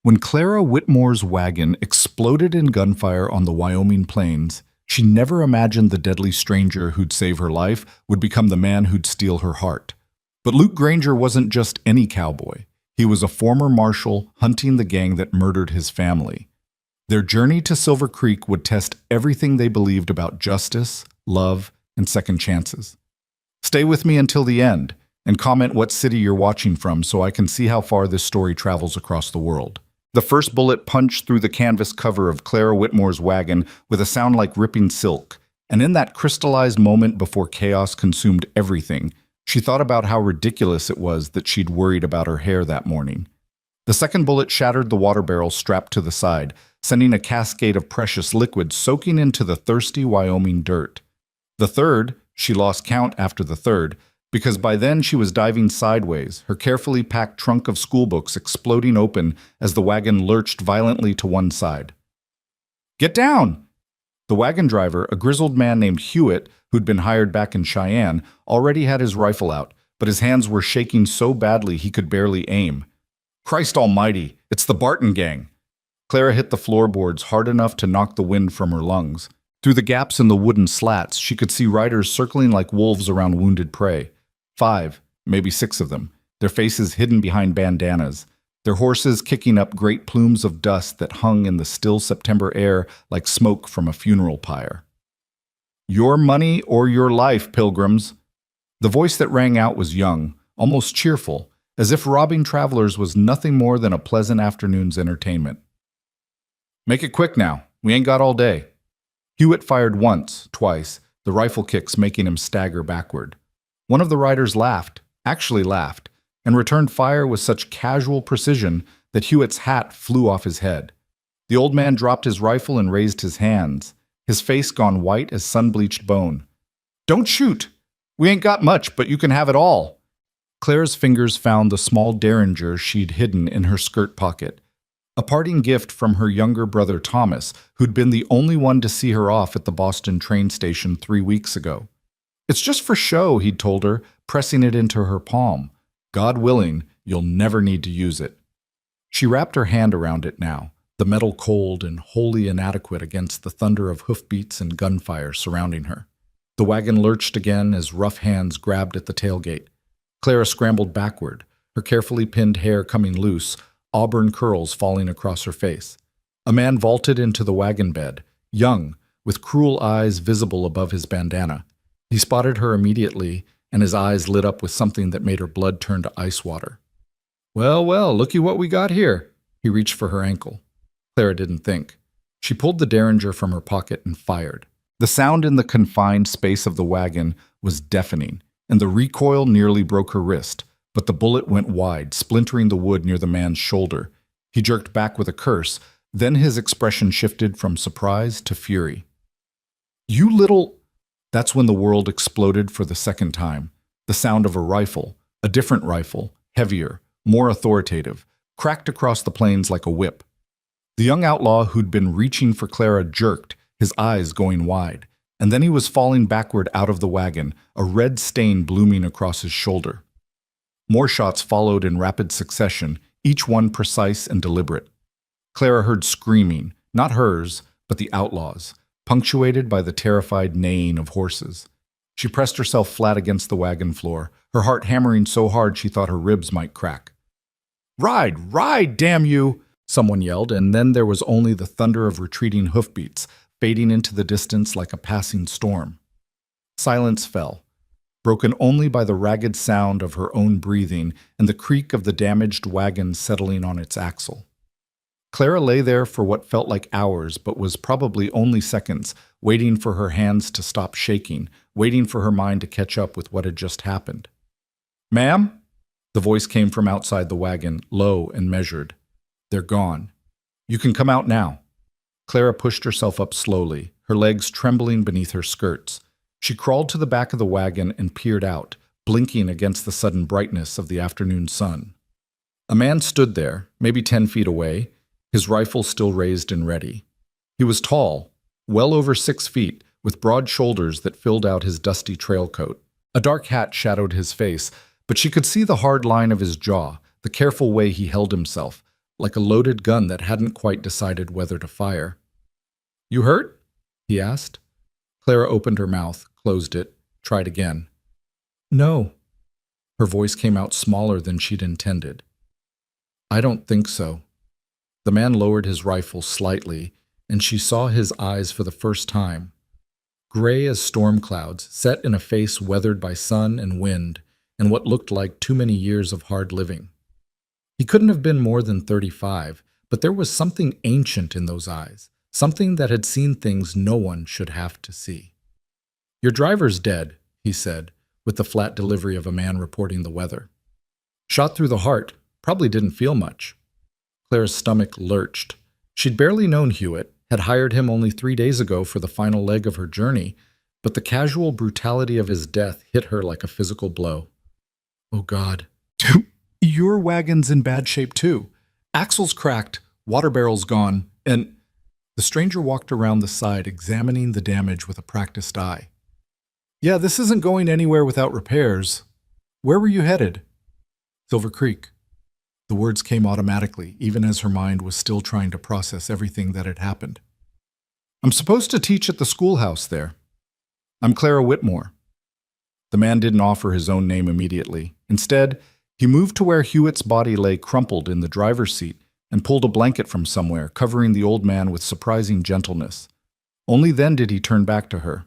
When Clara Whitmore's wagon exploded in gunfire on the Wyoming plains, she never imagined the deadly stranger who'd save her life would become the man who'd steal her heart. But Luke Granger wasn't just any cowboy. He was a former marshal hunting the gang that murdered his family. Their journey to Silver Creek would test everything they believed about justice, love, and second chances. Stay with me until the end, and comment what city you're watching from so I can see how far this story travels across the world. The first bullet punched through the canvas cover of Clara Whitmore's wagon with a sound like ripping silk, and in that crystallized moment before chaos consumed everything, she thought about how ridiculous it was that she'd worried about her hair that morning. The second bullet shattered the water barrel strapped to the side, sending a cascade of precious liquid soaking into the thirsty Wyoming dirt. The third, she lost count after the third, because by then she was diving sideways, her carefully packed trunk of schoolbooks exploding open as the wagon lurched violently to one side. "Get down!" The wagon driver, a grizzled man named Hewitt, who'd been hired back in Cheyenne, already had his rifle out, but his hands were shaking so badly he could barely aim. "Christ almighty, it's the Barton gang!" Clara hit the floorboards hard enough to knock the wind from her lungs. Through the gaps in the wooden slats, she could see riders circling like wolves around wounded prey. 5, maybe 6 of them, their faces hidden behind bandanas, their horses kicking up great plumes of dust that hung in the still September air like smoke from a funeral pyre. "Your money or your life, pilgrims!" The voice that rang out was young, almost cheerful, as if robbing travelers was nothing more than a pleasant afternoon's entertainment. "Make it quick now, we ain't got all day." Hewitt fired once, twice, the rifle kicks making him stagger backward. One of the riders actually laughed, and returned fire with such casual precision that Hewitt's hat flew off his head. The old man dropped his rifle and raised his hands, his face gone white as sun-bleached bone. "Don't shoot! We ain't got much, but you can have it all." Clara's fingers found the small derringer she'd hidden in her skirt pocket, a parting gift from her younger brother Thomas, who'd been the only one to see her off at the Boston train station 3 weeks ago. "It's just for show," he'd told her, pressing it into her palm. "God willing, you'll never need to use it." She wrapped her hand around it now, the metal cold and wholly inadequate against the thunder of hoofbeats and gunfire surrounding her. The wagon lurched again as rough hands grabbed at the tailgate. Clara scrambled backward, her carefully pinned hair coming loose, auburn curls falling across her face. A man vaulted into the wagon bed, young, with cruel eyes visible above his bandana. He spotted her immediately, and his eyes lit up with something that made her blood turn to ice water. "Well, well, looky what we got here." He reached for her ankle. Clara didn't think. She pulled the derringer from her pocket and fired. The sound in the confined space of the wagon was deafening, and the recoil nearly broke her wrist, but the bullet went wide, splintering the wood near the man's shoulder. He jerked back with a curse, then his expression shifted from surprise to fury. "You little—" That's when the world exploded for the second time. The sound of a rifle, a different rifle, heavier, more authoritative, cracked across the plains like a whip. The young outlaw who'd been reaching for Clara jerked, his eyes going wide, and then he was falling backward out of the wagon, a red stain blooming across his shoulder. More shots followed in rapid succession, each one precise and deliberate. Clara heard screaming, not hers, but the outlaw's, punctuated by the terrified neighing of horses. She pressed herself flat against the wagon floor, her heart hammering so hard she thought her ribs might crack. "Ride, ride, damn you!" someone yelled, and then there was only the thunder of retreating hoofbeats, fading into the distance like a passing storm. Silence fell, broken only by the ragged sound of her own breathing and the creak of the damaged wagon settling on its axle. Clara lay there for what felt like hours but was probably only seconds, waiting for her hands to stop shaking, waiting for her mind to catch up with what had just happened. "Ma'am?" The voice came from outside the wagon, low and measured. "They're gone. You can come out now." Clara pushed herself up slowly, her legs trembling beneath her skirts. She crawled to the back of the wagon and peered out, blinking against the sudden brightness of the afternoon sun. A man stood there, maybe 10 feet away, his rifle still raised and ready. He was tall, well over 6 feet, with broad shoulders that filled out his dusty trail coat. A dark hat shadowed his face, but she could see the hard line of his jaw, the careful way he held himself, like a loaded gun that hadn't quite decided whether to fire. "You hurt?" he asked. Clara opened her mouth, closed it, tried again. "No." Her voice came out smaller than she'd intended. "I don't think so." The man lowered his rifle slightly, and she saw his eyes for the first time. Gray as storm clouds, set in a face weathered by sun and wind, and what looked like too many years of hard living. He couldn't have been more than 35, but there was something ancient in those eyes, something that had seen things no one should have to see. "Your driver's dead," he said, with the flat delivery of a man reporting the weather. "Shot through the heart, probably didn't feel much." Clara's stomach lurched. She'd barely known Hewitt, had hired him only 3 days ago for the final leg of her journey, but the casual brutality of his death hit her like a physical blow. "Oh, God." "Your wagon's in bad shape, too. Axle's cracked, water barrel's gone, and—" The stranger walked around the side, examining the damage with a practiced eye. "Yeah, this isn't going anywhere without repairs. Where were you headed?" "Silver Creek." The words came automatically, even as her mind was still trying to process everything that had happened. "I'm supposed to teach at the schoolhouse there. I'm Clara Whitmore." The man didn't offer his own name immediately. Instead, he moved to where Hewitt's body lay crumpled in the driver's seat and pulled a blanket from somewhere, covering the old man with surprising gentleness. Only then did he turn back to her.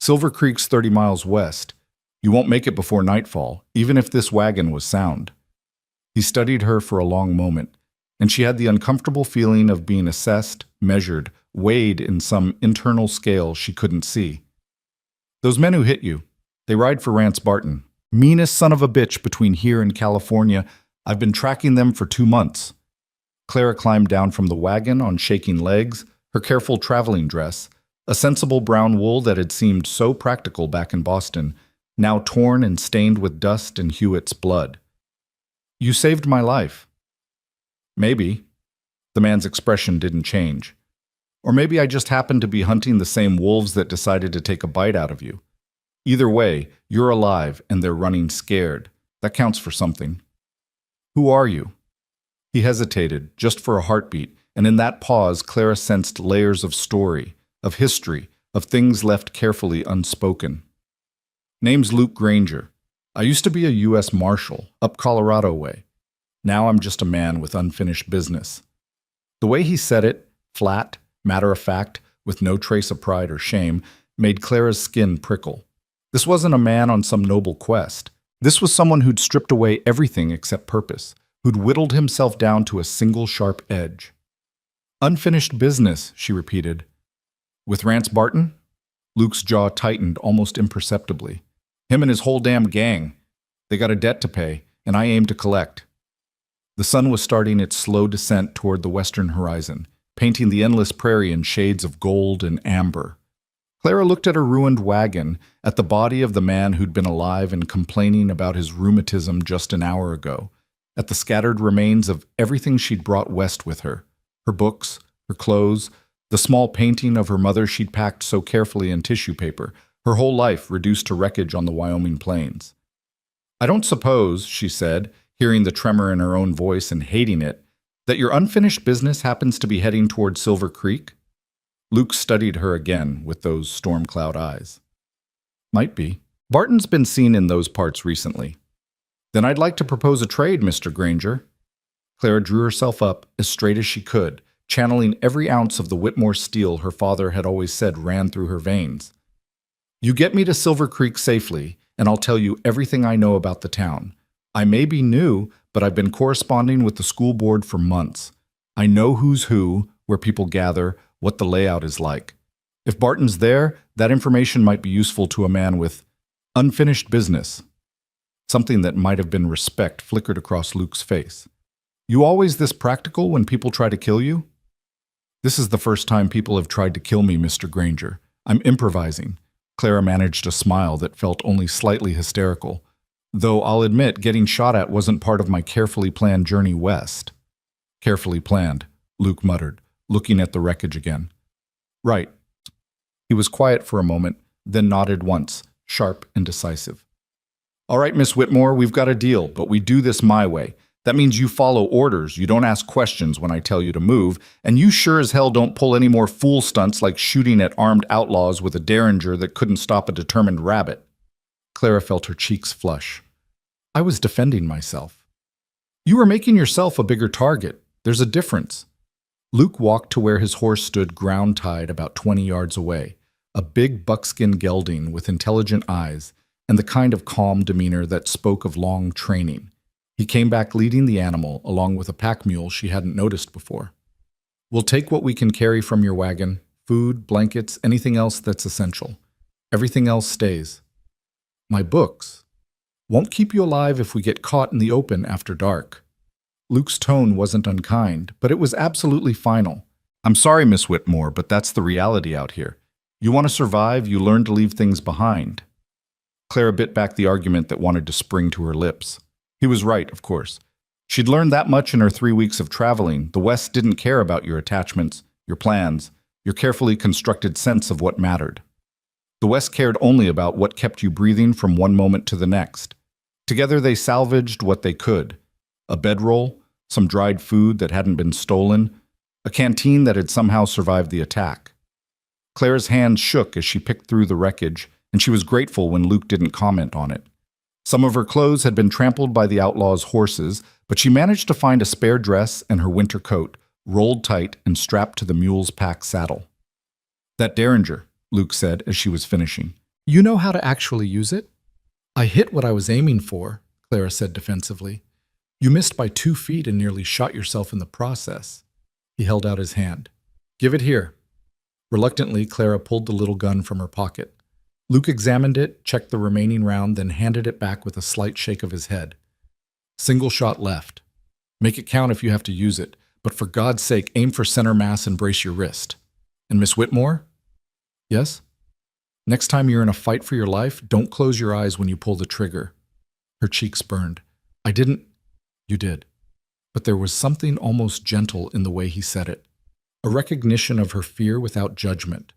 "Silver Creek's 30 miles west. You won't make it before nightfall, even if this wagon was sound." He studied her for a long moment, and she had the uncomfortable feeling of being assessed, measured, weighed in some internal scale she couldn't see. "Those men who hit you, they ride for Rance Barton. Meanest son of a bitch between here and California. I've been tracking them for 2 months. Clara climbed down from the wagon on shaking legs, her careful traveling dress, a sensible brown wool that had seemed so practical back in Boston, now torn and stained with dust and Hewitt's blood. "You saved my life." "Maybe." The man's expression didn't change. "Or maybe I just happened to be hunting the same wolves that decided to take a bite out of you. Either way, you're alive and they're running scared. That counts for something." "Who are you?" He hesitated, just for a heartbeat, and in that pause Clara sensed layers of story, of history, of things left carefully unspoken. "Name's Luke Granger. I used to be a U.S. Marshal, up Colorado way. Now I'm just a man with unfinished business." The way he said it, flat, matter-of-fact, with no trace of pride or shame, made Clara's skin prickle. This wasn't a man on some noble quest. This was someone who'd stripped away everything except purpose, who'd whittled himself down to a single sharp edge. "Unfinished business," she repeated. "With Rance Barton?" Luke's jaw tightened almost imperceptibly. "Him and his whole damn gang. They got a debt to pay, and I aim to collect." The sun was starting its slow descent toward the western horizon, painting the endless prairie in shades of gold and amber. Clara looked at her ruined wagon, at the body of the man who'd been alive and complaining about his rheumatism just an hour ago, at the scattered remains of everything she'd brought west with her, her books, her clothes, the small painting of her mother she'd packed so carefully in tissue paper, her whole life reduced to wreckage on the Wyoming plains. "I don't suppose," she said, hearing the tremor in her own voice and hating it, "that your unfinished business happens to be heading toward Silver Creek?" Luke studied her again with those storm cloud eyes. "Might be. Barton's been seen in those parts recently." "Then I'd like to propose a trade, Mr. Granger." Clara drew herself up as straight as she could, channeling every ounce of the Whitmore steel her father had always said ran through her veins. "You get me to Silver Creek safely, and I'll tell you everything I know about the town. I may be new, but I've been corresponding with the school board for months. I know who's who, where people gather, what the layout is like. If Barton's there, that information might be useful to a man with unfinished business." Something that might have been respect flickered across Luke's face. "You always this practical when people try to kill you?" "This is the first time people have tried to kill me, Mr. Granger. I'm improvising." Clara managed a smile that felt only slightly hysterical. "Though I'll admit getting shot at wasn't part of my carefully planned journey west." "Carefully planned," Luke muttered, looking at the wreckage again. "Right." He was quiet for a moment, then nodded once, sharp and decisive. "All right, Miss Whitmore, we've got a deal, but we do this my way. That means you follow orders, you don't ask questions when I tell you to move, and you sure as hell don't pull any more fool stunts like shooting at armed outlaws with a derringer that couldn't stop a determined rabbit. Clara felt her cheeks flush. I was defending myself. You were making yourself a bigger target. There's a difference. Luke walked to where his horse stood ground-tied about 20 yards away, a big buckskin gelding with intelligent eyes and the kind of calm demeanor that spoke of long training. He came back leading the animal, along with a pack mule she hadn't noticed before. We'll take what we can carry from your wagon, food, blankets, anything else that's essential. Everything else stays. My books won't keep you alive if we get caught in the open after dark. Luke's tone wasn't unkind, but it was absolutely final. I'm sorry, Miss Whitmore, but that's the reality out here. You want to survive, you learn to leave things behind. Clara bit back the argument that wanted to spring to her lips. He was right, of course. She'd learned that much in her 3 weeks of traveling. The West didn't care about your attachments, your plans, your carefully constructed sense of what mattered. The West cared only about what kept you breathing from one moment to the next. Together they salvaged what they could. A bedroll, some dried food that hadn't been stolen, a canteen that had somehow survived the attack. Clara's hands shook as she picked through the wreckage, and she was grateful when Luke didn't comment on it. Some of her clothes had been trampled by the outlaws' horses, but she managed to find a spare dress and her winter coat, rolled tight and strapped to the mule's pack saddle. That derringer, Luke said as she was finishing. You know how to actually use it? I hit what I was aiming for, Clara said defensively. You missed by 2 feet and nearly shot yourself in the process. He held out his hand. Give it here. Reluctantly, Clara pulled the little gun from her pocket. Luke examined it, checked the remaining round, then handed it back with a slight shake of his head. Single shot left. Make it count if you have to use it, but for God's sake, aim for center mass and brace your wrist. And Miss Whitmore? Yes? Next time you're in a fight for your life, don't close your eyes when you pull the trigger. Her cheeks burned. I didn't. You did. But there was something almost gentle in the way he said it. A recognition of her fear without judgment.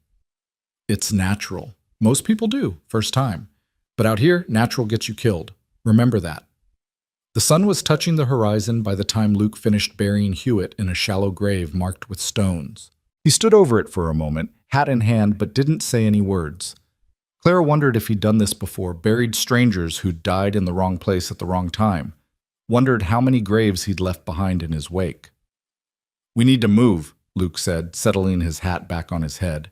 It's natural. Most people do, first time. But out here, natural gets you killed. Remember that. The sun was touching the horizon by the time Luke finished burying Hewitt in a shallow grave marked with stones. He stood over it for a moment, hat in hand, but didn't say any words. Clara wondered if he'd done this before, buried strangers who'd died in the wrong place at the wrong time. Wondered how many graves he'd left behind in his wake. We need to move, Luke said, settling his hat back on his head.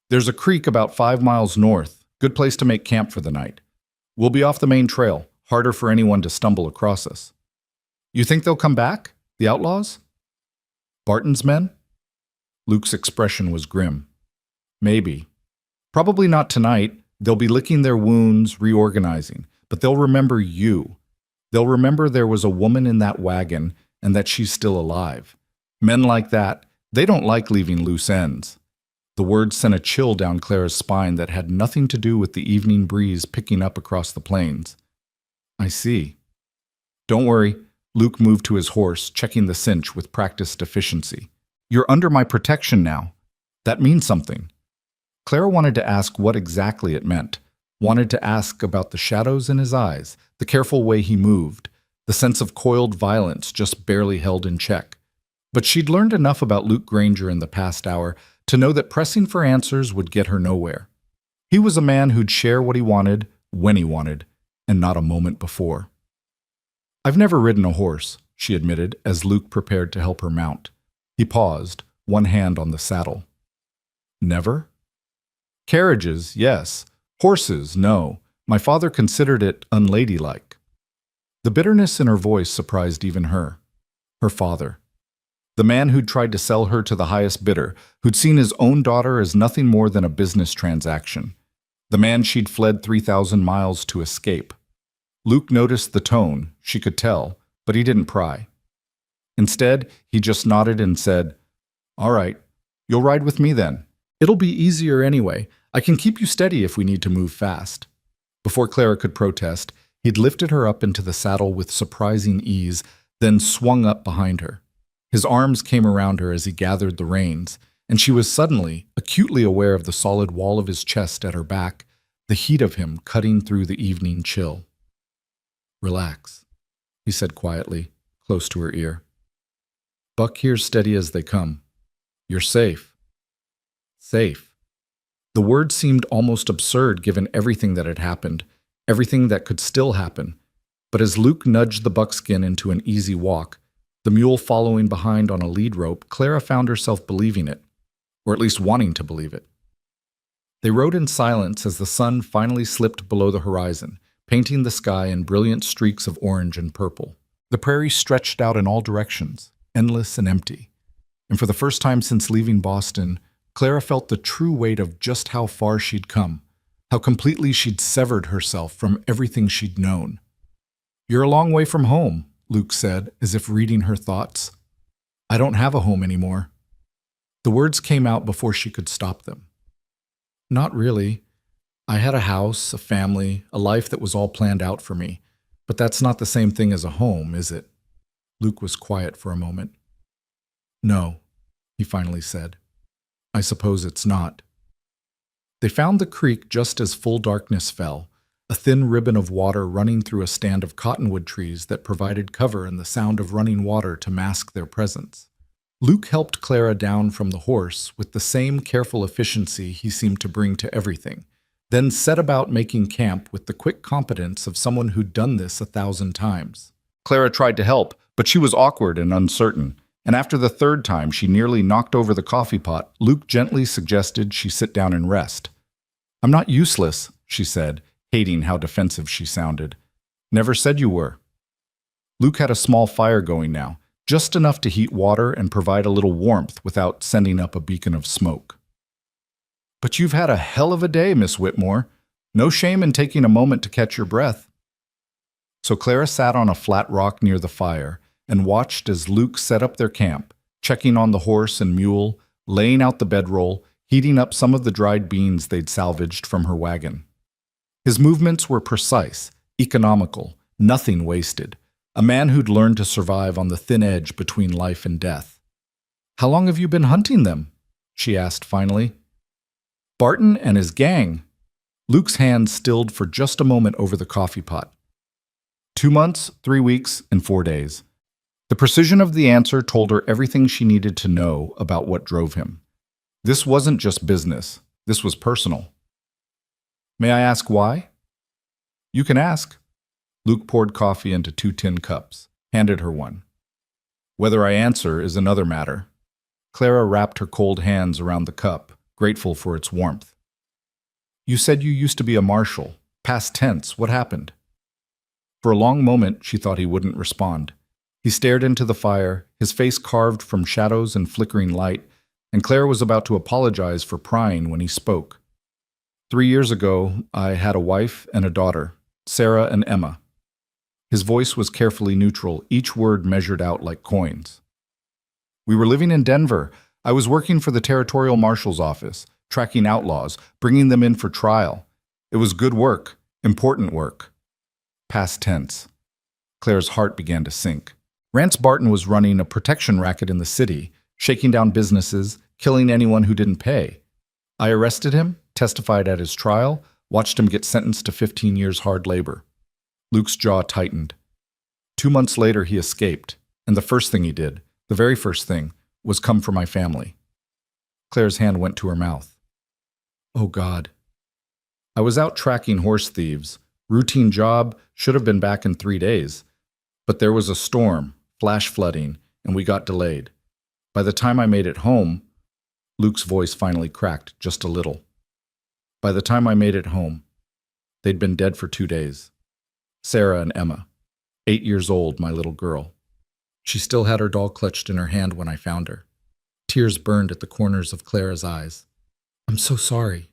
There's a creek about 5 miles north. Good place to make camp for the night. We'll be off the main trail. Harder for anyone to stumble across us. You think they'll come back? The outlaws? Barton's men? Luke's expression was grim. Maybe. Probably not tonight. They'll be licking their wounds, reorganizing. But they'll remember you. They'll remember there was a woman in that wagon and that she's still alive. Men like that, they don't like leaving loose ends. The words sent a chill down Clara's spine that had nothing to do with the evening breeze picking up across the plains. I see. Don't worry, Luke moved to his horse, checking the cinch with practiced efficiency. You're under my protection now. That means something. Clara wanted to ask what exactly it meant. Wanted to ask about the shadows in his eyes, the careful way he moved, the sense of coiled violence just barely held in check. But she'd learned enough about Luke Granger in the past hour to know that pressing for answers would get her nowhere. He was a man who'd share what he wanted, when he wanted, and not a moment before. I've never ridden a horse, she admitted, as Luke prepared to help her mount. He paused, one hand on the saddle. Never? Carriages, yes. Horses, no. My father considered it unladylike. The bitterness in her voice surprised even her. Her father. The man who'd tried to sell her to the highest bidder, who'd seen his own daughter as nothing more than a business transaction. The man she'd fled 3,000 miles to escape. Luke noticed the tone, she could tell, but he didn't pry. Instead, he just nodded and said, All right, you'll ride with me then. It'll be easier anyway. I can keep you steady if we need to move fast. Before Clara could protest, he'd lifted her up into the saddle with surprising ease, then swung up behind her. His arms came around her as he gathered the reins, and she was suddenly, acutely aware of the solid wall of his chest at her back, the heat of him cutting through the evening chill. Relax, he said quietly, close to her ear. "Buck hears steady as they come. You're safe." Safe. The word seemed almost absurd given everything that had happened, everything that could still happen. But as Luke nudged the buckskin into an easy walk, the mule following behind on a lead rope, Clara found herself believing it, or at least wanting to believe it. They rode in silence as the sun finally slipped below the horizon, painting the sky in brilliant streaks of orange and purple. The prairie stretched out in all directions, endless and empty. And for the first time since leaving Boston, Clara felt the true weight of just how far she'd come, how completely she'd severed herself from everything she'd known. "You're a long way from home," Luke said, as if reading her thoughts. "I don't have a home anymore." The words came out before she could stop them. "Not really. I had a house, a family, a life that was all planned out for me. But that's not the same thing as a home, is it?" Luke was quiet for a moment. "No," he finally said. "I suppose it's not." They found the creek just as full darkness fell, a thin ribbon of water running through a stand of cottonwood trees that provided cover and the sound of running water to mask their presence. Luke helped Clara down from the horse with the same careful efficiency he seemed to bring to everything, then set about making camp with the quick competence of someone who'd done this 1,000 times. Clara tried to help, but she was awkward and uncertain, and after the third time she nearly knocked over the coffee pot, Luke gently suggested she sit down and rest. "I'm not useless," she said, hating how defensive she sounded. "Never said you were." Luke had a small fire going now, just enough to heat water and provide a little warmth without sending up a beacon of smoke. "But you've had a hell of a day, Miss Whitmore. No shame in taking a moment to catch your breath." So Clara sat on a flat rock near the fire and watched as Luke set up their camp, checking on the horse and mule, laying out the bedroll, heating up some of the dried beans they'd salvaged from her wagon. His movements were precise, economical, nothing wasted. A man who'd learned to survive on the thin edge between life and death. "How long have you been hunting them?" she asked finally. "Barton and his gang." Luke's hand stilled for just a moment over the coffee pot. 2 months, 3 weeks, and 4 days. The precision of the answer told her everything she needed to know about what drove him. This wasn't just business. This was personal. "May I ask why?" "You can ask." Luke poured coffee into 2 tin cups, handed her one. "Whether I answer is another matter." Clara wrapped her cold hands around the cup, grateful for its warmth. "You said you used to be a marshal. Past tense, what happened?" For a long moment, she thought he wouldn't respond. He stared into the fire, his face carved from shadows and flickering light, and Claire was about to apologize for prying when he spoke. 3 years ago, I had a wife and a daughter, Sarah and Emma. His voice was carefully neutral, each word measured out like coins. We were living in Denver. I was working for the Territorial Marshal's office, tracking outlaws, bringing them in for trial. It was good work, important work. Past tense. Claire's heart began to sink. Rance Barton was running a protection racket in the city, shaking down businesses, killing anyone who didn't pay. I arrested him, testified at his trial, watched him get sentenced to 15 years hard labor. Luke's jaw tightened. 2 months later, he escaped, and the first thing he did, the very first thing, was come for my family. Claire's hand went to her mouth. Oh, God. I was out tracking horse thieves. Routine job, should have been back in 3 days. But there was a storm, flash flooding, and we got delayed. By the time I made it home, Luke's voice finally cracked just a little. By the time I made it home, they'd been dead for 2 days. Sarah and Emma, 8 years old, my little girl. She still had her doll clutched in her hand when I found her. Tears burned at the corners of Clara's eyes. I'm so sorry.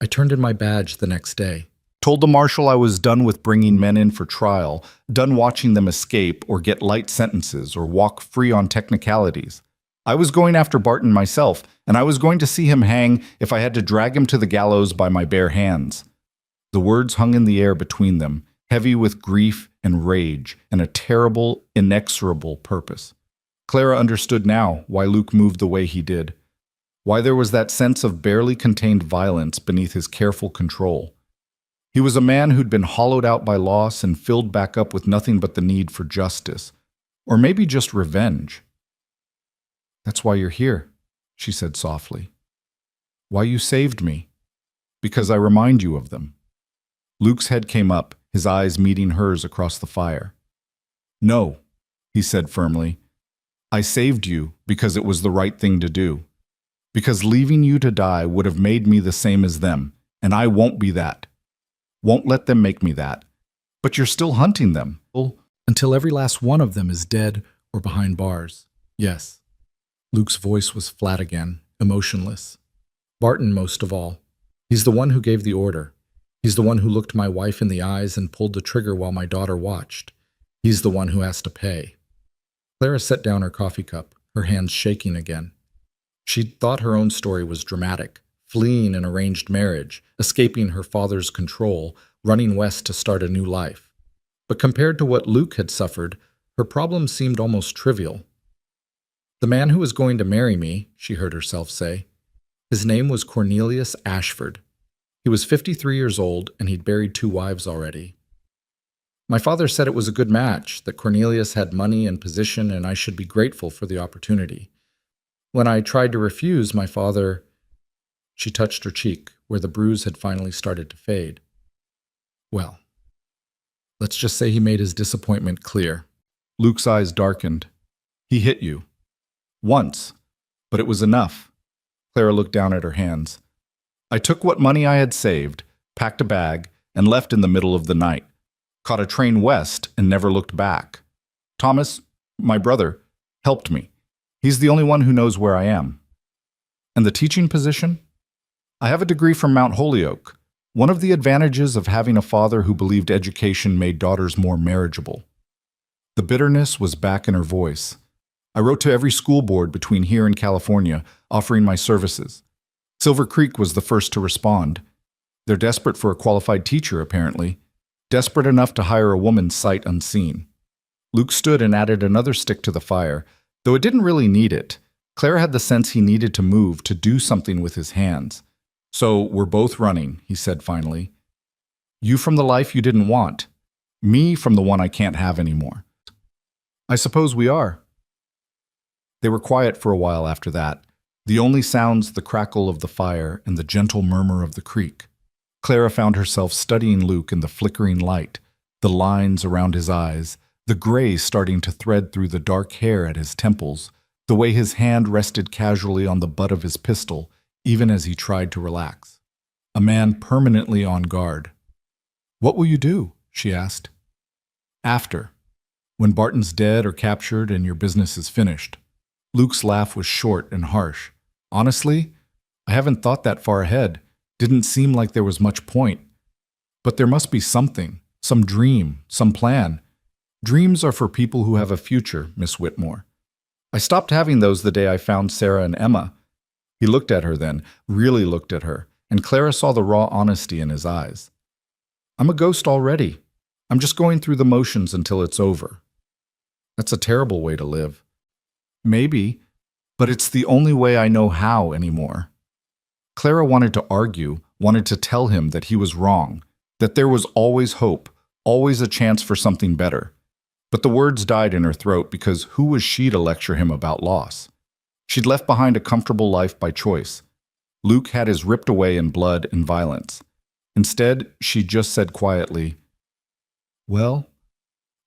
I turned in my badge the next day. Told the marshal I was done with bringing men in for trial, done watching them escape or get light sentences or walk free on technicalities. I was going after Barton myself, and I was going to see him hang if I had to drag him to the gallows by my bare hands. The words hung in the air between them, heavy with grief and rage and a terrible, inexorable purpose. Clara understood now why Luke moved the way he did, why there was that sense of barely contained violence beneath his careful control. He was a man who'd been hollowed out by loss and filled back up with nothing but the need for justice. Or maybe just revenge. That's why you're here, she said softly. Why you saved me. Because I remind you of them. Luke's head came up, his eyes meeting hers across the fire. No, he said firmly. I saved you because it was the right thing to do. Because leaving you to die would have made me the same as them, and I won't be that. Won't let them make me that. But you're still hunting them. Until every last one of them is dead or behind bars. Yes. Luke's voice was flat again, emotionless. Barton most of all. He's the one who gave the order. He's the one who looked my wife in the eyes and pulled the trigger while my daughter watched. He's the one who has to pay. Clara set down her coffee cup, her hands shaking again. She'd thought her own story was dramatic, fleeing an arranged marriage, escaping her father's control, running west to start a new life. But compared to what Luke had suffered, her problems seemed almost trivial. The man who was going to marry me, she heard herself say. His name was Cornelius Ashford. He was 53 years old, and he'd buried 2 wives already. My father said it was a good match, that Cornelius had money and position, and I should be grateful for the opportunity. When I tried to refuse, my father... She touched her cheek, where the bruise had finally started to fade. Well, let's just say he made his disappointment clear. Luke's eyes darkened. He hit you. Once. But it was enough. Clara looked down at her hands. I took what money I had saved, packed a bag, and left in the middle of the night. Caught a train west and never looked back. Thomas, my brother, helped me. He's the only one who knows where I am. And the teaching position? I have a degree from Mount Holyoke. One of the advantages of having a father who believed education made daughters more marriageable. The bitterness was back in her voice. I wrote to every school board between here and California, offering my services. Silver Creek was the first to respond. They're desperate for a qualified teacher, apparently. Desperate enough to hire a woman sight unseen. Luke stood and added another stick to the fire, though it didn't really need it. Clara had the sense he needed to move, to do something with his hands. So we're both running, he said finally. You from the life you didn't want. Me from the one I can't have anymore. I suppose we are. They were quiet for a while after that, the only sounds the crackle of the fire and the gentle murmur of the creek. Clara found herself studying Luke in the flickering light, the lines around his eyes, the gray starting to thread through the dark hair at his temples, the way his hand rested casually on the butt of his pistol, even as he tried to relax. A man permanently on guard. What will you do? She asked. After. When Barton's dead or captured and your business is finished. Luke's laugh was short and harsh. Honestly, I haven't thought that far ahead. Didn't seem like there was much point. But there must be something, some dream, some plan. Dreams are for people who have a future, Miss Whitmore. I stopped having those the day I found Sarah and Emma. He looked at her then, really looked at her, and Clara saw the raw honesty in his eyes. I'm a ghost already. I'm just going through the motions until it's over. That's a terrible way to live. Maybe, but it's the only way I know how anymore. Clara wanted to argue, wanted to tell him that he was wrong, that there was always hope, always a chance for something better. But the words died in her throat because who was she to lecture him about loss? She'd left behind a comfortable life by choice. Luke had his ripped away in blood and violence. Instead, she just said quietly, Well,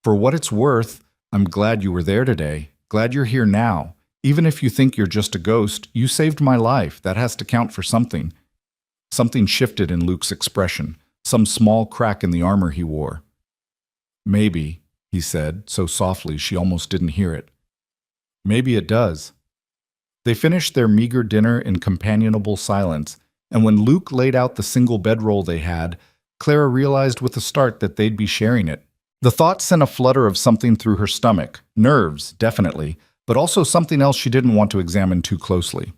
for what it's worth, I'm glad you were there today. Glad you're here now. Even if you think you're just a ghost, you saved my life. That has to count for something. Something shifted in Luke's expression, some small crack in the armor he wore. Maybe, he said, so softly she almost didn't hear it. Maybe it does. They finished their meager dinner in companionable silence, and when Luke laid out the single bedroll they had, Clara realized with a start that they'd be sharing it. The thought sent a flutter of something through her stomach, nerves, definitely, but also something else she didn't want to examine too closely.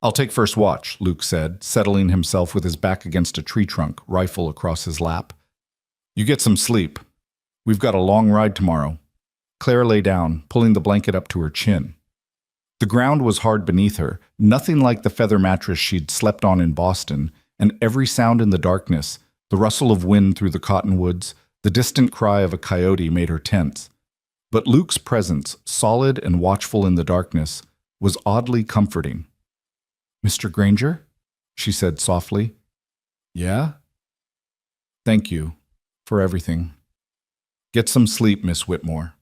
I'll take first watch, Luke said, settling himself with his back against a tree trunk, rifle across his lap. You get some sleep. We've got a long ride tomorrow. Clara lay down, pulling the blanket up to her chin. The ground was hard beneath her, nothing like the feather mattress she'd slept on in Boston, and every sound in the darkness, the rustle of wind through the cottonwoods, the distant cry of a coyote made her tense. But Luke's presence, solid and watchful in the darkness, was oddly comforting. "Mr. Granger?" she said softly. "Yeah?" "Thank you for everything. Get some sleep, Miss Whitmore."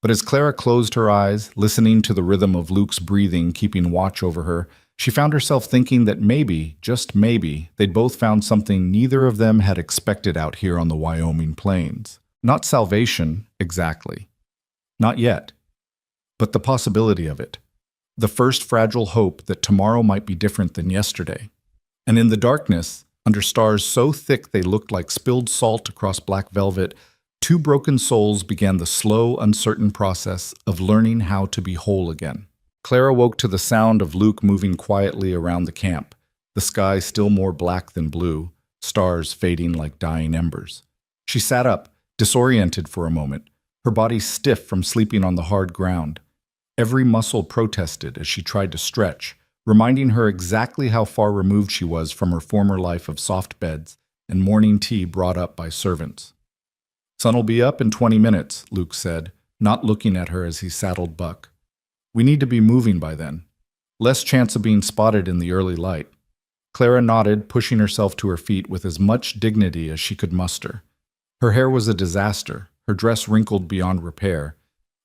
But as Clara closed her eyes, listening to the rhythm of Luke's breathing keeping watch over her, she found herself thinking that maybe, just maybe, they'd both found something neither of them had expected out here on the Wyoming plains. Not salvation, exactly. Not yet. But the possibility of it. The first fragile hope that tomorrow might be different than yesterday. And in the darkness, under stars so thick they looked like spilled salt across black velvet, two broken souls began the slow, uncertain process of learning how to be whole again. Clara woke to the sound of Luke moving quietly around the camp, the sky still more black than blue, stars fading like dying embers. She sat up, disoriented for a moment, her body stiff from sleeping on the hard ground. Every muscle protested as she tried to stretch, reminding her exactly how far removed she was from her former life of soft beds and morning tea brought up by servants. "Sun'll be up in 20 minutes, Luke said, not looking at her as he saddled Buck. "We need to be moving by then. Less chance of being spotted in the early light." Clara nodded, pushing herself to her feet with as much dignity as she could muster. Her hair was a disaster, her dress wrinkled beyond repair,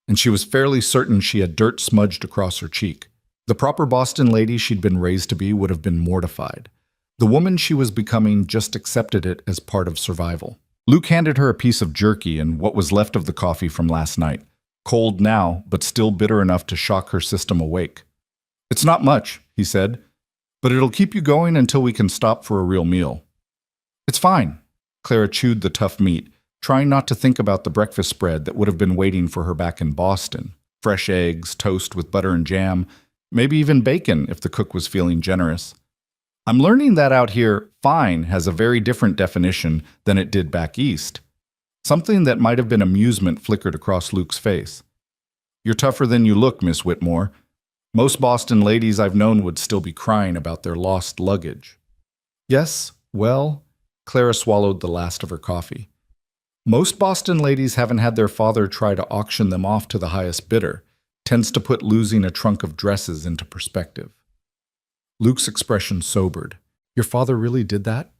and she was fairly certain she had dirt smudged across her cheek. The proper Boston lady she'd been raised to be would have been mortified. The woman she was becoming just accepted it as part of survival. Luke handed her a piece of jerky and what was left of the coffee from last night. Cold now, but still bitter enough to shock her system awake. "It's not much," he said, "but it'll keep you going until we can stop for a real meal." "It's fine." Clara chewed the tough meat, trying not to think about the breakfast spread that would have been waiting for her back in Boston. Fresh eggs, toast with butter and jam, maybe even bacon if the cook was feeling generous. "I'm learning that out here, fine has a very different definition than it did back east." Something that might have been amusement flickered across Luke's face. "You're tougher than you look, Miss Whitmore. Most Boston ladies I've known would still be crying about their lost luggage." "Yes, well," Clara swallowed the last of her coffee. "Most Boston ladies haven't had their father try to auction them off to the highest bidder. Tends to put losing a trunk of dresses into perspective." Luke's expression sobered. "Your father really did that?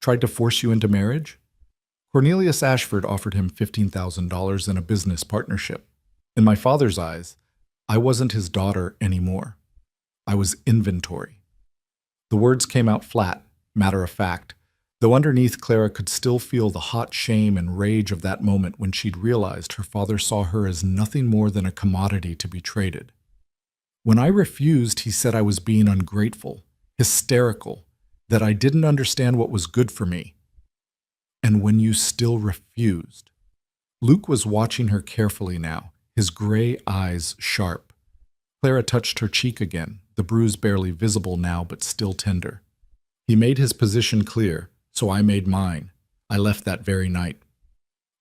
Tried to force you into marriage?" Cornelius Ashford offered him $15,000 in a business partnership. In my father's eyes, I wasn't his daughter anymore. I was inventory. The words came out flat, matter of fact, though underneath Clara could still feel the hot shame and rage of that moment when she'd realized her father saw her as nothing more than a commodity to be traded. When I refused, he said I was being ungrateful, hysterical, that I didn't understand what was good for me. And when you still refused. Luke was watching her carefully now, his gray eyes sharp. Clara touched her cheek again, the bruise barely visible now but still tender. He made his position clear, so I made mine. I left that very night.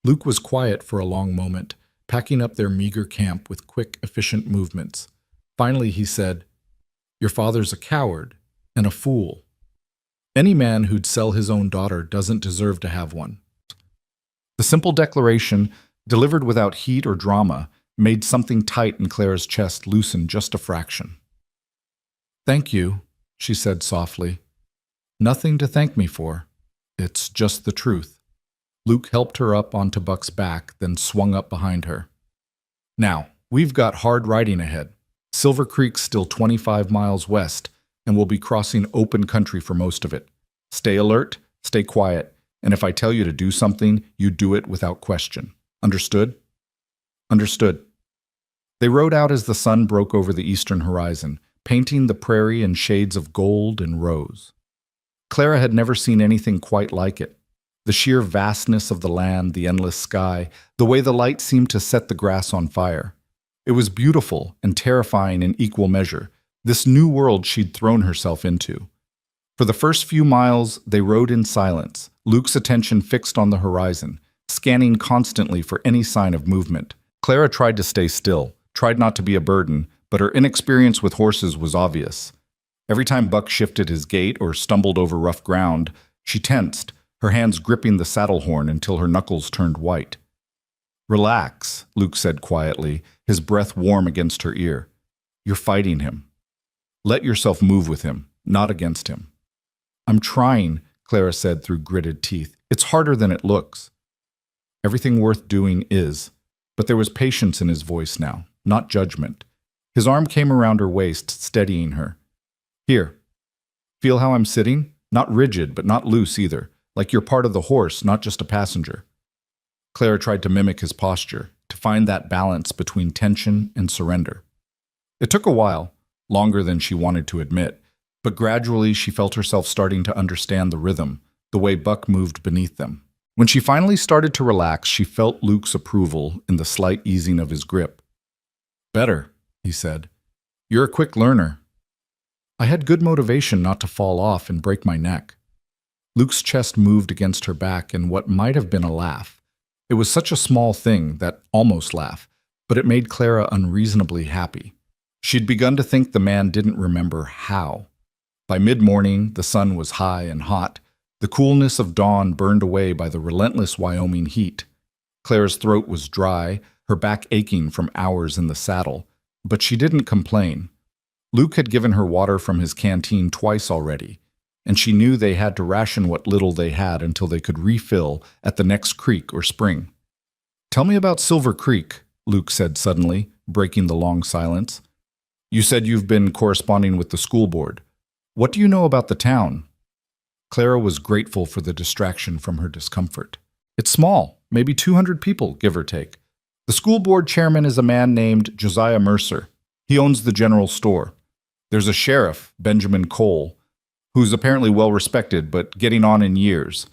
Luke was quiet for a long moment, packing up their meager camp with quick, efficient movements. Finally he said, "Your father's a coward and a fool. Any man who'd sell his own daughter doesn't deserve to have one." The simple declaration, delivered without heat or drama, made something tight in Clara's chest loosen just a fraction. "Thank you," she said softly. "Nothing to thank me for. It's just the truth." Luke helped her up onto Buck's back, then swung up behind her. "Now, we've got hard riding ahead. Silver Creek's still 25 miles west, and we'll be crossing open country for most of it. Stay alert, stay quiet, and if I tell you to do something, you do it without question. Understood?" "Understood." They rode out as the sun broke over the eastern horizon, painting the prairie in shades of gold and rose. Clara had never seen anything quite like it. The sheer vastness of the land, the endless sky, the way the light seemed to set the grass on fire. It was beautiful and terrifying in equal measure, this new world she'd thrown herself into. For the first few miles, they rode in silence, Luke's attention fixed on the horizon, scanning constantly for any sign of movement. Clara tried to stay still, tried not to be a burden, but her inexperience with horses was obvious. Every time Buck shifted his gait or stumbled over rough ground, she tensed, her hands gripping the saddle horn until her knuckles turned white. Relax, Luke said quietly, his breath warm against her ear. You're fighting him. Let yourself move with him, not against him. I'm trying, Clara said through gritted teeth. It's harder than it looks. Everything worth doing is, but there was patience in his voice now, not judgment. His arm came around her waist, steadying her. Here, feel how I'm sitting? Not rigid, but not loose either, like you're part of the horse, not just a passenger. Clara tried to mimic his posture, to find that balance between tension and surrender. It took a while, longer than she wanted to admit, but gradually she felt herself starting to understand the rhythm, the way Buck moved beneath them. When she finally started to relax, she felt Luke's approval in the slight easing of his grip. Better, he said. You're a quick learner. I had good motivation not to fall off and break my neck. Luke's chest moved against her back in what might have been a laugh. It was such a small thing, that almost laugh, but it made Clara unreasonably happy. She'd begun to think the man didn't remember how. By mid-morning, the sun was high and hot. The coolness of dawn burned away by the relentless Wyoming heat. Clara's throat was dry, her back aching from hours in the saddle, but she didn't complain. Luke had given her water from his canteen twice already, and she knew they had to ration what little they had until they could refill at the next creek or spring. Tell me about Silver Creek, Luke said suddenly, breaking the long silence. You said you've been corresponding with the school board. What do you know about the town? Clara was grateful for the distraction from her discomfort. It's small, maybe 200 people, give or take. The school board chairman is a man named Josiah Mercer. He owns the general store. There's a sheriff, Benjamin Cole, who's apparently well respected but getting on in years.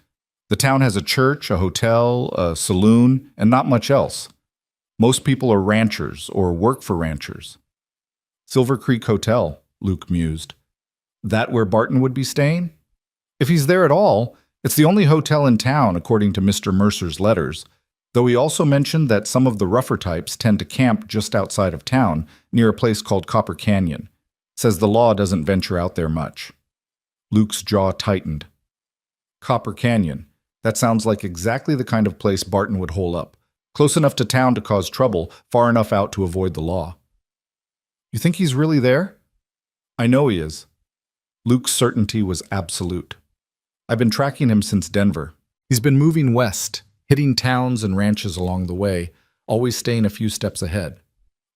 The town has a church, a hotel, a saloon, and not much else. Most people are ranchers or work for ranchers. Silver Creek Hotel, Luke mused. That where Barton would be staying? If he's there at all, it's the only hotel in town, according to Mr. Mercer's letters, though he also mentioned that some of the rougher types tend to camp just outside of town, near a place called Copper Canyon. Says the law doesn't venture out there much. Luke's jaw tightened. Copper Canyon. That sounds like exactly the kind of place Barton would hole up. Close enough to town to cause trouble, far enough out to avoid the law. You think he's really there? I know he is. Luke's certainty was absolute. I've been tracking him since Denver. He's been moving west, hitting towns and ranches along the way, always staying a few steps ahead.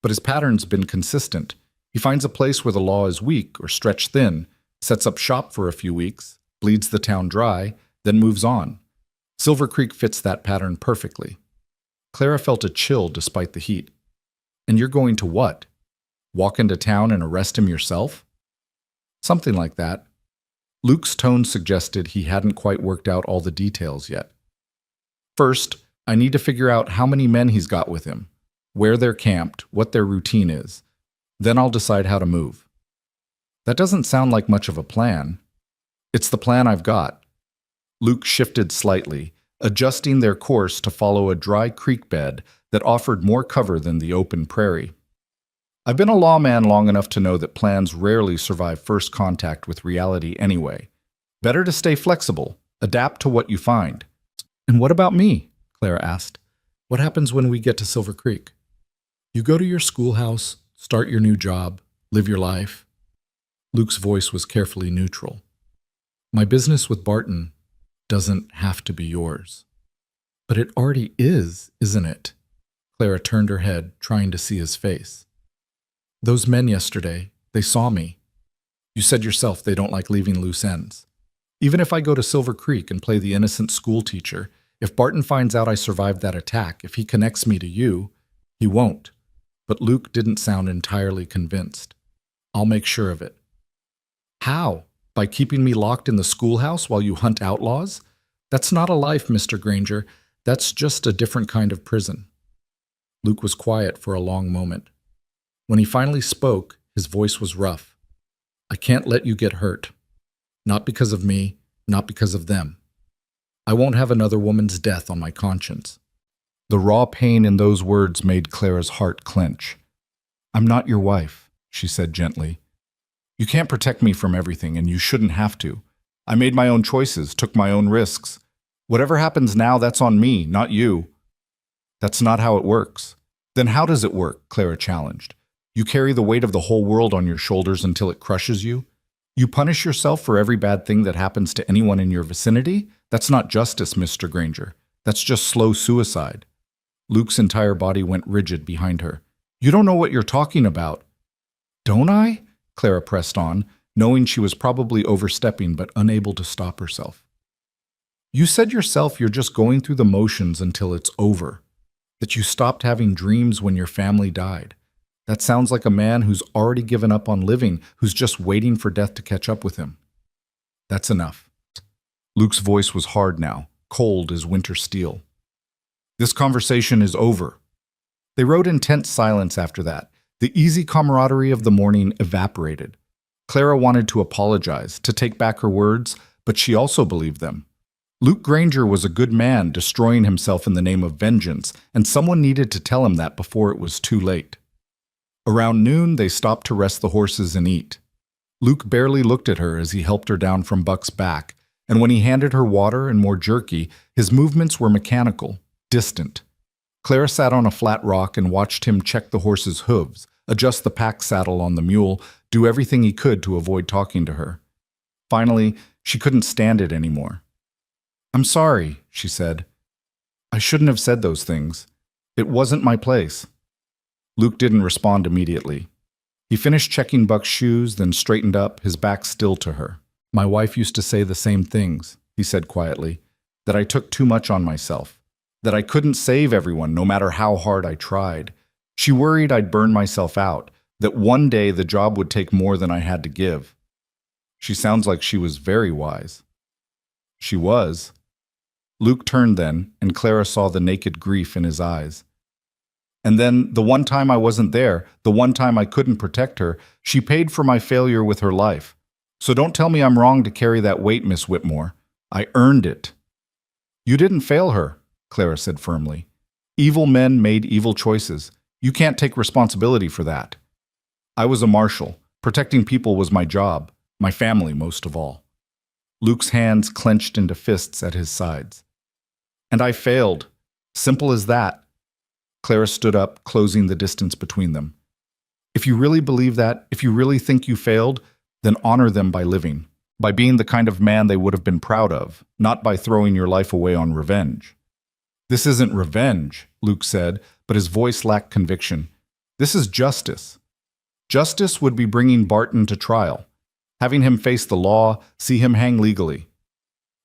But his pattern's been consistent. He finds a place where the law is weak or stretched thin, sets up shop for a few weeks, bleeds the town dry, then moves on. Silver Creek fits that pattern perfectly. Clara felt a chill despite the heat. And you're going to what? Walk into town and arrest him yourself? Something like that. Luke's tone suggested he hadn't quite worked out all the details yet. First, I need to figure out how many men he's got with him, where they're camped, what their routine is. Then I'll decide how to move. That doesn't sound like much of a plan. It's the plan I've got. Luke shifted slightly, adjusting their course to follow a dry creek bed that offered more cover than the open prairie. I've been a lawman long enough to know that plans rarely survive first contact with reality anyway. Better to stay flexible, adapt to what you find. And what about me? Clara asked. What happens when we get to Silver Creek? You go to your schoolhouse, start your new job, live your life. Luke's voice was carefully neutral. My business with Barton doesn't have to be yours. But it already is, isn't it? Clara turned her head, trying to see his face. Those men yesterday, they saw me. You said yourself they don't like leaving loose ends. Even if I go to Silver Creek and play the innocent school teacher, if Barton finds out I survived that attack, if he connects me to you, he won't. But Luke didn't sound entirely convinced. I'll make sure of it. How? By keeping me locked in the schoolhouse while you hunt outlaws? That's not a life, Mr. Granger. That's just a different kind of prison. Luke was quiet for a long moment. When he finally spoke, his voice was rough. I can't let you get hurt. Not because of me, not because of them. I won't have another woman's death on my conscience. The raw pain in those words made Clara's heart clench. I'm not your wife, she said gently. You can't protect me from everything, and you shouldn't have to. I made my own choices, took my own risks. Whatever happens now, that's on me, not you. That's not how it works. Then how does it work? Clara challenged. You carry the weight of the whole world on your shoulders until it crushes you? You punish yourself for every bad thing that happens to anyone in your vicinity? That's not justice, Mr. Granger. That's just slow suicide. Luke's entire body went rigid behind her. You don't know what you're talking about. Don't I? Clara pressed on, knowing she was probably overstepping but unable to stop herself. You said yourself you're just going through the motions until it's over, that you stopped having dreams when your family died. That sounds like a man who's already given up on living, who's just waiting for death to catch up with him. That's enough. Luke's voice was hard now, cold as winter steel. This conversation is over. They rode in tense silence after that. The easy camaraderie of the morning evaporated. Clara wanted to apologize, to take back her words, but she also believed them. Luke Granger was a good man, destroying himself in the name of vengeance, and someone needed to tell him that before it was too late. Around noon, they stopped to rest the horses and eat. Luke barely looked at her as he helped her down from Buck's back, and when he handed her water and more jerky, his movements were mechanical, distant. Clara sat on a flat rock and watched him check the horse's hooves, adjust the pack saddle on the mule, do everything he could to avoid talking to her. Finally, she couldn't stand it anymore. I'm sorry, she said. I shouldn't have said those things. It wasn't my place. Luke didn't respond immediately. He finished checking Buck's shoes, then straightened up, his back still to her. My wife used to say the same things, he said quietly, that I took too much on myself, that I couldn't save everyone no matter how hard I tried. She worried I'd burn myself out, that one day the job would take more than I had to give. She sounds like she was very wise. She was. Luke turned then, and Clara saw the naked grief in his eyes. And then, the one time I wasn't there, the one time I couldn't protect her, she paid for my failure with her life. So don't tell me I'm wrong to carry that weight, Miss Whitmore. I earned it. You didn't fail her, Clara said firmly. Evil men made evil choices. You can't take responsibility for that. I was a marshal. Protecting people was my job, my family most of all. Luke's hands clenched into fists at his sides. And I failed. Simple as that. Clara stood up, closing the distance between them. If you really believe that, if you really think you failed, then honor them by living, by being the kind of man they would have been proud of, not by throwing your life away on revenge. This isn't revenge, Luke said, but his voice lacked conviction. This is justice. Justice would be bringing Barton to trial, having him face the law, see him hang legally.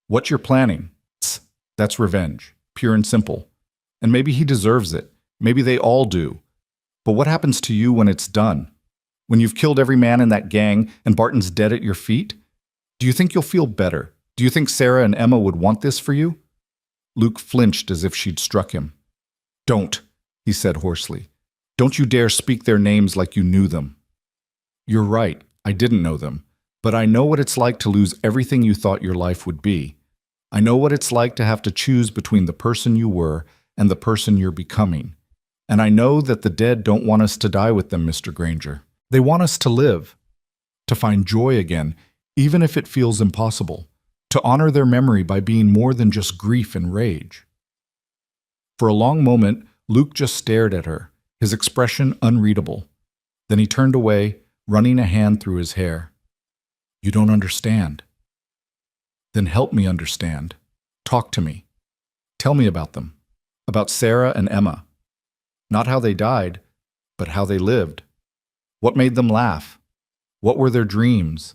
What you're planning, that's revenge, pure and simple. And maybe he deserves it. Maybe they all do. But what happens to you when it's done? When you've killed every man in that gang and Barton's dead at your feet? Do you think you'll feel better? Do you think Sarah and Emma would want this for you? Luke flinched as if she'd struck him. Don't, he said hoarsely. Don't you dare speak their names like you knew them. You're right, I didn't know them. But I know what it's like to lose everything you thought your life would be. I know what it's like to have to choose between the person you were and the person you're becoming. And I know that the dead don't want us to die with them, Mr. Granger. They want us to live, to find joy again, even if it feels impossible, to honor their memory by being more than just grief and rage. For a long moment, Luke just stared at her, his expression unreadable. Then he turned away, running a hand through his hair. You don't understand. Then help me understand. Talk to me. Tell me about them. About Sarah and Emma. Not how they died, but how they lived. What made them laugh? What were their dreams?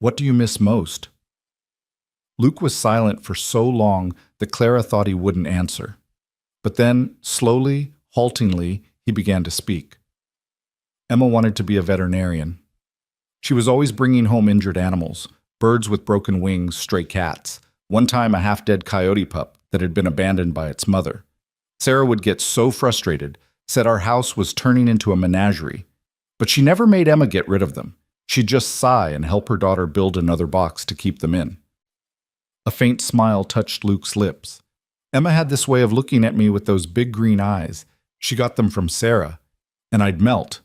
What do you miss most? Luke was silent for so long that Clara thought he wouldn't answer. But then, slowly, haltingly, he began to speak. Emma wanted to be a veterinarian. She was always bringing home injured animals, birds with broken wings, stray cats, one time a half-dead coyote pup that had been abandoned by its mother. Sarah would get so frustrated, said our house was turning into a menagerie. But she never made Emma get rid of them. She'd just sigh and help her daughter build another box to keep them in. A faint smile touched Luke's lips. Emma had this way of looking at me with those big green eyes. She got them from Sarah, and I'd melt.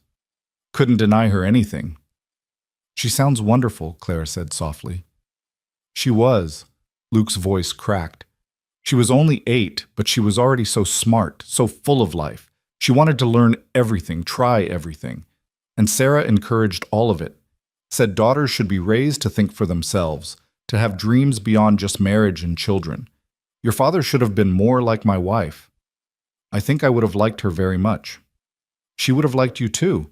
Couldn't deny her anything. She sounds wonderful, Clara said softly. She was. Luke's voice cracked. She was only 8, but she was already so smart, so full of life. She wanted to learn everything, try everything. And Sarah encouraged all of it, said daughters should be raised to think for themselves, to have dreams beyond just marriage and children. Your father should have been more like my wife. I think I would have liked her very much. She would have liked you too.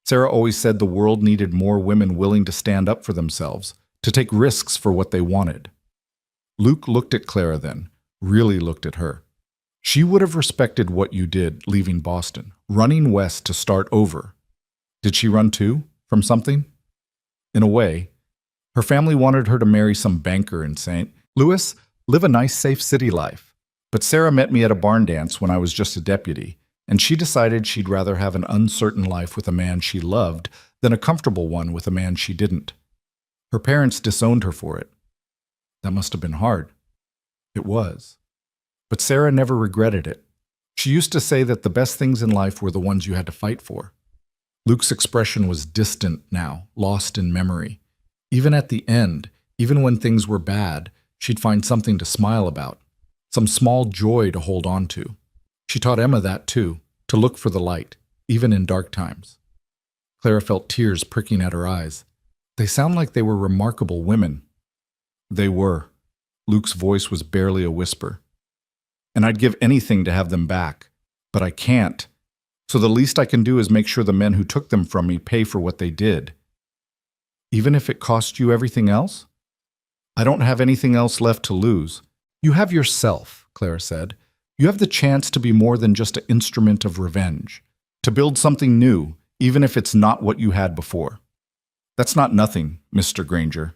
Sarah always said the world needed more women willing to stand up for themselves, to take risks for what they wanted. Luke looked at Clara then, really looked at her. She would have respected what you did, leaving Boston, running west to start over. Did she run too, from something? In a way. Her family wanted her to marry some banker in St. Louis, live a nice, safe city life. But Sarah met me at a barn dance when I was just a deputy, and she decided she'd rather have an uncertain life with a man she loved than a comfortable one with a man she didn't. Her parents disowned her for it. That must have been hard. It was. But Sarah never regretted it. She used to say that the best things in life were the ones you had to fight for. Luke's expression was distant now, lost in memory. Even at the end, even when things were bad, she'd find something to smile about, some small joy to hold on to. She taught Emma that too, to look for the light, even in dark times. Clara felt tears pricking at her eyes. They sound like they were remarkable women. They were. Luke's voice was barely a whisper. And I'd give anything to have them back, but I can't. So the least I can do is make sure the men who took them from me pay for what they did. Even if it cost you everything else? I don't have anything else left to lose. You have yourself, Clara said. You have the chance to be more than just an instrument of revenge, to build something new, even if it's not what you had before. That's not nothing, Mr. Granger.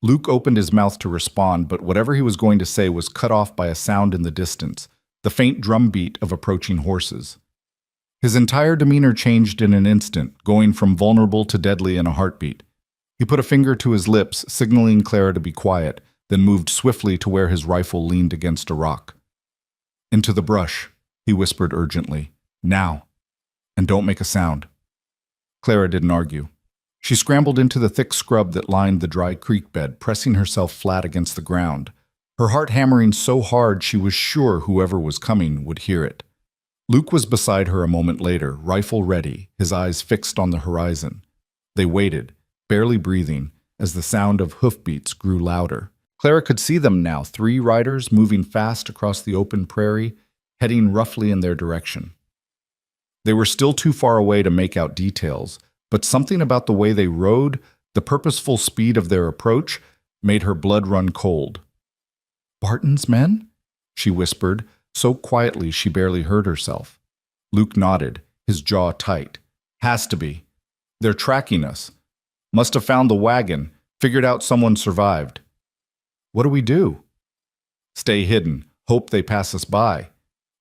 Luke opened his mouth to respond, but whatever he was going to say was cut off by a sound in the distance, the faint drumbeat of approaching horses. His entire demeanor changed in an instant, going from vulnerable to deadly in a heartbeat. He put a finger to his lips, signaling Clara to be quiet, then moved swiftly to where his rifle leaned against a rock. Into the brush, he whispered urgently. Now. And don't make a sound. Clara didn't argue. She scrambled into the thick scrub that lined the dry creek bed, pressing herself flat against the ground, her heart hammering so hard she was sure whoever was coming would hear it. Luke was beside her a moment later, rifle ready, his eyes fixed on the horizon. They waited, barely breathing, as the sound of hoofbeats grew louder. Clara could see them now, 3 riders moving fast across the open prairie, heading roughly in their direction. They were still too far away to make out details, but something about the way they rode, the purposeful speed of their approach, made her blood run cold. Barton's men? She whispered, so quietly she barely heard herself. Luke nodded, his jaw tight. Has to be. They're tracking us. Must have found the wagon, figured out someone survived. What do we do? Stay hidden, hope they pass us by.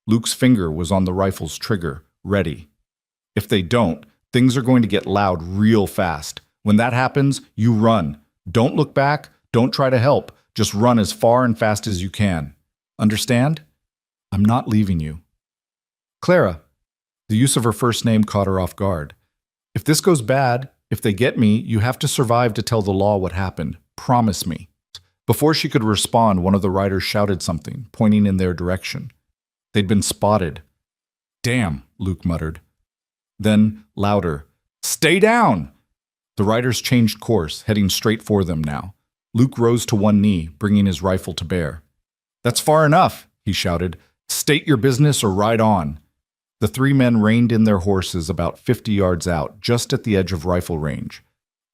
Luke's finger was on the rifle's trigger, ready. If they don't, things are going to get loud real fast. When that happens, you run. Don't look back, don't try to help. Just run as far and fast as you can. Understand? I'm not leaving you. Clara. The use of her first name caught her off guard. If this goes bad, if they get me, you have to survive to tell the law what happened. Promise me. Before she could respond, one of the riders shouted something, pointing in their direction. They'd been spotted. Damn, Luke muttered. Then, louder, stay down! The riders changed course, heading straight for them now. Luke rose to one knee, bringing his rifle to bear. That's far enough, he shouted. State your business or ride on. The 3 men reined in their horses about 50 yards out, just at the edge of rifle range.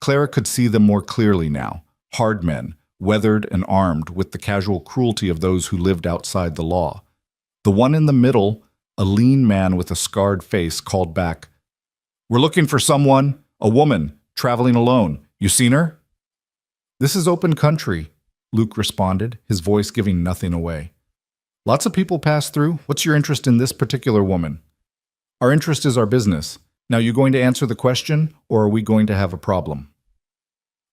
Clara could see them more clearly now, hard men, weathered and armed with the casual cruelty of those who lived outside the law. The one in the middle, a lean man with a scarred face, called back, We're looking for someone, a woman, traveling alone. You seen her? This is open country, Luke responded, his voice giving nothing away. Lots of people pass through. What's your interest in this particular woman? Our interest is our business. Now, you going to answer the question, or are we going to have a problem?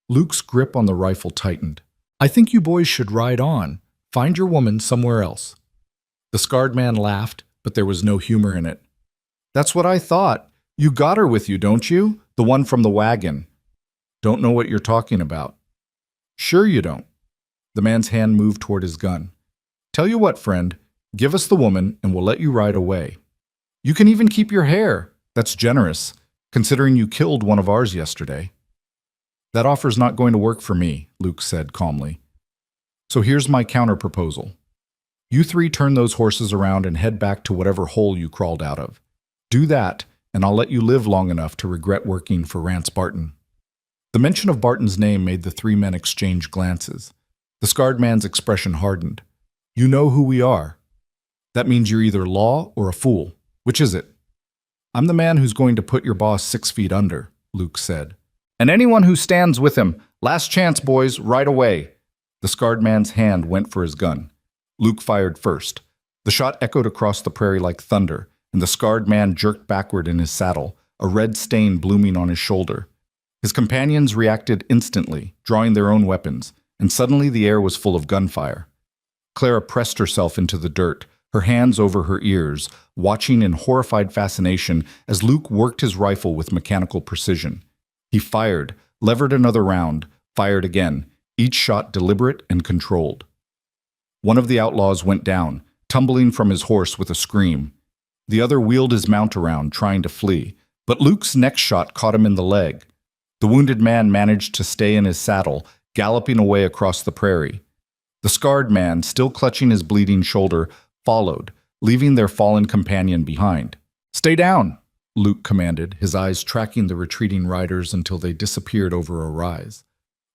Luke's grip on the rifle tightened. I think you boys should ride on. Find your woman somewhere else. The scarred man laughed, but there was no humor in it. That's what I thought. You got her with you, don't you? The one from the wagon. Don't know what you're talking about. Sure you don't. The man's hand moved toward his gun. Tell you what, friend, give us the woman and we'll let you ride away. You can even keep your hair. That's generous, considering you killed one of ours yesterday. That offer's not going to work for me, Luke said calmly. So here's my counter-proposal. You three turn those horses around and head back to whatever hole you crawled out of. Do that, and I'll let you live long enough to regret working for Rance Barton. The mention of Barton's name made the three men exchange glances. The scarred man's expression hardened. You know who we are. That means you're either law or a fool. Which is it? I'm the man who's going to put your boss 6 feet under, Luke said. And anyone who stands with him, last chance, boys, right away. The scarred man's hand went for his gun. Luke fired first. The shot echoed across the prairie like thunder, and the scarred man jerked backward in his saddle, a red stain blooming on his shoulder. His companions reacted instantly, drawing their own weapons, and suddenly the air was full of gunfire. Clara pressed herself into the dirt, her hands over her ears, watching in horrified fascination as Luke worked his rifle with mechanical precision. He fired, levered another round, fired again, each shot deliberate and controlled. One of the outlaws went down, tumbling from his horse with a scream. The other wheeled his mount around, trying to flee, but Luke's next shot caught him in the leg. The wounded man managed to stay in his saddle, galloping away across the prairie. The scarred man, still clutching his bleeding shoulder, followed, leaving their fallen companion behind. Stay down, Luke commanded, his eyes tracking the retreating riders until they disappeared over a rise.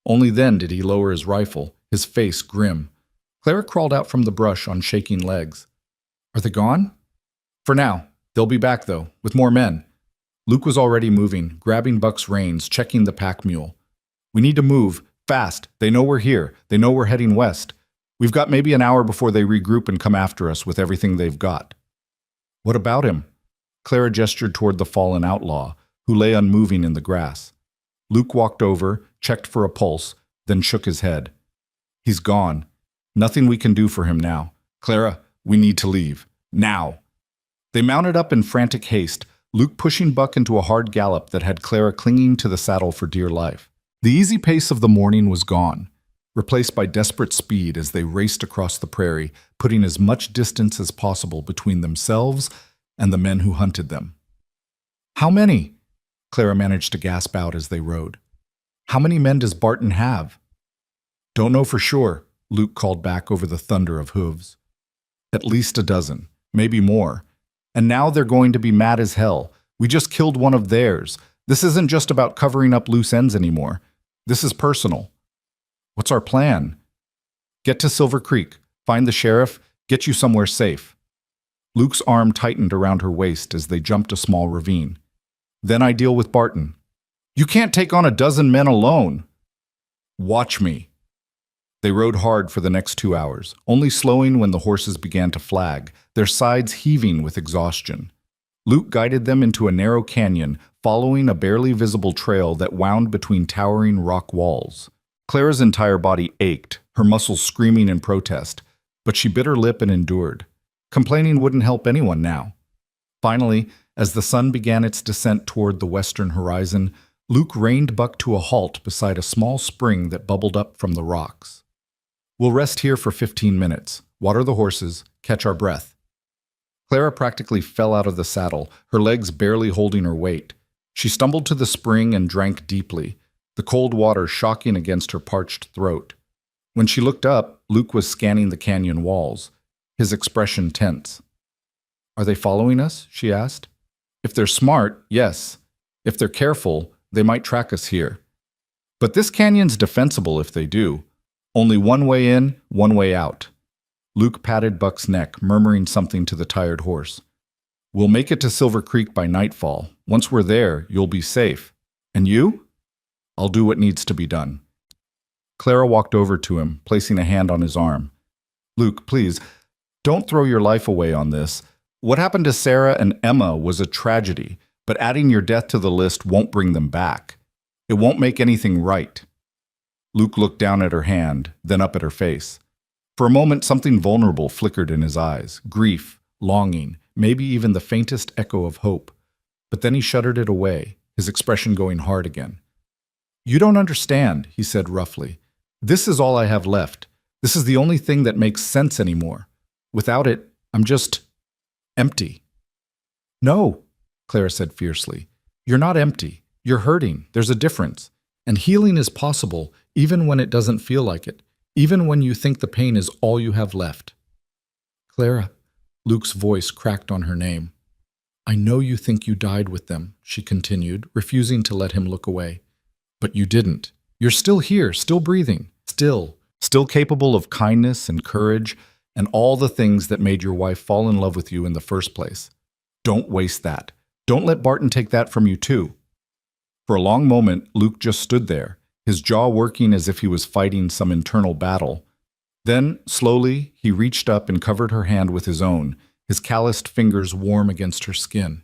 Only then did he lower his rifle, his face grim. Clara crawled out from the brush on shaking legs. Are they gone? For now. They'll be back, though, with more men. Luke was already moving, grabbing Buck's reins, checking the pack mule. We need to move, fast. They know we're here. They know we're heading west. We've got maybe an hour before they regroup and come after us with everything they've got. What about him? Clara gestured toward the fallen outlaw, who lay unmoving in the grass. Luke walked over, checked for a pulse, then shook his head. He's gone. Nothing we can do for him now. Clara, we need to leave. Now. They mounted up in frantic haste, Luke pushing Buck into a hard gallop that had Clara clinging to the saddle for dear life. The easy pace of the morning was gone, replaced by desperate speed as they raced across the prairie, putting as much distance as possible between themselves and the men who hunted them. How many? Clara managed to gasp out as they rode. How many men does Barton have? Don't know for sure, Luke called back over the thunder of hooves. At least a dozen, maybe more. And now they're going to be mad as hell. We just killed one of theirs. This isn't just about covering up loose ends anymore. This is personal. What's our plan? Get to Silver Creek, find the sheriff, get you somewhere safe. Luke's arm tightened around her waist as they jumped a small ravine. Then I deal with Barton. You can't take on a dozen men alone. Watch me. They rode hard for the next 2 hours, only slowing when the horses began to flag, their sides heaving with exhaustion. Luke guided them into a narrow canyon, following a barely visible trail that wound between towering rock walls. Clara's entire body ached, her muscles screaming in protest, but she bit her lip and endured. Complaining wouldn't help anyone now. Finally, as the sun began its descent toward the western horizon, Luke reined Buck to a halt beside a small spring that bubbled up from the rocks. We'll rest here for 15 minutes, water the horses, catch our breath. Clara practically fell out of the saddle, her legs barely holding her weight. She stumbled to the spring and drank deeply, the cold water shocking against her parched throat. When she looked up, Luke was scanning the canyon walls, his expression tense. Are they following us? She asked. If they're smart, yes. If they're careful, they might track us here. But this canyon's defensible if they do. Only one way in, one way out. Luke patted Buck's neck, murmuring something to the tired horse. We'll make it to Silver Creek by nightfall. Once we're there, you'll be safe. And you? I'll do what needs to be done. Clara walked over to him, placing a hand on his arm. Luke, please, don't throw your life away on this. What happened to Sarah and Emma was a tragedy, but adding your death to the list won't bring them back. It won't make anything right. Luke looked down at her hand, then up at her face. For a moment, something vulnerable flickered in his eyes, grief, longing, maybe even the faintest echo of hope. But then he shuddered it away, his expression going hard again. You don't understand, he said roughly. This is all I have left. This is the only thing that makes sense anymore. Without it, I'm just empty. No, Clara said fiercely. You're not empty. You're hurting. There's a difference. And healing is possible even when it doesn't feel like it, even when you think the pain is all you have left. Clara, Luke's voice cracked on her name. I know you think you died with them, she continued, refusing to let him look away. But you didn't. You're still here, still breathing, still capable of kindness and courage and all the things that made your wife fall in love with you in the first place. Don't waste that. Don't let Barton take that from you too. For a long moment, Luke just stood there, his jaw working as if he was fighting some internal battle. Then, slowly, he reached up and covered her hand with his own, his calloused fingers warm against her skin.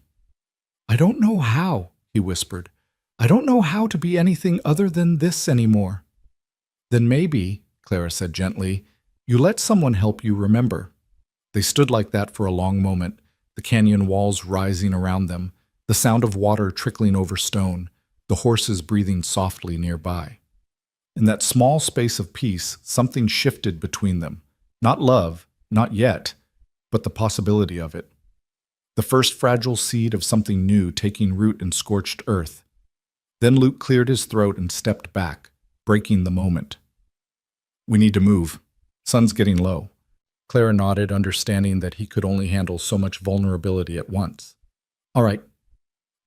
I don't know how, he whispered. I don't know how to be anything other than this anymore. Then maybe, Clara said gently, you let someone help you remember. They stood like that for a long moment, the canyon walls rising around them, the sound of water trickling over stone, the horses breathing softly nearby. In that small space of peace, something shifted between them. Not love, not yet, but the possibility of it. The first fragile seed of something new taking root in scorched earth. Then Luke cleared his throat and stepped back, breaking the moment. We need to move. Sun's getting low. Clara nodded, understanding that he could only handle so much vulnerability at once. All right.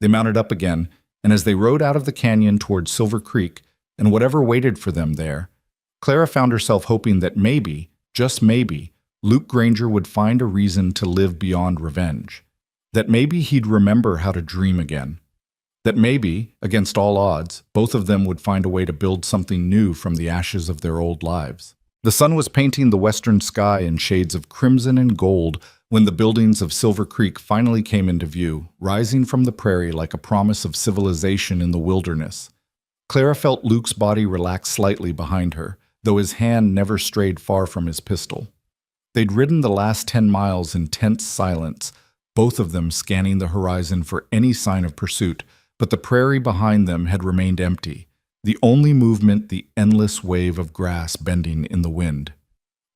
They mounted up again, and as they rode out of the canyon toward Silver Creek, and whatever waited for them there, Clara found herself hoping that maybe, just maybe, Luke Granger would find a reason to live beyond revenge. That maybe he'd remember how to dream again. That maybe, against all odds, both of them would find a way to build something new from the ashes of their old lives. The sun was painting the western sky in shades of crimson and gold when the buildings of Silver Creek finally came into view, rising from the prairie like a promise of civilization in the wilderness. Clara felt Luke's body relax slightly behind her, though his hand never strayed far from his pistol. They'd ridden the last 10 miles in tense silence, both of them scanning the horizon for any sign of pursuit, but the prairie behind them had remained empty, the only movement the endless wave of grass bending in the wind.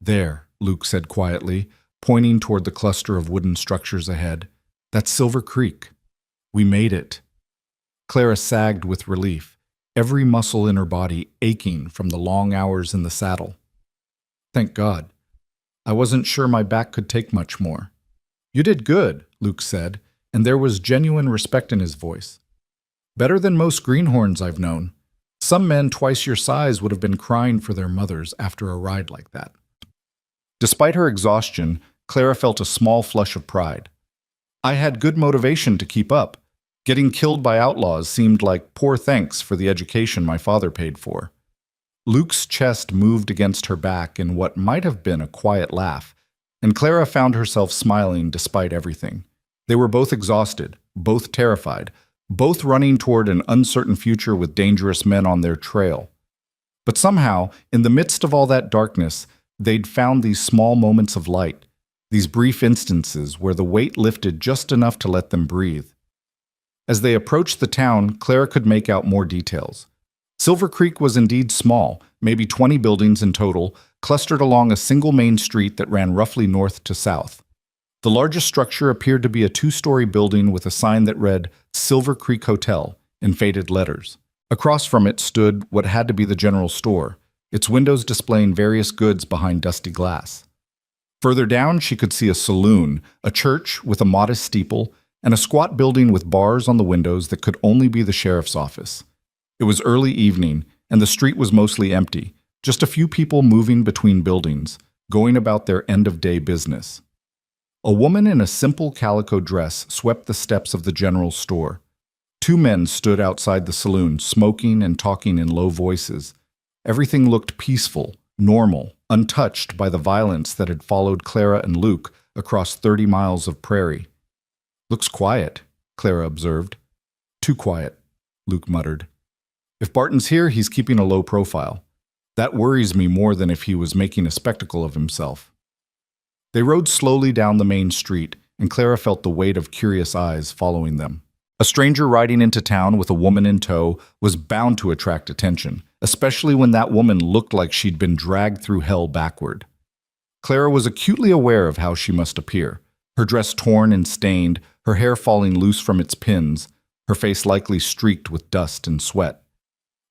There, Luke said quietly, pointing toward the cluster of wooden structures ahead. That's Silver Creek. We made it. Clara sagged with relief, every muscle in her body aching from the long hours in the saddle. Thank God. I wasn't sure my back could take much more. You did good, Luke said, and there was genuine respect in his voice. Better than most greenhorns I've known. Some men twice your size would have been crying for their mothers after a ride like that. Despite her exhaustion, Clara felt a small flush of pride. I had good motivation to keep up. Getting killed by outlaws seemed like poor thanks for the education my father paid for. Luke's chest moved against her back in what might have been a quiet laugh, and Clara found herself smiling despite everything. They were both exhausted, both terrified, both running toward an uncertain future with dangerous men on their trail. But somehow, in the midst of all that darkness, they'd found these small moments of light, these brief instances where the weight lifted just enough to let them breathe. As they approached the town, Clara could make out more details. Silver Creek was indeed small, maybe 20 buildings in total, clustered along a single main street that ran roughly north to south. The largest structure appeared to be a 2-story building with a sign that read Silver Creek Hotel in faded letters. Across from it stood what had to be the general store, its windows displaying various goods behind dusty glass. Further down, she could see a saloon, a church with a modest steeple, and a squat building with bars on the windows that could only be the sheriff's office. It was early evening, and the street was mostly empty, just a few people moving between buildings, going about their end-of-day business. A woman in a simple calico dress swept the steps of the general store. 2 men stood outside the saloon, smoking and talking in low voices. Everything looked peaceful, normal, untouched by the violence that had followed Clara and Luke across 30 miles of prairie. Looks quiet, Clara observed. Too quiet, Luke muttered. If Barton's here, he's keeping a low profile. That worries me more than if he was making a spectacle of himself. They rode slowly down the main street, and Clara felt the weight of curious eyes following them. A stranger riding into town with a woman in tow was bound to attract attention, especially when that woman looked like she'd been dragged through hell backward. Clara was acutely aware of how she must appear. Her dress torn and stained, her hair falling loose from its pins, her face likely streaked with dust and sweat.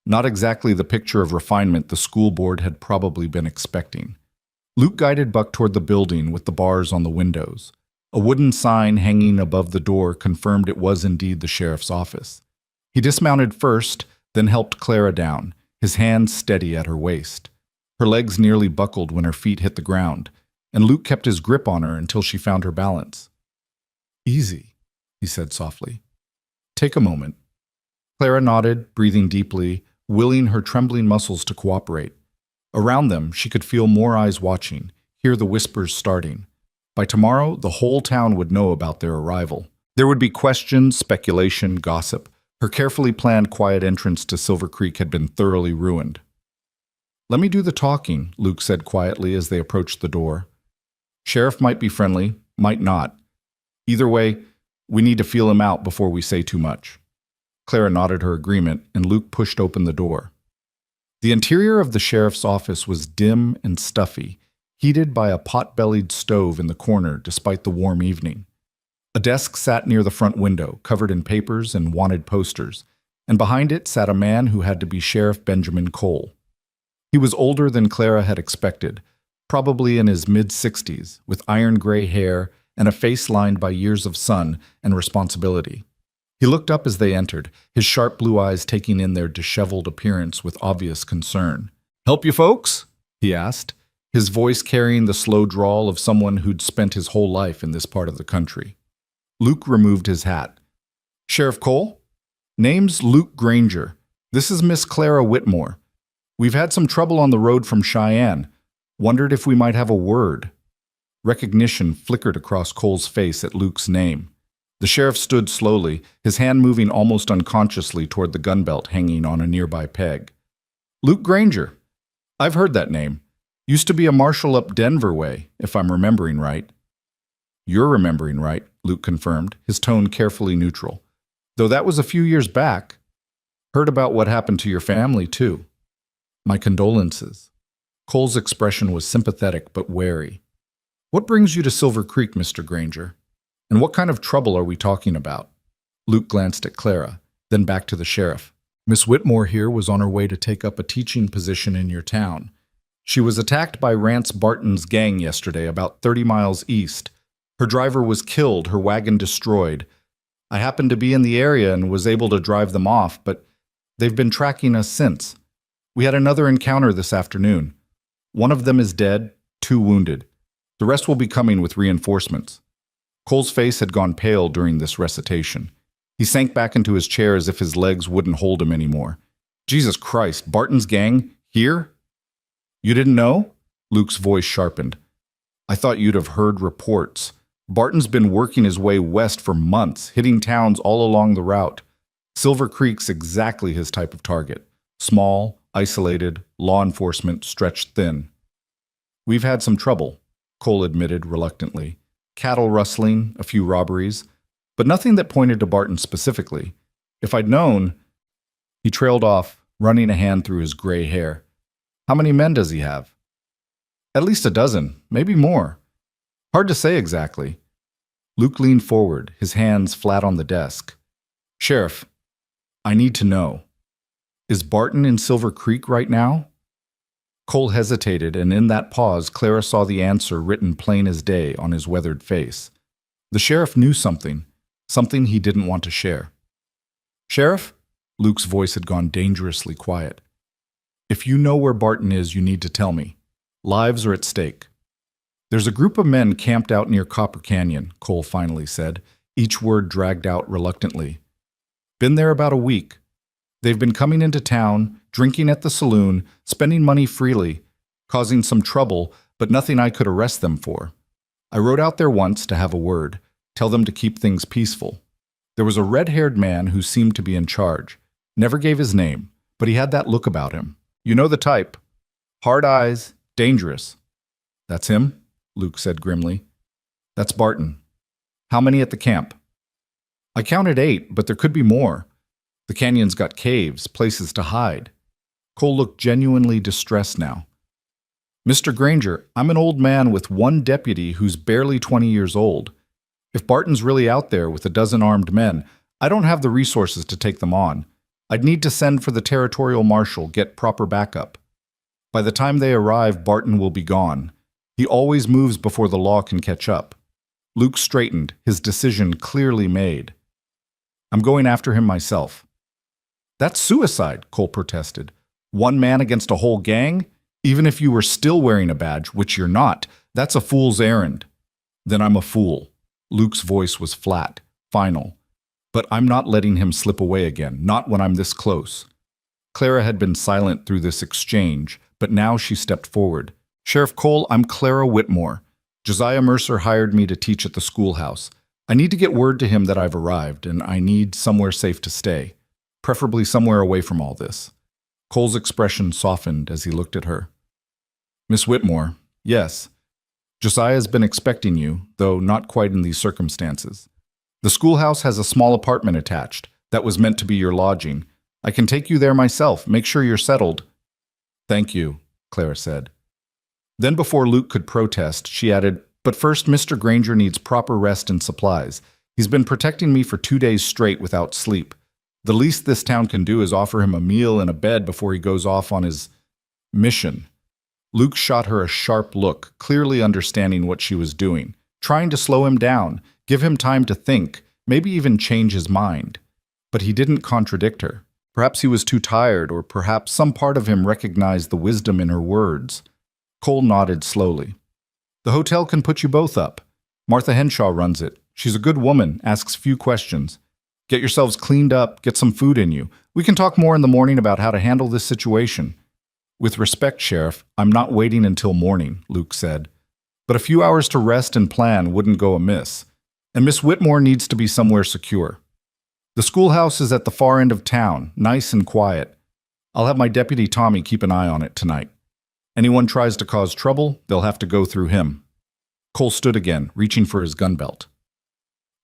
Not exactly the picture of refinement the school board had probably been expecting. Luke guided Buck toward the building with the bars on the windows. A wooden sign hanging above the door confirmed it was indeed the sheriff's office. He dismounted first, then helped Clara down, his hands steady at her waist. Her legs nearly buckled when her feet hit the ground, and Luke kept his grip on her until she found her balance. "Easy," he said softly. "Take a moment." Clara nodded, breathing deeply, willing her trembling muscles to cooperate. Around them, she could feel more eyes watching, hear the whispers starting. By tomorrow, the whole town would know about their arrival. There would be questions, speculation, gossip. Her carefully planned quiet entrance to Silver Creek had been thoroughly ruined. "Let me do the talking," Luke said quietly as they approached the door. "Sheriff might be friendly, might not. Either way, we need to feel him out before we say too much." Clara nodded her agreement, and Luke pushed open the door. The interior of the sheriff's office was dim and stuffy, heated by a pot-bellied stove in the corner despite the warm evening. A desk sat near the front window, covered in papers and wanted posters, and behind it sat a man who had to be Sheriff Benjamin Cole. He was older than Clara had expected, probably in his mid-60s, with iron-gray hair and a face lined by years of sun and responsibility. He looked up as they entered, his sharp blue eyes taking in their disheveled appearance with obvious concern. "Help you folks?" he asked, his voice carrying the slow drawl of someone who'd spent his whole life in this part of the country. Luke removed his hat. "Sheriff Cole? Name's Luke Granger. This is Miss Clara Whitmore. We've had some trouble on the road from Cheyenne. Wondered if we might have a word." Recognition flickered across Cole's face at Luke's name. The sheriff stood slowly, his hand moving almost unconsciously toward the gun belt hanging on a nearby peg. "Luke Granger. I've heard that name. Used to be a marshal up Denver way, if I'm remembering right." "You're remembering right," Luke confirmed, his tone carefully neutral. "Though that was a few years back. Heard about what happened to your family, too." "My condolences." Cole's expression was sympathetic but wary. "What brings you to Silver Creek, Mr. Granger? And what kind of trouble are we talking about?" Luke glanced at Clara, then back to the sheriff. "Miss Whitmore here was on her way to take up a teaching position in your town. She was attacked by Rance Barton's gang yesterday, about 30 miles east. Her driver was killed, her wagon destroyed. I happened to be in the area and was able to drive them off, but they've been tracking us since. We had another encounter this afternoon. One of them is dead, 2 wounded. The rest will be coming with reinforcements." Cole's face had gone pale during this recitation. He sank back into his chair as if his legs wouldn't hold him anymore. "Jesus Christ, Barton's gang? Here?" "You didn't know?" Luke's voice sharpened. "I thought you'd have heard reports. Barton's been working his way west for months, hitting towns all along the route. Silver Creek's exactly his type of target. Small, isolated, law enforcement stretched thin." "We've had some trouble," Cole admitted reluctantly. "Cattle rustling, a few robberies, but nothing that pointed to Barton specifically. If I'd known—" He trailed off, running a hand through his gray hair. "How many men does he have?" "At least a dozen, maybe more. Hard to say exactly." Luke leaned forward, his hands flat on the desk. "Sheriff, I need to know. Is Barton in Silver Creek right now?" Cole hesitated, and in that pause, Clara saw the answer written plain as day on his weathered face. The sheriff knew something he didn't want to share. "Sheriff?" Luke's voice had gone dangerously quiet. "If you know where Barton is, you need to tell me. Lives are at stake." "There's a group of men camped out near Copper Canyon," Cole finally said, each word dragged out reluctantly. "Been there about a week. They've been coming into town, drinking at the saloon, spending money freely, causing some trouble, but nothing I could arrest them for. I rode out there once to have a word, tell them to keep things peaceful. There was a red-haired man who seemed to be in charge. Never gave his name, but he had that look about him. You know the type. Hard eyes, dangerous." "That's him?" Luke said grimly. "That's Barton. How many at the camp?" "I counted 8, but there could be more. The canyon's got caves, places to hide." Cole looked genuinely distressed now. Mr. Granger, I'm an old man with one deputy who's barely 20 years old. If Barton's really out there with a dozen armed men, I don't have the resources to take them on. I'd need to send for the territorial marshal, get proper backup. By the time they arrive, Barton will be gone. He always moves before the law can catch up. Luke straightened, his decision clearly made. I'm going after him myself. That's suicide, Cole protested. One man against a whole gang? Even if you were still wearing a badge, which you're not, that's a fool's errand. Then I'm a fool. Luke's voice was flat, final. But I'm not letting him slip away again, not when I'm this close. Clara had been silent through this exchange, but now she stepped forward. Sheriff Cole, I'm Clara Whitmore. Josiah Mercer hired me to teach at the schoolhouse. I need to get word to him that I've arrived, and I need somewhere safe to stay, preferably somewhere away from all this. Cole's expression softened as he looked at her. Miss Whitmore, yes. Josiah's been expecting you, though not quite in these circumstances. The schoolhouse has a small apartment attached. That was meant to be your lodging. I can take you there myself. Make sure you're settled. Thank you, Clara said. Then before Luke could protest, she added, but first Mr. Granger needs proper rest and supplies. He's been protecting me for 2 days straight without sleep. The least this town can do is offer him a meal and a bed before he goes off on his mission. Luke shot her a sharp look, clearly understanding what she was doing, trying to slow him down, give him time to think, maybe even change his mind. But he didn't contradict her. Perhaps he was too tired, or perhaps some part of him recognized the wisdom in her words. Cole nodded slowly. The hotel can put you both up. Martha Henshaw runs it. She's a good woman, asks few questions. Get yourselves cleaned up, get some food in you. We can talk more in the morning about how to handle this situation. With respect, Sheriff, I'm not waiting until morning, Luke said. But a few hours to rest and plan wouldn't go amiss. And Miss Whitmore needs to be somewhere secure. The schoolhouse is at the far end of town, nice and quiet. I'll have my deputy Tommy keep an eye on it tonight. Anyone tries to cause trouble, they'll have to go through him. Cole stood again, reaching for his gun belt.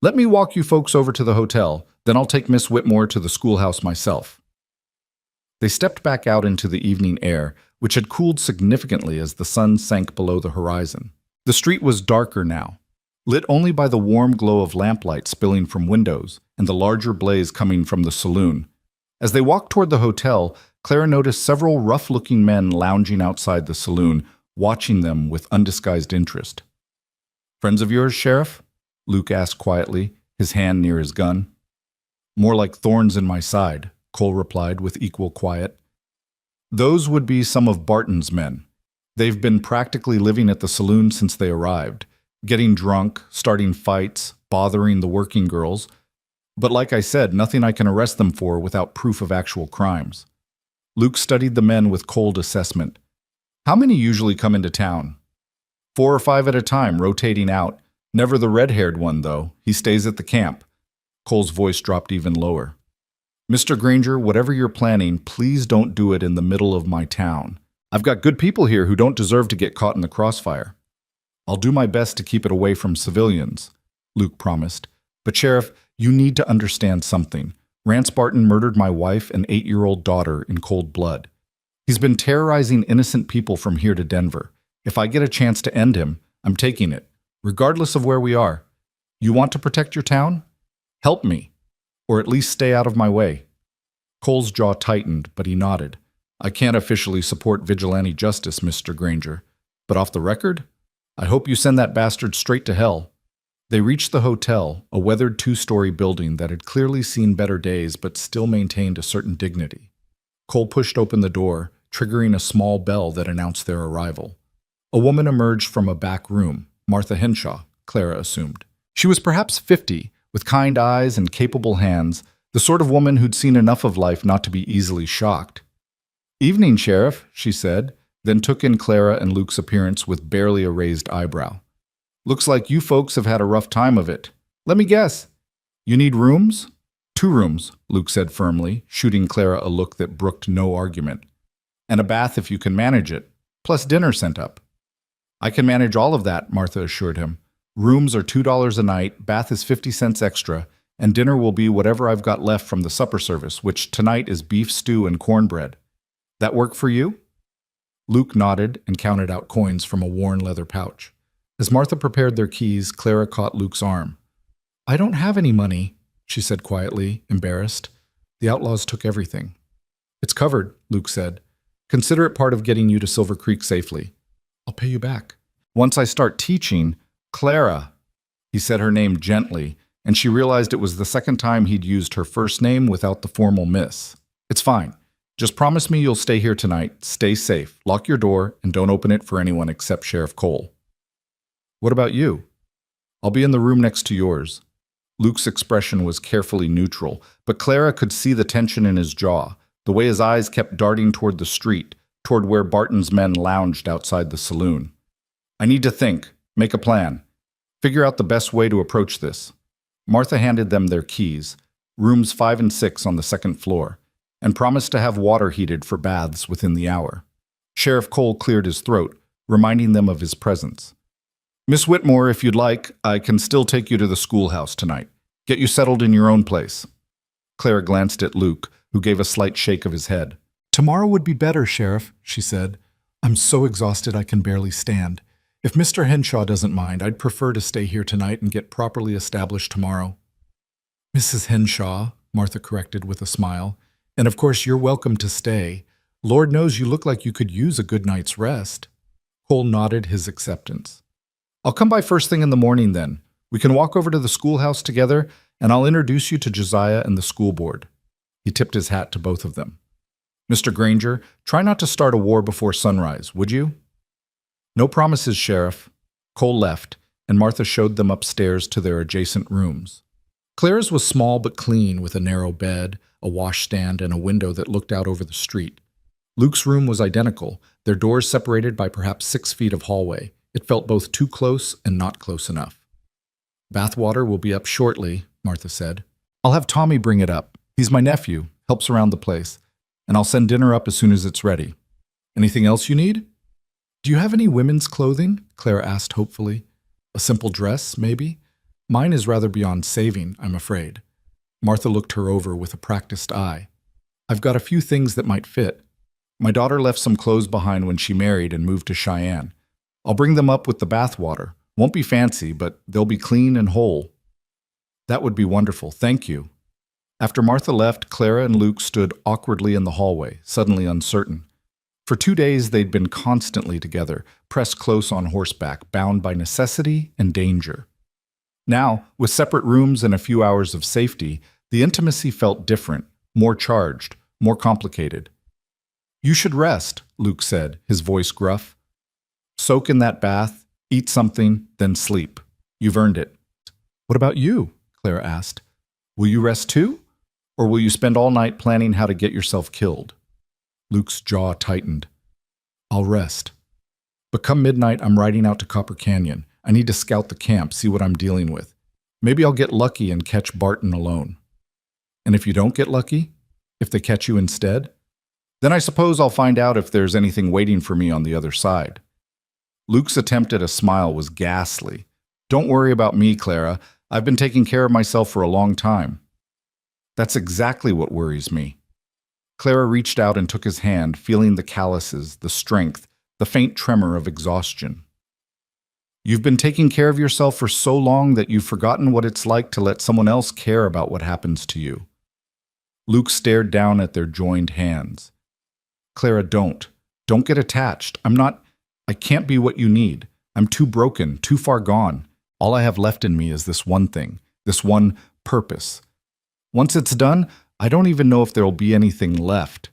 Let me walk you folks over to the hotel, then I'll take Miss Whitmore to the schoolhouse myself. They stepped back out into the evening air, which had cooled significantly as the sun sank below the horizon. The street was darker now, lit only by the warm glow of lamplight spilling from windows and the larger blaze coming from the saloon. As they walked toward the hotel, Clara noticed several rough-looking men lounging outside the saloon, watching them with undisguised interest. Friends of yours, Sheriff? Luke asked quietly, his hand near his gun. More like thorns in my side, Cole replied with equal quiet. Those would be some of Barton's men. They've been practically living at the saloon since they arrived, getting drunk, starting fights, bothering the working girls. But like I said, nothing I can arrest them for without proof of actual crimes. Luke studied the men with cold assessment. How many usually come into town? 4 or 5 at a time, rotating out. Never the red-haired one, though. He stays at the camp. Cole's voice dropped even lower. Mr. Granger, whatever you're planning, please don't do it in the middle of my town. I've got good people here who don't deserve to get caught in the crossfire. I'll do my best to keep it away from civilians, Luke promised. But Sheriff, you need to understand something. Rance Barton murdered my wife and 8-year-old daughter in cold blood. He's been terrorizing innocent people from here to Denver. If I get a chance to end him, I'm taking it, regardless of where we are. You want to protect your town? Help me, or at least stay out of my way. Cole's jaw tightened, but he nodded. I can't officially support vigilante justice, Mr. Granger. But off the record, I hope you send that bastard straight to hell. They reached the hotel, a weathered 2-story building that had clearly seen better days but still maintained a certain dignity. Cole pushed open the door, triggering a small bell that announced their arrival. A woman emerged from a back room, Martha Henshaw, Clara assumed. She was perhaps 50, with kind eyes and capable hands, the sort of woman who'd seen enough of life not to be easily shocked. Evening, Sheriff, she said, then took in Clara and Luke's appearance with barely a raised eyebrow. Looks like you folks have had a rough time of it. Let me guess. You need rooms? 2 rooms, Luke said firmly, shooting Clara a look that brooked no argument. And a bath if you can manage it, plus dinner sent up. I can manage all of that, Martha assured him. Rooms are $2 a night, bath is 50 cents extra, and dinner will be whatever I've got left from the supper service, which tonight is beef stew and cornbread. That work for you? Luke nodded and counted out coins from a worn leather pouch. As Martha prepared their keys, Clara caught Luke's arm. "I don't have any money," she said quietly, embarrassed. "The outlaws took everything." "It's covered," Luke said. "Consider it part of getting you to Silver Creek safely. I'll pay you back. Once I start teaching, Clara." He said her name gently, and she realized it was the second time he'd used her first name without the formal miss. "It's fine. Just promise me you'll stay here tonight, stay safe, lock your door, and don't open it for anyone except Sheriff Cole." "What about you?" "I'll be in the room next to yours." Luke's expression was carefully neutral, but Clara could see the tension in his jaw, the way his eyes kept darting toward the street, toward where Barton's men lounged outside the saloon. "I need to think, make a plan, figure out the best way to approach this." Martha handed them their keys, rooms 5 and 6 on the second floor, and promised to have water heated for baths within the hour. Sheriff Cole cleared his throat, reminding them of his presence. "Miss Whitmore, if you'd like, I can still take you to the schoolhouse tonight. Get you settled in your own place." Clara glanced at Luke, who gave a slight shake of his head. "Tomorrow would be better, Sheriff," she said. "I'm so exhausted I can barely stand. If Mr. Henshaw doesn't mind, I'd prefer to stay here tonight and get properly established tomorrow." "Mrs. Henshaw," Martha corrected with a smile. "And of course you're welcome to stay. Lord knows you look like you could use a good night's rest." Cole nodded his acceptance. "I'll come by first thing in the morning then. We can walk over to the schoolhouse together, and I'll introduce you to Josiah and the school board." He tipped his hat to both of them. "Mr. Granger, try not to start a war before sunrise, would you?" "No promises, Sheriff." Cole left, and Martha showed them upstairs to their adjacent rooms. Clara's was small but clean, with a narrow bed, a washstand, and a window that looked out over the street. Luke's room was identical, their doors separated by perhaps 6 feet of hallway. It felt both too close and not close enough. "Bathwater will be up shortly," Martha said. "I'll have Tommy bring it up. He's my nephew, helps around the place, and I'll send dinner up as soon as it's ready. Anything else you need?" "Do you have any women's clothing?" Clara asked hopefully. "A simple dress, maybe? Mine is rather beyond saving, I'm afraid." Martha looked her over with a practiced eye. "I've got a few things that might fit. My daughter left some clothes behind when she married and moved to Cheyenne. I'll bring them up with the bathwater. Won't be fancy, but they'll be clean and whole." "That would be wonderful, thank you." After Martha left, Clara and Luke stood awkwardly in the hallway, suddenly uncertain. For 2 days they'd been constantly together, pressed close on horseback, bound by necessity and danger. Now, with separate rooms and a few hours of safety, the intimacy felt different, more charged, more complicated. "You should rest," Luke said, his voice gruff. "Soak in that bath, eat something, then sleep. You've earned it." "What about you?" Clara asked. "Will you rest too? Or will you spend all night planning how to get yourself killed?" Luke's jaw tightened. "I'll rest. But come midnight, I'm riding out to Copper Canyon. I need to scout the camp, see what I'm dealing with. Maybe I'll get lucky and catch Barton alone." "And if you don't get lucky? If they catch you instead? Then I suppose I'll find out if there's anything waiting for me on the other side." Luke's attempt at a smile was ghastly. "Don't worry about me, Clara. I've been taking care of myself for a long time." "That's exactly what worries me." Clara reached out and took his hand, feeling the calluses, the strength, the faint tremor of exhaustion. "You've been taking care of yourself for so long that you've forgotten what it's like to let someone else care about what happens to you." Luke stared down at their joined hands. "Clara, don't get attached. I can't be what you need. I'm too broken, too far gone. All I have left in me is this one thing, this one purpose. Once it's done, I don't even know if there'll be anything left."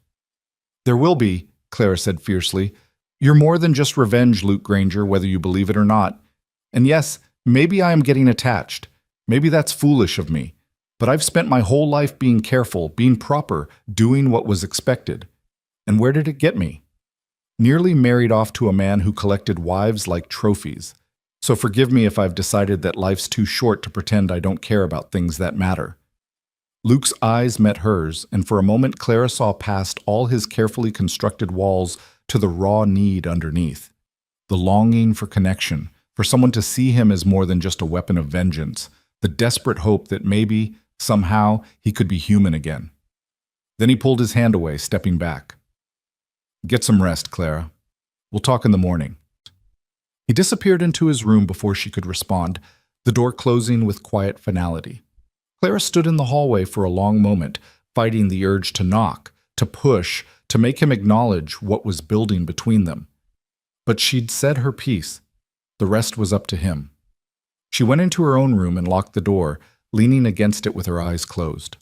"There will be," Clara said fiercely. "You're more than just revenge, Luke Granger, whether you believe it or not. And yes, maybe I am getting attached. Maybe that's foolish of me. But I've spent my whole life being careful, being proper, doing what was expected. And where did it get me? Nearly married off to a man who collected wives like trophies. So forgive me if I've decided that life's too short to pretend I don't care about things that matter." Luke's eyes met hers, and for a moment Clara saw past all his carefully constructed walls to the raw need underneath. The longing for connection, for someone to see him as more than just a weapon of vengeance, the desperate hope that maybe, somehow, he could be human again. Then he pulled his hand away, stepping back. "Get some rest, Clara." We'll talk in the morning." He disappeared into his room before she could respond, the door closing with quiet finality. Clara stood in the hallway for a long moment, fighting the urge to knock, to push, to make him acknowledge what was building between them. But she'd said her piece. The rest was up to him. She went into her own room and locked the door, leaning against it with her eyes closed.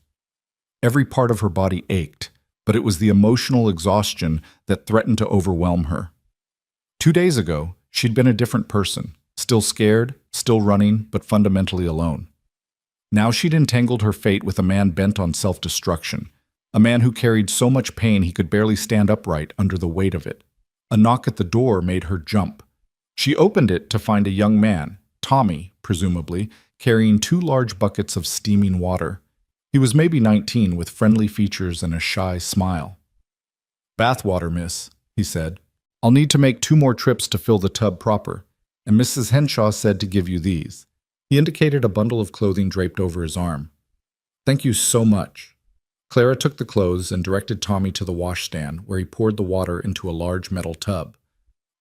Every part of her body ached, but it was the emotional exhaustion that threatened to overwhelm her. 2 days ago, she'd been a different person, still scared, still running, but fundamentally alone. Now she'd entangled her fate with a man bent on self-destruction, a man who carried so much pain he could barely stand upright under the weight of it. A knock at the door made her jump. She opened it to find a young man, Tommy, presumably, carrying 2 large buckets of steaming water. He was maybe 19, with friendly features and a shy smile. "Bathwater, miss," he said. "I'll need to make 2 more trips to fill the tub proper, and Mrs. Henshaw said to give you these." He indicated a bundle of clothing draped over his arm. "Thank you so much." Clara took the clothes and directed Tommy to the washstand, where he poured the water into a large metal tub.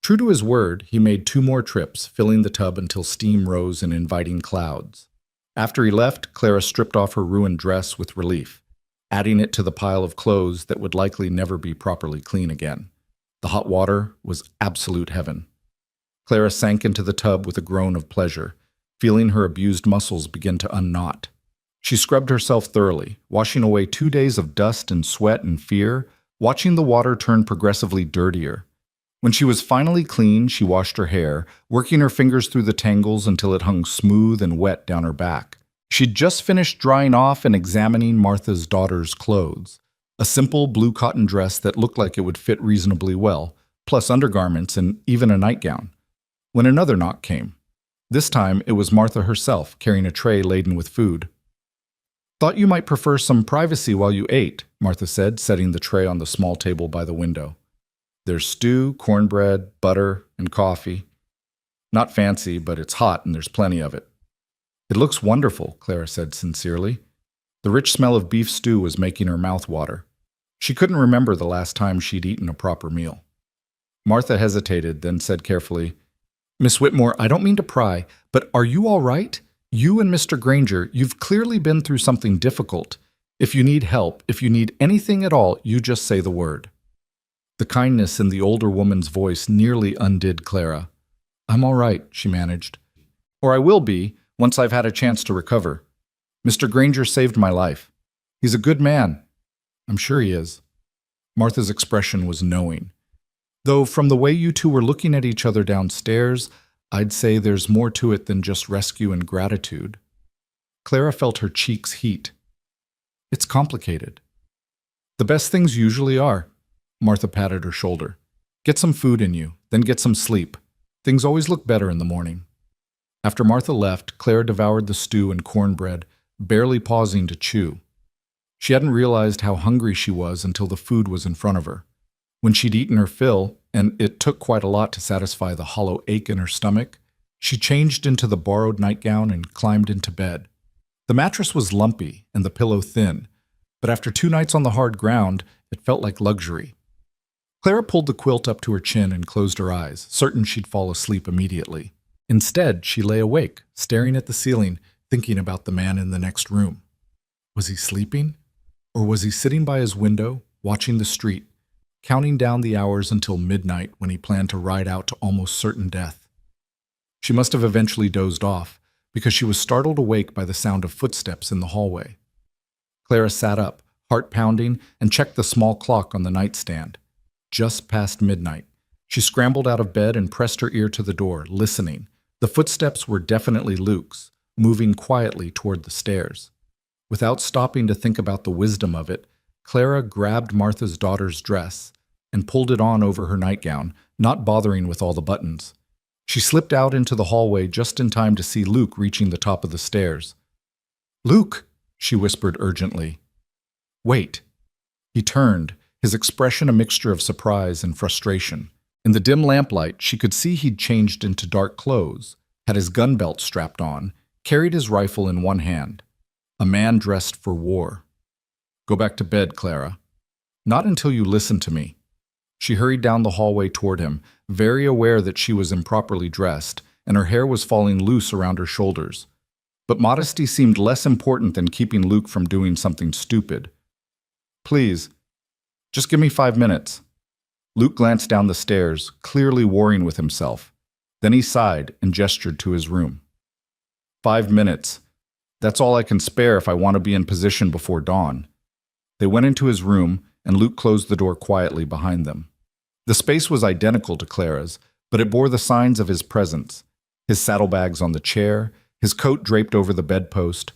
True to his word, he made 2 more trips, filling the tub until steam rose in inviting clouds. After he left, Clara stripped off her ruined dress with relief, adding it to the pile of clothes that would likely never be properly clean again. The hot water was absolute heaven. Clara sank into the tub with a groan of pleasure, feeling her abused muscles begin to unknot. She scrubbed herself thoroughly, washing away 2 days of dust and sweat and fear, watching the water turn progressively dirtier. When she was finally clean, she washed her hair, working her fingers through the tangles until it hung smooth and wet down her back. She'd just finished drying off and examining Martha's daughter's clothes, a simple blue cotton dress that looked like it would fit reasonably well, plus undergarments and even a nightgown, when another knock came. This time, it was Martha herself, carrying a tray laden with food. "Thought you might prefer some privacy while you ate," Martha said, setting the tray on the small table by the window. "There's stew, cornbread, butter, and coffee. Not fancy, but it's hot and there's plenty of it." "It looks wonderful," Clara said sincerely. The rich smell of beef stew was making her mouth water. She couldn't remember the last time she'd eaten a proper meal. Martha hesitated, then said carefully, "Miss Whitmore, I don't mean to pry, but are you all right? You and Mr. Granger, you've clearly been through something difficult. If you need help, if you need anything at all, you just say the word." The kindness in the older woman's voice nearly undid Clara. "I'm all right," she managed. "Or I will be, once I've had a chance to recover. Mr. Granger saved my life. He's a good man." "I'm sure he is." Martha's expression was knowing. "Though from the way you two were looking at each other downstairs, I'd say there's more to it than just rescue and gratitude." Clara felt her cheeks heat. "It's complicated." "The best things usually are." Martha patted her shoulder. "Get some food in you, then get some sleep. Things always look better in the morning." After Martha left, Clara devoured the stew and cornbread, barely pausing to chew. She hadn't realized how hungry she was until the food was in front of her. When she'd eaten her fill, and it took quite a lot to satisfy the hollow ache in her stomach, she changed into the borrowed nightgown and climbed into bed. The mattress was lumpy and the pillow thin, but after 2 nights on the hard ground, it felt like luxury. Clara pulled the quilt up to her chin and closed her eyes, certain she'd fall asleep immediately. Instead, she lay awake, staring at the ceiling, thinking about the man in the next room. Was he sleeping? Or was he sitting by his window, watching the street, counting down the hours until midnight when he planned to ride out to almost certain death? She must have eventually dozed off, because she was startled awake by the sound of footsteps in the hallway. Clara sat up, heart pounding, and checked the small clock on the nightstand. Just past midnight. She scrambled out of bed and pressed her ear to the door, listening. The footsteps were definitely Luke's, moving quietly toward the stairs. Without stopping to think about the wisdom of it, Clara grabbed Martha's daughter's dress and pulled it on over her nightgown, not bothering with all the buttons. She slipped out into the hallway just in time to see Luke reaching the top of the stairs. "Luke!" she whispered urgently. "Wait." He turned, his expression a mixture of surprise and frustration. In the dim lamplight, she could see he'd changed into dark clothes, had his gun belt strapped on, carried his rifle in one hand. A man dressed for war. "Go back to bed, Clara." "Not until you listen to me." She hurried down the hallway toward him, very aware that she was improperly dressed, and her hair was falling loose around her shoulders. But modesty seemed less important than keeping Luke from doing something stupid. "Please, just give me 5 minutes." Luke glanced down the stairs, clearly warring with himself. Then he sighed and gestured to his room. 5 minutes. That's all I can spare if I want to be in position before dawn. They went into his room, and Luke closed the door quietly behind them. The space was identical to Clara's, but it bore the signs of his presence. His saddlebags on the chair, his coat draped over the bedpost,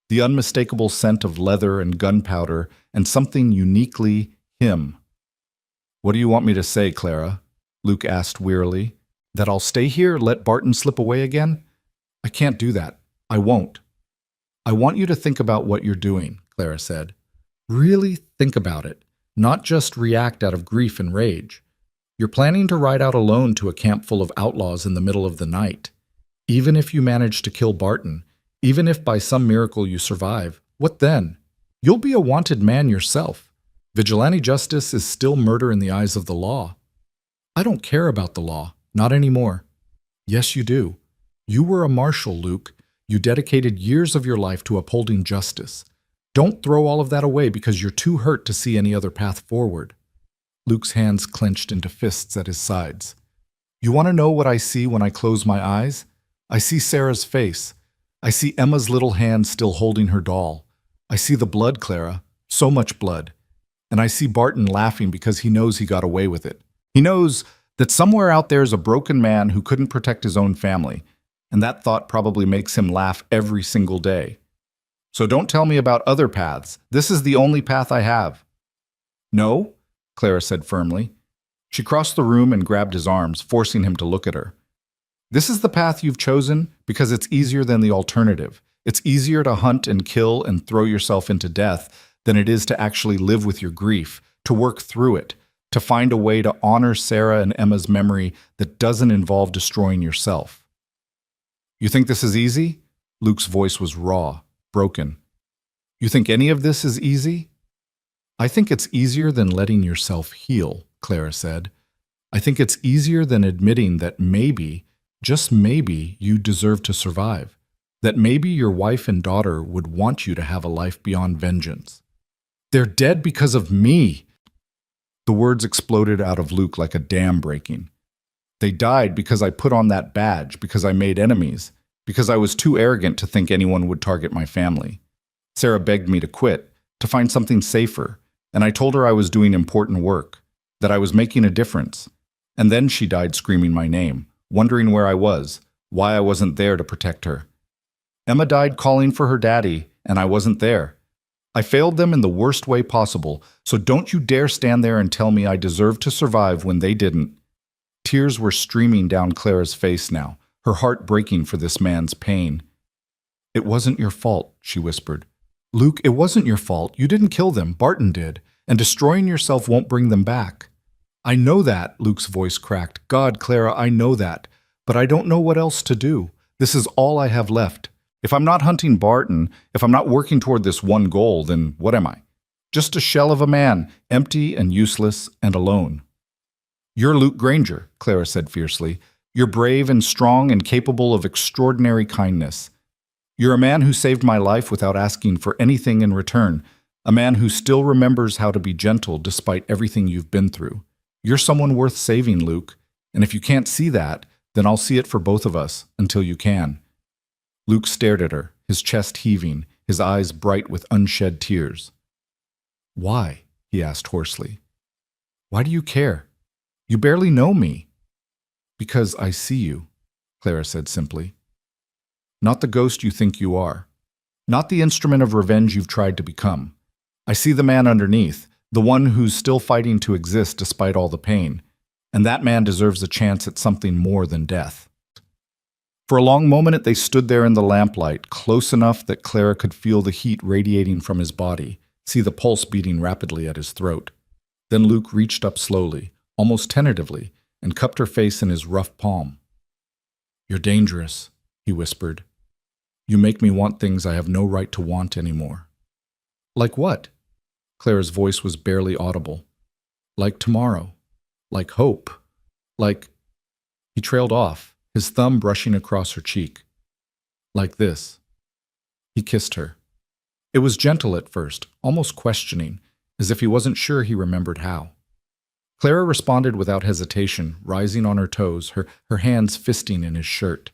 the unmistakable scent of leather and gunpowder, and something uniquely him. "What do you want me to say, Clara?" Luke asked wearily. "That I'll stay here, let Barton slip away again? I can't do that. I won't." "I want you to think about what you're doing," Clara said. "Really think about it, not just react out of grief and rage. You're planning to ride out alone to a camp full of outlaws in the middle of the night. Even if you manage to kill Barton, even if by some miracle you survive, what then? You'll be a wanted man yourself. Vigilante justice is still murder in the eyes of the law." "I don't care about the law, not anymore." "Yes, you do. You were a marshal, Luke. You dedicated years of your life to upholding justice. Don't throw all of that away because you're too hurt to see any other path forward." Luke's hands clenched into fists at his sides. "You want to know what I see when I close my eyes? I see Sarah's face. I see Emma's little hand still holding her doll. I see the blood, Clara, so much blood. And I see Barton laughing because he knows he got away with it. He knows that somewhere out there is a broken man who couldn't protect his own family, and that thought probably makes him laugh every single day. So don't tell me about other paths. This is the only path I have." "No," Clara said firmly. She crossed the room and grabbed his arms, forcing him to look at her. "This is the path you've chosen because it's easier than the alternative. It's easier to hunt and kill and throw yourself into death than it is to actually live with your grief, to work through it, to find a way to honor Sarah and Emma's memory that doesn't involve destroying yourself." "You think this is easy?" Luke's voice was raw, broken. "You think any of this is easy?" "I think it's easier than letting yourself heal," Clara said. "I think it's easier than admitting that maybe, just maybe, you deserve to survive. That maybe your wife and daughter would want you to have a life beyond vengeance." "They're dead because of me!" The words exploded out of Luke like a dam breaking. "They died because I put on that badge, because I made enemies, because I was too arrogant to think anyone would target my family. Sarah begged me to quit, to find something safer, and I told her I was doing important work, that I was making a difference. And then she died screaming my name, wondering where I was, why I wasn't there to protect her. Emma died calling for her daddy, and I wasn't there. I failed them in the worst way possible, so don't you dare stand there and tell me I deserved to survive when they didn't." Tears were streaming down Clara's face now, her heart breaking for this man's pain. "It wasn't your fault," she whispered. "Luke, it wasn't your fault. You didn't kill them. Barton did. And destroying yourself won't bring them back." "I know that," Luke's voice cracked. "God, Clara, I know that. But I don't know what else to do. This is all I have left. If I'm not hunting Barton, if I'm not working toward this one goal, then what am I? Just a shell of a man, empty and useless and alone." "You're Luke Granger," Clara said fiercely. "You're brave and strong and capable of extraordinary kindness. You're a man who saved my life without asking for anything in return, a man who still remembers how to be gentle despite everything you've been through. You're someone worth saving, Luke, and if you can't see that, then I'll see it for both of us until you can." Luke stared at her, his chest heaving, his eyes bright with unshed tears. "Why?" he asked hoarsely. "Why do you care? You barely know me." "Because I see you," Clara said simply. "Not the ghost you think you are. Not the instrument of revenge you've tried to become. I see the man underneath, the one who's still fighting to exist despite all the pain. And that man deserves a chance at something more than death." For a long moment they stood there in the lamplight, close enough that Clara could feel the heat radiating from his body, see the pulse beating rapidly at his throat. Then Luke reached up slowly, almost tentatively, and cupped her face in his rough palm. "You're dangerous," he whispered. "You make me want things I have no right to want anymore." "Like what?" Clara's voice was barely audible. "Like tomorrow. like hope, like... He trailed off, his thumb brushing across her cheek. Like this. He kissed her. It was gentle at first, almost questioning, as if he wasn't sure he remembered how. Clara responded without hesitation, rising on her toes, her hands fisting in his shirt.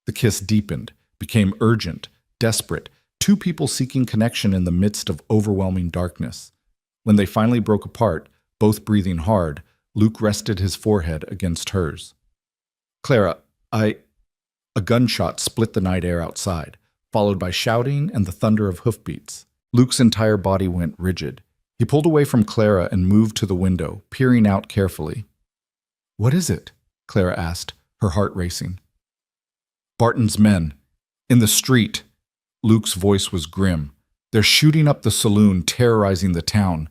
The kiss deepened, became urgent, desperate, two people seeking connection in the midst of overwhelming darkness. When they finally broke apart, both breathing hard, Luke rested his forehead against hers. Clara, A gunshot split the night air outside, followed by shouting and the thunder of hoofbeats. Luke's entire body went rigid. He pulled away from Clara and moved to the window, peering out carefully. "What is it?" Clara asked, her heart racing. "Barton's men. In the street." Luke's voice was grim. "They're shooting up the saloon, terrorizing the town.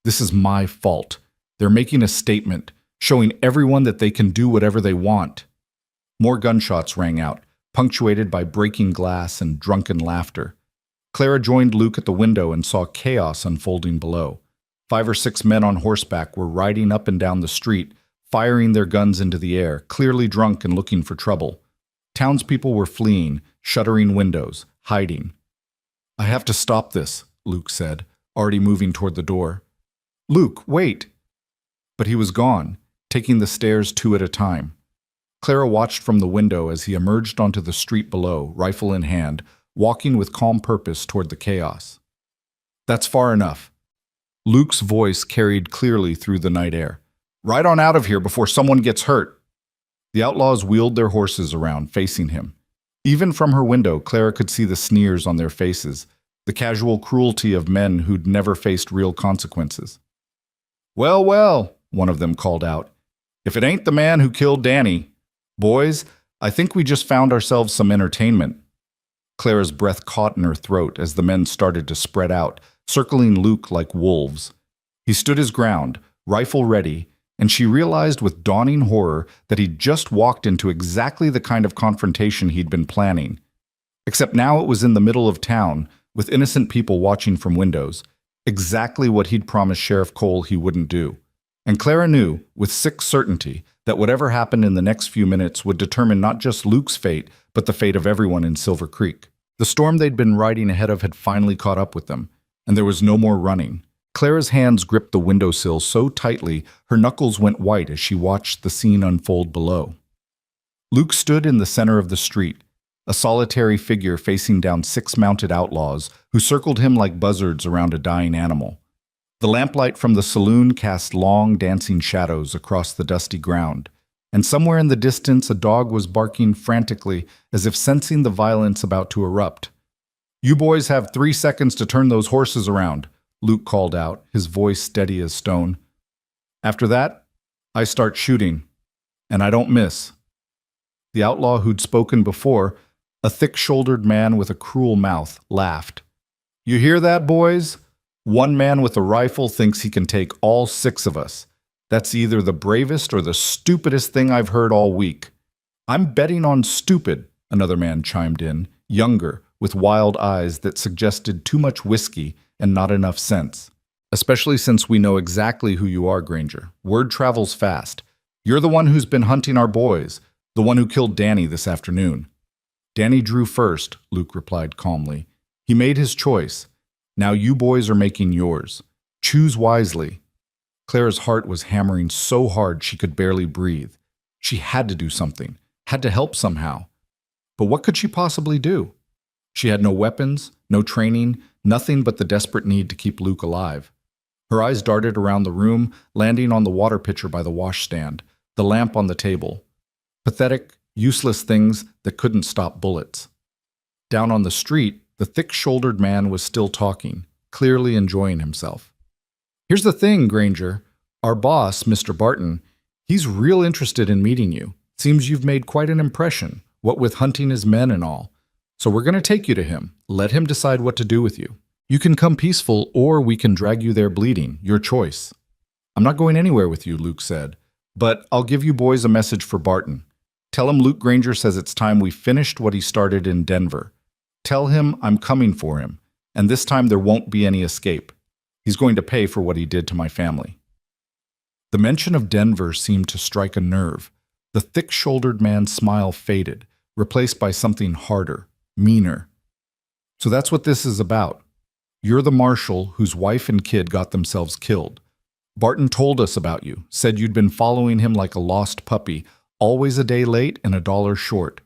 This is my fault. They're making a statement, showing everyone that they can do whatever they want." More gunshots rang out, punctuated by breaking glass and drunken laughter. Clara joined Luke at the window and saw chaos unfolding below. 5 or 6 men on horseback were riding up and down the street, firing their guns into the air, clearly drunk and looking for trouble. Townspeople were fleeing, shuttering windows, hiding. "I have to stop this," Luke said, already moving toward the door. "Luke, wait!" But he was gone, taking the stairs 2 at a time. Clara watched from the window as he emerged onto the street below, rifle in hand, walking with calm purpose toward the chaos. "That's far enough." Luke's voice carried clearly through the night air. "Ride on out of here before someone gets hurt." The outlaws wheeled their horses around, facing him. Even from her window, Clara could see the sneers on their faces, the casual cruelty of men who'd never faced real consequences. "Well, well," one of them called out, "if it ain't the man who killed Danny. Boys, I think we just found ourselves some entertainment." Clara's breath caught in her throat as the men started to spread out, circling Luke like wolves. He stood his ground, rifle ready, and she realized with dawning horror that he'd just walked into exactly the kind of confrontation he'd been planning. Except now it was in the middle of town, with innocent people watching from windows, exactly what he'd promised Sheriff Cole he wouldn't do. And Clara knew, with sick certainty, that whatever happened in the next few minutes would determine not just Luke's fate, but the fate of everyone in Silver Creek. The storm they'd been riding ahead of had finally caught up with them, and there was no more running. Clara's hands gripped the windowsill so tightly her knuckles went white as she watched the scene unfold below. Luke stood in the center of the street, a solitary figure facing down 6 mounted outlaws who circled him like buzzards around a dying animal. The lamplight from the saloon cast long, dancing shadows across the dusty ground, and somewhere in the distance a dog was barking frantically as if sensing the violence about to erupt. "You boys have 3 seconds to turn those horses around," Luke called out, his voice steady as stone. "After that, I start shooting, and I don't miss." The outlaw who'd spoken before, a thick-shouldered man with a cruel mouth, laughed. "You hear that, boys? One man with a rifle thinks he can take all 6 of us. That's either the bravest or the stupidest thing I've heard all week." "I'm betting on stupid," another man chimed in, younger, with wild eyes that suggested too much whiskey and not enough sense. "Especially since we know exactly who you are, Granger. Word travels fast. You're the one who's been hunting our boys, the one who killed Danny this afternoon." "Danny drew first," Luke replied calmly. "He made his choice. Now you boys are making yours. Choose wisely." Clara's heart was hammering so hard she could barely breathe. She had to do something, had to help somehow. But what could she possibly do? She had no weapons, no training, nothing but the desperate need to keep Luke alive. Her eyes darted around the room, landing on the water pitcher by the washstand, the lamp on the table. Pathetic, useless things that couldn't stop bullets. Down on the street, the thick-shouldered man was still talking, clearly enjoying himself. "Here's the thing, Granger. Our boss, Mr. Barton, he's real interested in meeting you. Seems you've made quite an impression, what with hunting his men and all. So we're going to take you to him, let him decide what to do with you. You can come peaceful, or we can drag you there bleeding, your choice." "I'm not going anywhere with you," Luke said, "but I'll give you boys a message for Barton. Tell him Luke Granger says it's time we finished what he started in Denver. Tell him I'm coming for him, and this time there won't be any escape. He's going to pay for what he did to my family." The mention of Denver seemed to strike a nerve. The thick-shouldered man's smile faded, replaced by something harder, meaner. So that's what this is about. You're the marshal whose wife and kid got themselves killed. Barton told us about you, said you'd been following him like a lost puppy, always a day late and $1 short.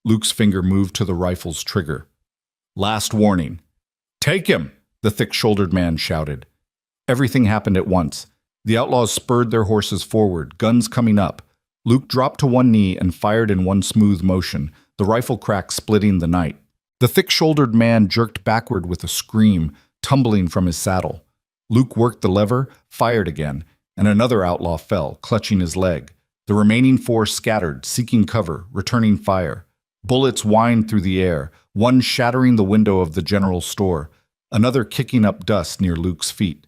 Luke's finger moved to the rifle's trigger. Last warning. Take him, the thick-shouldered man shouted. Everything happened at once. The outlaws spurred their horses forward, guns coming up. Luke dropped to one knee and fired in one smooth motion, the rifle crack splitting the night. The thick-shouldered man jerked backward with a scream, tumbling from his saddle. Luke worked the lever, fired again, and another outlaw fell, clutching his leg. The remaining 4 scattered, seeking cover, returning fire. Bullets whined through the air, one shattering the window of the general store, another kicking up dust near Luke's feet.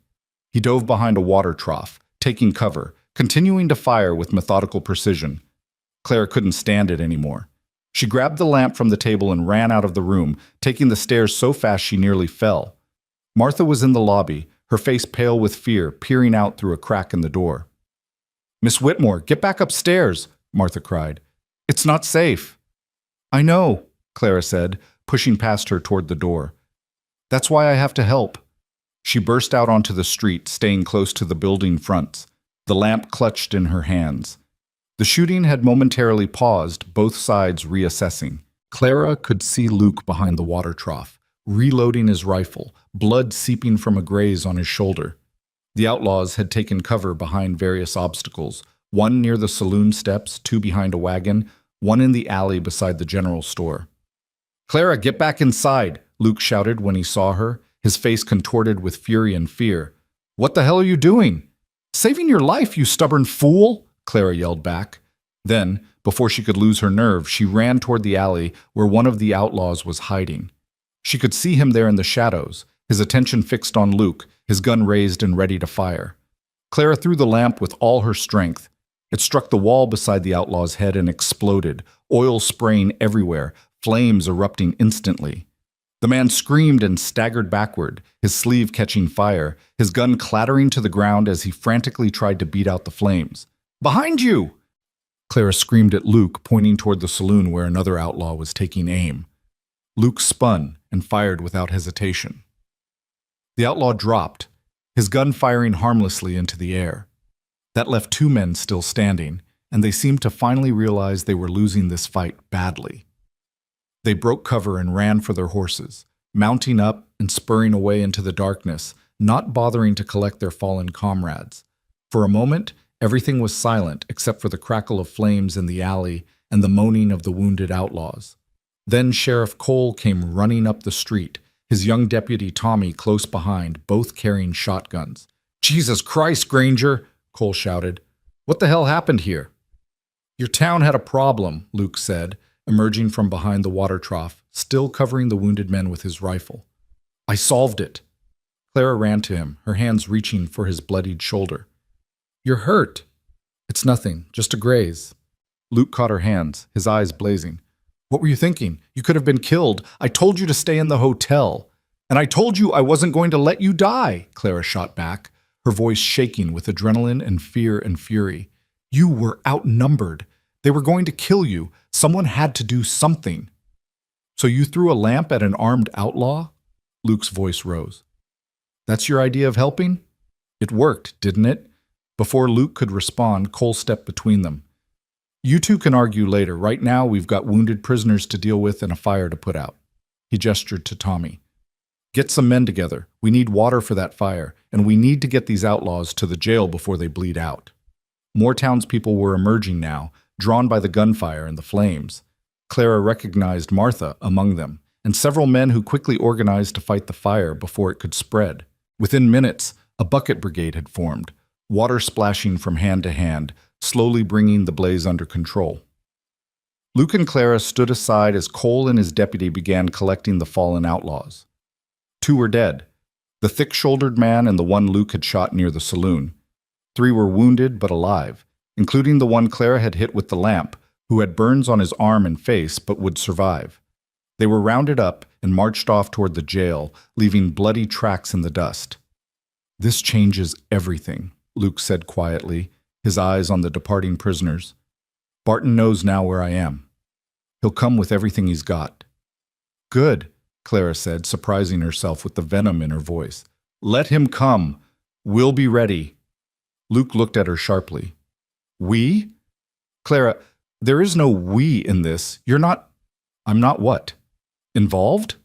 He dove behind a water trough, taking cover, continuing to fire with methodical precision. Clara couldn't stand it anymore. She grabbed the lamp from the table and ran out of the room, taking the stairs so fast she nearly fell. Martha was in the lobby, her face pale with fear, peering out through a crack in the door. "Miss Whitmore, get back upstairs," Martha cried. "It's not safe." "I know," Clara said, pushing past her toward the door. "That's why I have to help." She burst out onto the street, staying close to the building fronts, the lamp clutched in her hands. The shooting had momentarily paused, both sides reassessing. Clara could see Luke behind the water trough, reloading his rifle, blood seeping from a graze on his shoulder. The outlaws had taken cover behind various obstacles, one near the saloon steps, 2 behind a wagon, one in the alley beside the general store. "Clara, get back inside," Luke shouted when he saw her, his face contorted with fury and fear. "What the hell are you doing?" "Saving your life, you stubborn fool," Clara yelled back. Then, before she could lose her nerve, she ran toward the alley where one of the outlaws was hiding. She could see him there in the shadows, his attention fixed on Luke, his gun raised and ready to fire. Clara threw the lamp with all her strength. It struck the wall beside the outlaw's head and exploded, oil spraying everywhere, flames erupting instantly. The man screamed and staggered backward, his sleeve catching fire, his gun clattering to the ground as he frantically tried to beat out the flames. "Behind you!" Clara screamed at Luke, pointing toward the saloon where another outlaw was taking aim. Luke spun and fired without hesitation. The outlaw dropped, his gun firing harmlessly into the air. That left 2 men still standing, and they seemed to finally realize they were losing this fight badly. They broke cover and ran for their horses, mounting up and spurring away into the darkness, not bothering to collect their fallen comrades. For a moment, everything was silent except for the crackle of flames in the alley and the moaning of the wounded outlaws. Then Sheriff Cole came running up the street, his young deputy Tommy close behind, both carrying shotguns. "Jesus Christ, Granger!" Cole shouted. "What the hell happened here?" "Your town had a problem," Luke said, emerging from behind the water trough, still covering the wounded men with his rifle. "I solved it." Clara ran to him, her hands reaching for his bloodied shoulder. "You're hurt." "It's nothing, just a graze." Luke caught her hands, his eyes blazing. "What were you thinking? You could have been killed. I told you to stay in the hotel. And I told you I wasn't going to let you die," Clara shot back, her voice shaking with adrenaline and fear and fury. "You were outnumbered. They were going to kill you. Someone had to do something." "So you threw a lamp at an armed outlaw?" Luke's voice rose. "That's your idea of helping?" "It worked, didn't it?" Before Luke could respond, Cole stepped between them. "You two can argue later. Right now, we've got wounded prisoners to deal with and a fire to put out." He gestured to Tommy. "Get some men together. We need water for that fire, and we need to get these outlaws to the jail before they bleed out." More townspeople were emerging now, drawn by the gunfire and the flames. Clara recognized Martha among them, and several men who quickly organized to fight the fire before it could spread. Within minutes, a bucket brigade had formed, water splashing from hand to hand, slowly bringing the blaze under control. Luke and Clara stood aside as Cole and his deputy began collecting the fallen outlaws. 2 were dead, the thick-shouldered man and the one Luke had shot near the saloon. 3 were wounded but alive, including the one Clara had hit with the lamp, who had burns on his arm and face but would survive. They were rounded up and marched off toward the jail, leaving bloody tracks in the dust. "This changes everything," Luke said quietly, his eyes on the departing prisoners. "Barton knows now where I am. He'll come with everything he's got." "Good," Clara said, surprising herself with the venom in her voice. "Let him come. We'll be ready." Luke looked at her sharply. "We?" "Clara, there is no we in this. You're not—" "I'm not what? Involved?"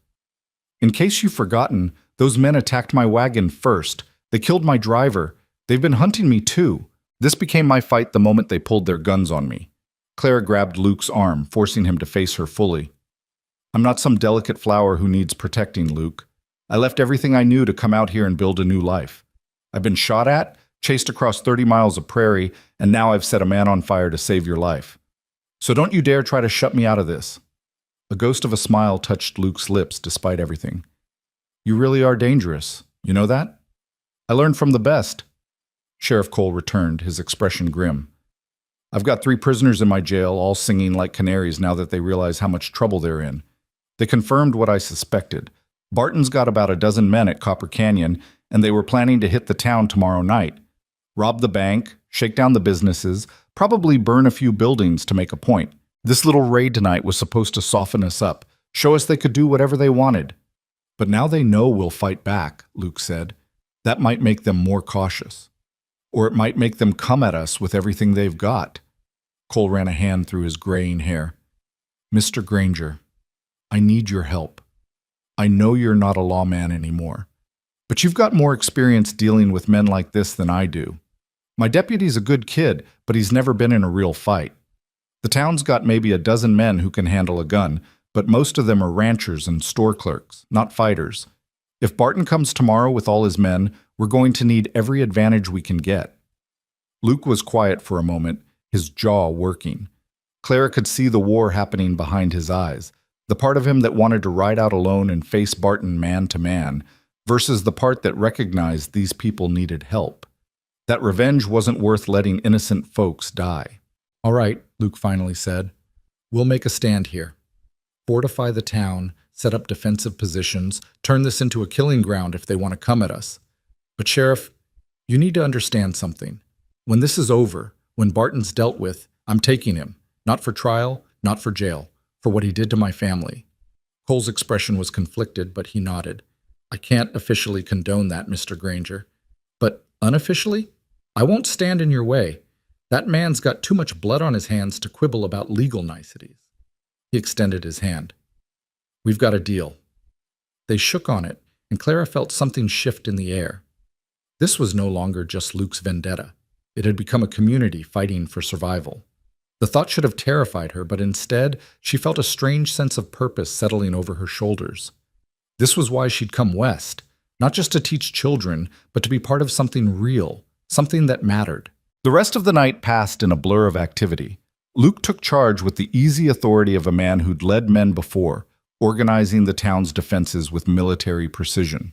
"In case you've forgotten, those men attacked my wagon first. They killed my driver. They've been hunting me too. This became my fight the moment they pulled their guns on me." Clara grabbed Luke's arm, forcing him to face her fully. "I'm not some delicate flower who needs protecting, Luke. I left everything I knew to come out here and build a new life. I've been shot at, chased across 30 miles of prairie, and now I've set a man on fire to save your life. So don't you dare try to shut me out of this." A ghost of a smile touched Luke's lips despite everything. "You really are dangerous. You know that? I learned from the best." Sheriff Cole returned, his expression grim. "I've got 3 prisoners in my jail, all singing like canaries now that they realize how much trouble they're in. They confirmed what I suspected. Barton's got about a dozen men at Copper Canyon, and they were planning to hit the town tomorrow night. Rob the bank, shake down the businesses, probably burn a few buildings to make a point. This little raid tonight was supposed to soften us up, show us they could do whatever they wanted. But now they know we'll fight back," Luke said. "That might make them more cautious. Or it might make them come at us with everything they've got." Cole ran a hand through his graying hair. "Mr. Granger, I need your help. I know you're not a lawman anymore, but you've got more experience dealing with men like this than I do. My deputy's a good kid, but he's never been in a real fight. The town's got maybe a dozen men who can handle a gun, but most of them are ranchers and store clerks, not fighters. If Barton comes tomorrow with all his men, we're going to need every advantage we can get." Luke was quiet for a moment, his jaw working. Clara could see the war happening behind his eyes, the part of him that wanted to ride out alone and face Barton man to man, versus the part that recognized these people needed help. That revenge wasn't worth letting innocent folks die. "All right," Luke finally said. "We'll make a stand here. Fortify the town, set up defensive positions, turn this into a killing ground if they want to come at us. But Sheriff, you need to understand something. When this is over, when Barton's dealt with, I'm taking him. Not for trial, not for jail. For what he did to my family." Cole's expression was conflicted, but he nodded. "I can't officially condone that, Mr. Granger. But unofficially, I won't stand in your way. That man's got too much blood on his hands to quibble about legal niceties." He extended his hand. "We've got a deal." They shook on it, and Clara felt something shift in the air. This was no longer just Luke's vendetta. It had become a community fighting for survival. The thought should have terrified her, but instead, she felt a strange sense of purpose settling over her shoulders. This was why she'd come west, not just to teach children, but to be part of something real, something that mattered. The rest of the night passed in a blur of activity. Luke took charge with the easy authority of a man who'd led men before, organizing the town's defenses with military precision.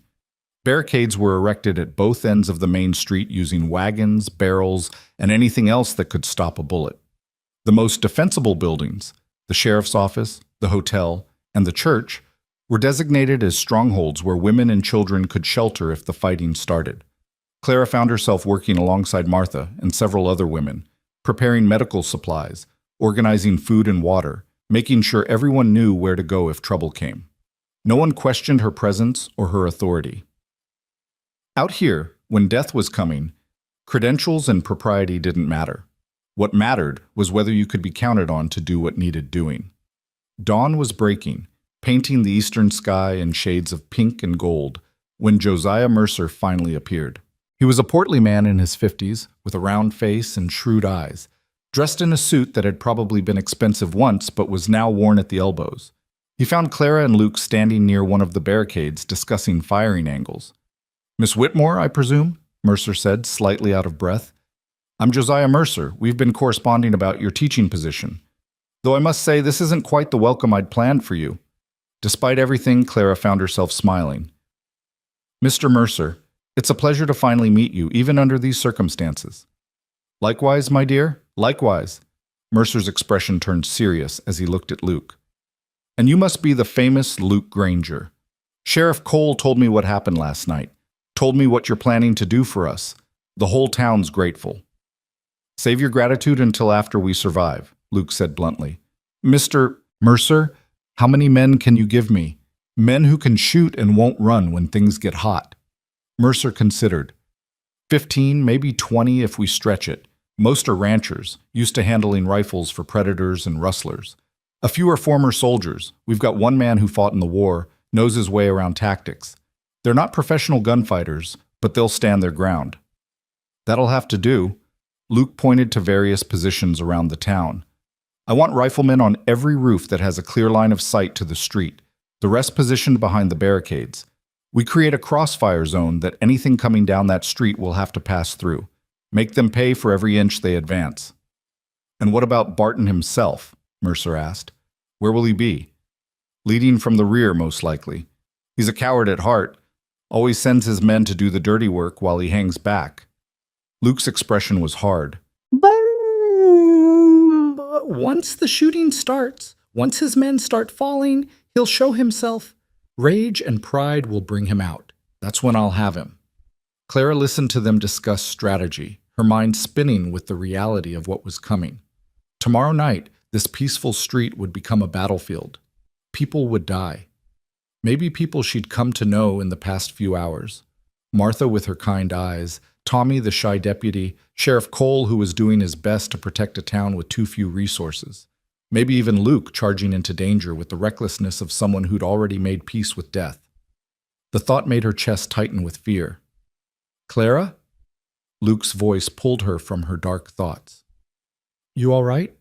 Barricades were erected at both ends of the main street using wagons, barrels, and anything else that could stop a bullet. The most defensible buildings, the sheriff's office, the hotel, and the church, were designated as strongholds where women and children could shelter if the fighting started. Clara found herself working alongside Martha and several other women, preparing medical supplies, organizing food and water, making sure everyone knew where to go if trouble came. No one questioned her presence or her authority. Out here, when death was coming, credentials and propriety didn't matter. What mattered was whether you could be counted on to do what needed doing. Dawn was breaking, painting the eastern sky in shades of pink and gold, when Josiah Mercer finally appeared. He was a portly man in his 50s, with a round face and shrewd eyes, dressed in a suit that had probably been expensive once but was now worn at the elbows. He found Clara and Luke standing near one of the barricades discussing firing angles. "Miss Whitmore, I presume?" Mercer said, slightly out of breath. "I'm Josiah Mercer. We've been corresponding about your teaching position. Though I must say this isn't quite the welcome I'd planned for you." Despite everything, Clara found herself smiling. "Mr. Mercer, it's a pleasure to finally meet you, even under these circumstances." "Likewise, my dear, likewise." Mercer's expression turned serious as he looked at Luke. "And you must be the famous Luke Granger. Sheriff Cole told me what happened last night, told me what you're planning to do for us. The whole town's grateful. Save your gratitude until after we survive, Luke said bluntly. Mr. Mercer, how many men can you give me? Men who can shoot and won't run when things get hot. Mercer considered. 15, maybe 20 if we stretch it. Most are ranchers, used to handling rifles for predators and rustlers. A few are former soldiers. We've got one man who fought in the war, knows his way around tactics. They're not professional gunfighters, but they'll stand their ground. That'll have to do. Luke pointed to various positions around the town. I want riflemen on every roof that has a clear line of sight to the street, the rest positioned behind the barricades. We create a crossfire zone that anything coming down that street will have to pass through. Make them pay for every inch they advance. And what about Barton himself? Mercer asked. Where will he be? Leading from the rear, most likely. He's a coward at heart. Always sends his men to do the dirty work while he hangs back. Luke's expression was hard. But once the shooting starts, once his men start falling, he'll show himself. Rage and pride will bring him out. That's when I'll have him. Clara listened to them discuss strategy, her mind spinning with the reality of what was coming. Tomorrow night, this peaceful street would become a battlefield. People would die. Maybe people she'd come to know in the past few hours. Martha with her kind eyes, Tommy the shy deputy, Sheriff Cole who was doing his best to protect a town with too few resources. Maybe even Luke charging into danger with the recklessness of someone who'd already made peace with death. The thought made her chest tighten with fear. Clara? Luke's voice pulled her from her dark thoughts. You all right?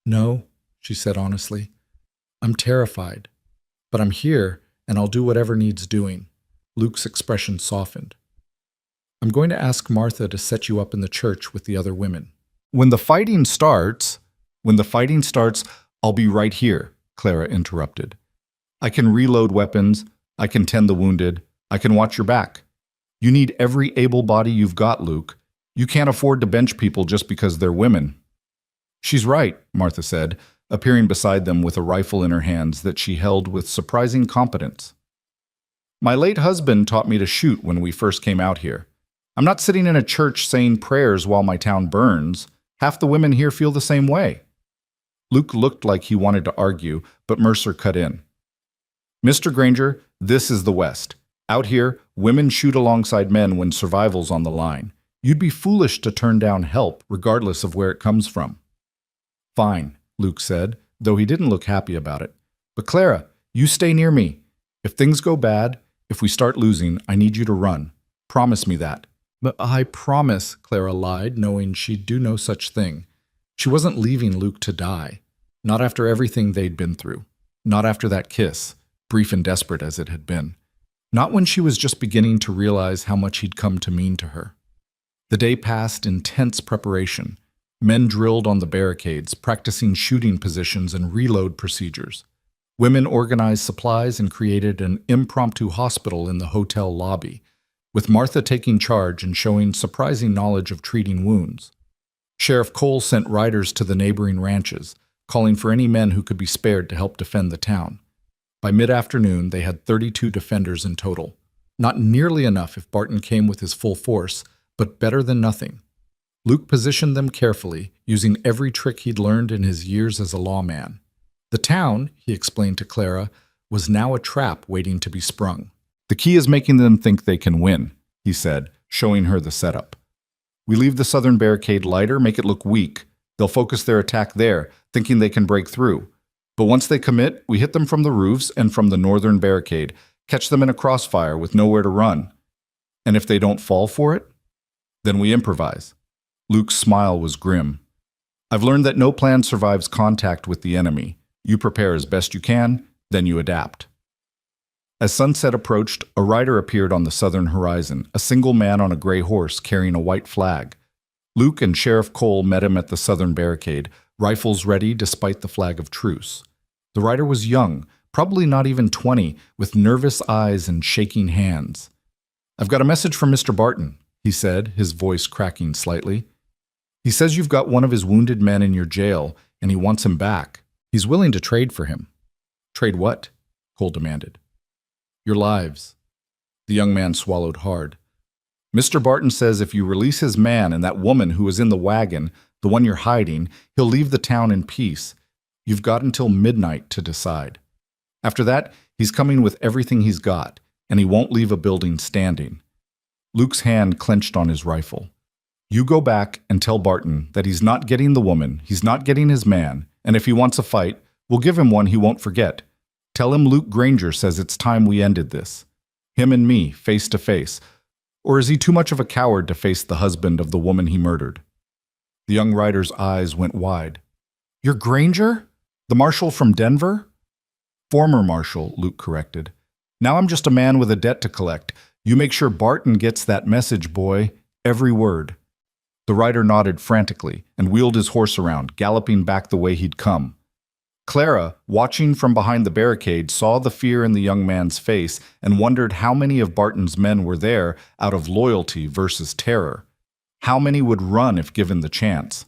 No, she said honestly. I'm terrified. But I'm here, and I'll do whatever needs doing. Luke's expression softened. I'm going to ask Martha to set you up in the church with the other women. When the fighting starts, I'll be right here, Clara interrupted. I can reload weapons, I can tend the wounded, I can watch your back. You need every able body you've got, Luke. You can't afford to bench people just because they're women. She's right, Martha said, appearing beside them with a rifle in her hands that she held with surprising competence. My late husband taught me to shoot when we first came out here. I'm not sitting in a church saying prayers while my town burns. Half the women here feel the same way. Luke looked like he wanted to argue, but Mercer cut in. Mr. Granger, this is the West. Out here, women shoot alongside men when survival's on the line. You'd be foolish to turn down help, regardless of where it comes from. Fine, Luke said, though he didn't look happy about it. But Clara, you stay near me. If things go bad, if we start losing, I need you to run. Promise me that. But I promise, Clara lied, knowing she'd do no such thing. She wasn't leaving Luke to die. Not after everything they'd been through. Not after that kiss, brief and desperate as it had been. Not when she was just beginning to realize how much he'd come to mean to her. The day passed in tense preparation. Men drilled on the barricades, practicing shooting positions and reload procedures. Women organized supplies and created an impromptu hospital in the hotel lobby, with Martha taking charge and showing surprising knowledge of treating wounds. Sheriff Cole sent riders to the neighboring ranches, calling for any men who could be spared to help defend the town. By mid-afternoon, they had 32 defenders in total. Not nearly enough if Barton came with his full force, but better than nothing. Luke positioned them carefully, using every trick he'd learned in his years as a lawman. The town, he explained to Clara, was now a trap waiting to be sprung. The key is making them think they can win, he said, showing her the setup. We leave the southern barricade lighter, make it look weak. They'll focus their attack there, thinking they can break through. But once they commit, we hit them from the roofs and from the northern barricade, catch them in a crossfire with nowhere to run. And if they don't fall for it, then we improvise. Luke's smile was grim. I've learned that no plan survives contact with the enemy. You prepare as best you can, then you adapt. As sunset approached, a rider appeared on the southern horizon, a single man on a gray horse carrying a white flag. Luke and Sheriff Cole met him at the southern barricade, rifles ready despite the flag of truce. The rider was young, probably not even 20, with nervous eyes and shaking hands. I've got a message from Mr. Barton, he said, his voice cracking slightly. He says you've got one of his wounded men in your jail, and he wants him back. He's willing to trade for him. Trade what? Cole demanded. Your lives. The young man swallowed hard. Mr. Barton says if you release his man and that woman who is in the wagon, the one you're hiding, he'll leave the town in peace. You've got until midnight to decide. After that, he's coming with everything he's got, and he won't leave a building standing." Luke's hand clenched on his rifle. "You go back and tell Barton that he's not getting the woman, he's not getting his man, and if he wants a fight, we'll give him one he won't forget. Tell him Luke Granger says it's time we ended this. Him and me, face to face. Or is he too much of a coward to face the husband of the woman he murdered?" The young rider's eyes went wide. "You're Granger? The marshal from Denver?" "Former marshal," Luke corrected. "Now I'm just a man with a debt to collect. You make sure Barton gets that message, boy. Every word." The rider nodded frantically and wheeled his horse around, galloping back the way he'd come. Clara, watching from behind the barricade, saw the fear in the young man's face and wondered how many of Barton's men were there out of loyalty versus terror. How many would run if given the chance?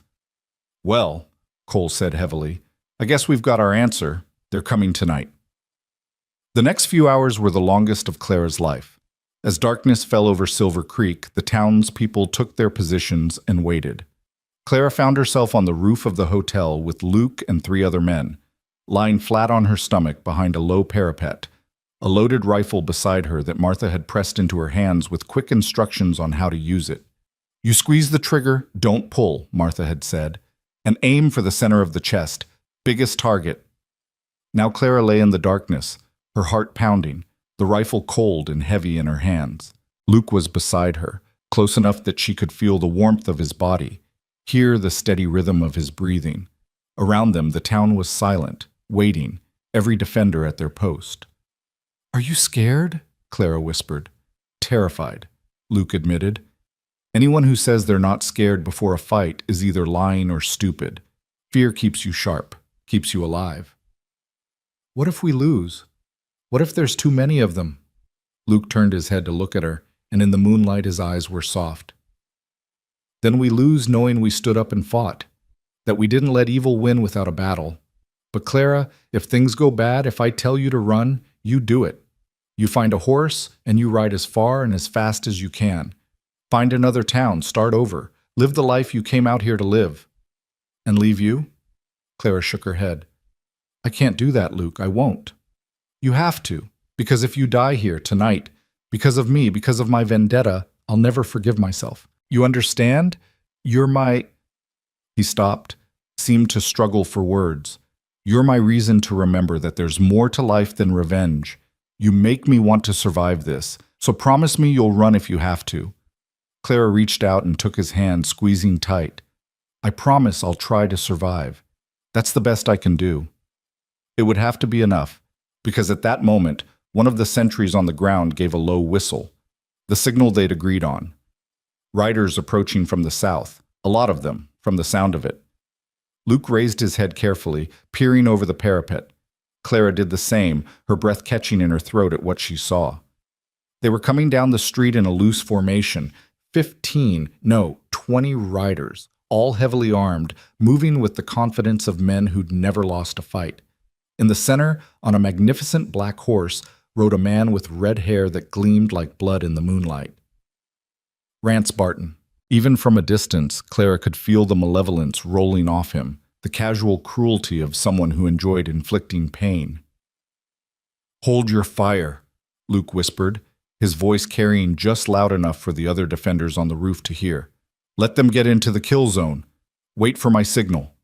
"Well," Cole said heavily, "I guess we've got our answer. They're coming tonight." The next few hours were the longest of Clara's life. As darkness fell over Silver Creek, the townspeople took their positions and waited. Clara found herself on the roof of the hotel with Luke and 3 other men, lying flat on her stomach behind a low parapet, a loaded rifle beside her that Martha had pressed into her hands with quick instructions on how to use it. "You squeeze the trigger, don't pull," Martha had said, "and aim for the center of the chest, biggest target." Now Clara lay in the darkness, her heart pounding, the rifle cold and heavy in her hands. Luke was beside her, close enough that she could feel the warmth of his body, hear the steady rhythm of his breathing. Around them, the town was silent, waiting, every defender at their post. "Are you scared?" Clara whispered. "Terrified," Luke admitted. "Anyone who says they're not scared before a fight is either lying or stupid. Fear keeps you sharp, keeps you alive." "What if we lose? What if there's too many of them?" Luke turned his head to look at her, and in the moonlight his eyes were soft. "Then we lose knowing we stood up and fought, that we didn't let evil win without a battle. But Clara, if things go bad, if I tell you to run, you do it. You find a horse, and you ride as far and as fast as you can. Find another town, start over, live the life you came out here to live." "And leave you?" Clara shook her head. "I can't do that, Luke, I won't." "You have to, because if you die here tonight, because of me, because of my vendetta, I'll never forgive myself. You understand? You're my—" He stopped, seemed to struggle for words. "You're my reason to remember that there's more to life than revenge. You make me want to survive this, so promise me you'll run if you have to." Clara reached out and took his hand, squeezing tight. "I promise I'll try to survive. That's the best I can do." It would have to be enough, because at that moment, one of the sentries on the ground gave a low whistle, the signal they'd agreed on. Riders approaching from the south, a lot of them, from the sound of it. Luke raised his head carefully, peering over the parapet. Clara did the same, her breath catching in her throat at what she saw. They were coming down the street in a loose formation, 20 riders, all heavily armed, moving with the confidence of men who'd never lost a fight. In the center, on a magnificent black horse, rode a man with red hair that gleamed like blood in the moonlight. Rance Barton. Even from a distance, Clara could feel the malevolence rolling off him, the casual cruelty of someone who enjoyed inflicting pain. "Hold your fire," Luke whispered, his voice carrying just loud enough for the other defenders on the roof to hear. "Let them get into the kill zone. Wait for my signal."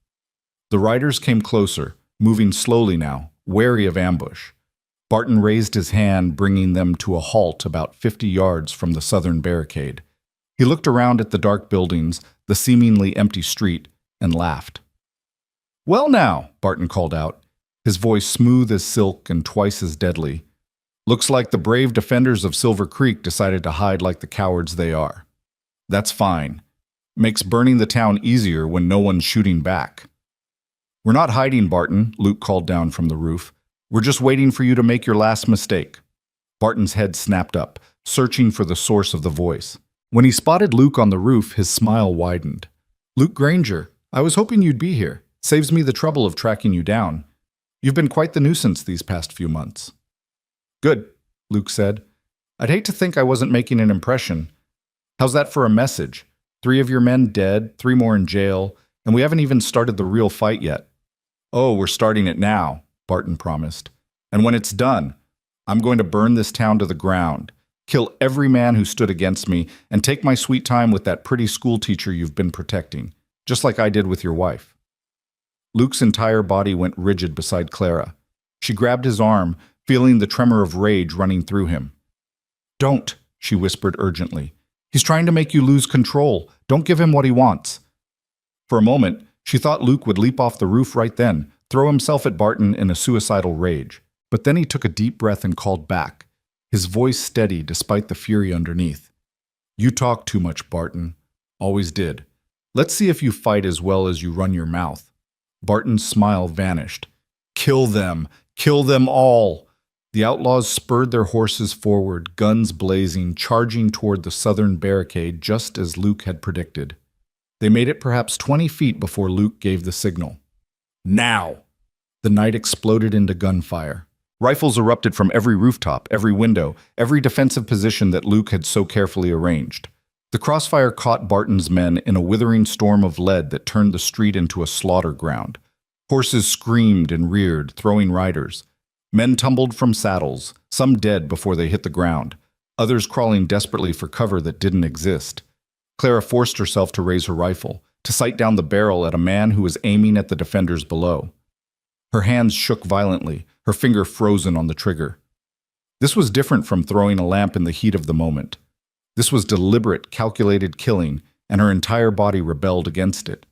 The riders came closer, moving slowly now, wary of ambush. Barton raised his hand, bringing them to a halt about 50 yards from the southern barricade. He looked around at the dark buildings, the seemingly empty street, and laughed. "Well now," Barton called out, his voice smooth as silk and twice as deadly. "Looks like the brave defenders of Silver Creek decided to hide like the cowards they are. That's fine. Makes burning the town easier when no one's shooting back." "We're not hiding, Barton," Luke called down from the roof. "We're just waiting for you to make your last mistake." Barton's head snapped up, searching for the source of the voice. When he spotted Luke on the roof, his smile widened. "Luke Granger, I was hoping you'd be here. Saves me the trouble of tracking you down. You've been quite the nuisance these past few months." "Good," Luke said. "I'd hate to think I wasn't making an impression. How's that for a message? 3 of your men dead, 3 more in jail, and we haven't even started the real fight yet. Oh, we're starting it now, Barton promised. And when it's done, I'm going to burn this town to the ground, kill every man who stood against me, and take my sweet time with that pretty schoolteacher you've been protecting, just like I did with your wife. Luke's entire body went rigid beside Clara. She grabbed his arm, feeling the tremor of rage running through him. Don't, she whispered urgently. He's trying to make you lose control. Don't give him what he wants. For a moment, she thought Luke would leap off the roof right then, throw himself at Barton in a suicidal rage. But then he took a deep breath and called back, his voice steady despite the fury underneath. You talk too much, Barton. Always did. Let's see if you fight as well as you run your mouth. Barton's smile vanished. Kill them! Kill them all! The outlaws spurred their horses forward, guns blazing, charging toward the southern barricade just as Luke had predicted. They made it perhaps 20 feet before Luke gave the signal. Now! The night exploded into gunfire. Rifles erupted from every rooftop, every window, every defensive position that Luke had so carefully arranged. The crossfire caught Barton's men in a withering storm of lead that turned the street into a slaughter ground. Horses screamed and reared, throwing riders. Men tumbled from saddles, some dead before they hit the ground, others crawling desperately for cover that didn't exist. Clara forced herself to raise her rifle, to sight down the barrel at a man who was aiming at the defenders below. Her hands shook violently, her finger frozen on the trigger. This was different from throwing a lamp in the heat of the moment. This was deliberate, calculated killing, and her entire body rebelled against it.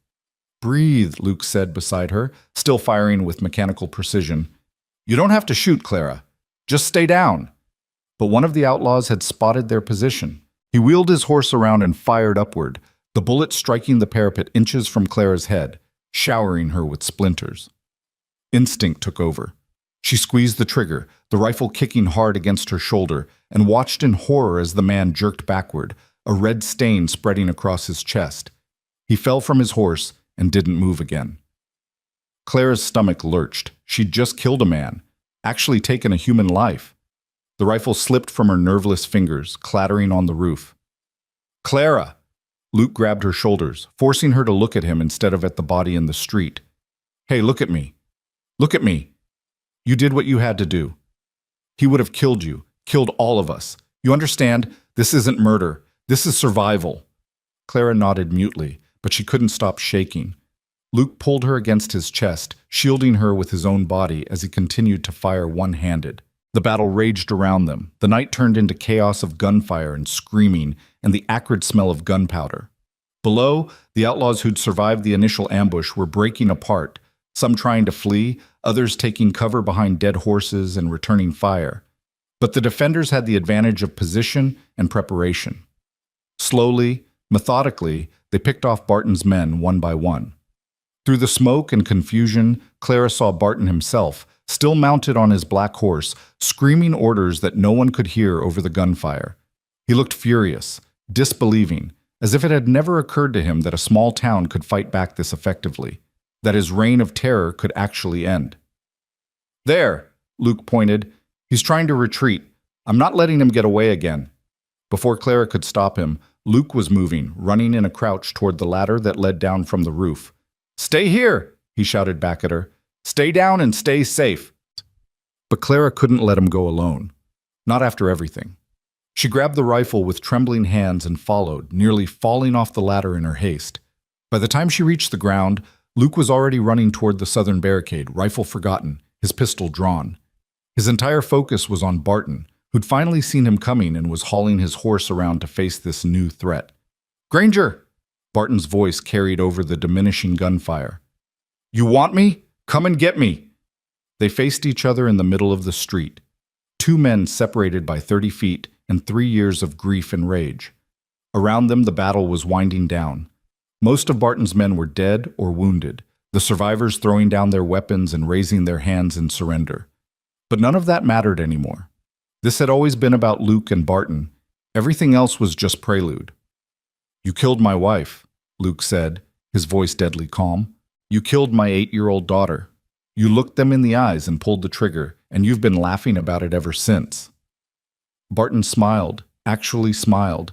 Breathe, Luke said beside her, still firing with mechanical precision. You don't have to shoot, Clara. Just stay down. But one of the outlaws had spotted their position. He wheeled his horse around and fired upward, the bullet striking the parapet inches from Clara's head, showering her with splinters. Instinct took over. She squeezed the trigger, the rifle kicking hard against her shoulder, and watched in horror as the man jerked backward, a red stain spreading across his chest. He fell from his horse and didn't move again. Clara's stomach lurched. She'd just killed a man, actually taken a human life. The rifle slipped from her nerveless fingers, clattering on the roof. Clara! Luke grabbed her shoulders, forcing her to look at him instead of at the body in the street. Hey, look at me. Look at me. You did what you had to do. He would have killed you, killed all of us. You understand? This isn't murder. This is survival. Clara nodded mutely, but she couldn't stop shaking. Luke pulled her against his chest, shielding her with his own body as he continued to fire one-handed. The battle raged around them. The night turned into chaos of gunfire and screaming and the acrid smell of gunpowder. Below, the outlaws who'd survived the initial ambush were breaking apart, some trying to flee, others taking cover behind dead horses and returning fire. But the defenders had the advantage of position and preparation. Slowly, methodically, they picked off Barton's men one by one. Through the smoke and confusion, Clara saw Barton himself, still mounted on his black horse, screaming orders that no one could hear over the gunfire. He looked furious, disbelieving, as if it had never occurred to him that a small town could fight back this effectively, that his reign of terror could actually end. There, Luke pointed. He's trying to retreat. I'm not letting him get away again. Before Clara could stop him, Luke was moving, running in a crouch toward the ladder that led down from the roof. Stay here, he shouted back at her. Stay down and stay safe. But Clara couldn't let him go alone. Not after everything. She grabbed the rifle with trembling hands and followed, nearly falling off the ladder in her haste. By the time she reached the ground, Luke was already running toward the southern barricade, rifle forgotten, his pistol drawn. His entire focus was on Barton, who'd finally seen him coming and was hauling his horse around to face this new threat. Granger! Barton's voice carried over the diminishing gunfire. You want me? Come and get me! They faced each other in the middle of the street. 2 men separated by 30 feet and 3 years of grief and rage. Around them, the battle was winding down. Most of Barton's men were dead or wounded, the survivors throwing down their weapons and raising their hands in surrender. But none of that mattered anymore. This had always been about Luke and Barton. Everything else was just prelude. You killed my wife, Luke said, his voice deadly calm. You killed my 8-year-old daughter. You looked them in the eyes and pulled the trigger, and you've been laughing about it ever since. Barton smiled, actually smiled.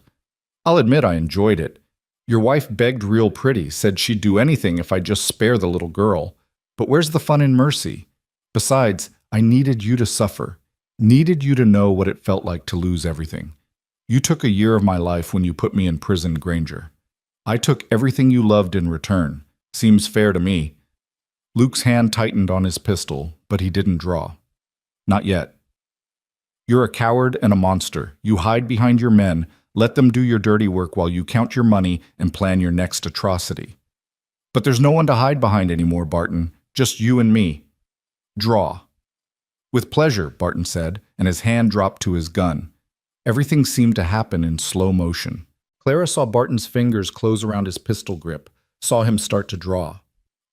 I'll admit I enjoyed it. Your wife begged real pretty, said she'd do anything if I'd just spare the little girl. But where's the fun in mercy? Besides, I needed you to suffer, needed you to know what it felt like to lose everything. You took a year of my life when you put me in prison, Granger. I took everything you loved in return. Seems fair to me. Luke's hand tightened on his pistol, but he didn't draw. Not yet. You're a coward and a monster. You hide behind your men, let them do your dirty work while you count your money and plan your next atrocity. But there's no one to hide behind anymore, Barton. Just you and me. Draw. With pleasure, Barton said, and his hand dropped to his gun. Everything seemed to happen in slow motion. Clara saw Barton's fingers close around his pistol grip, saw him start to draw,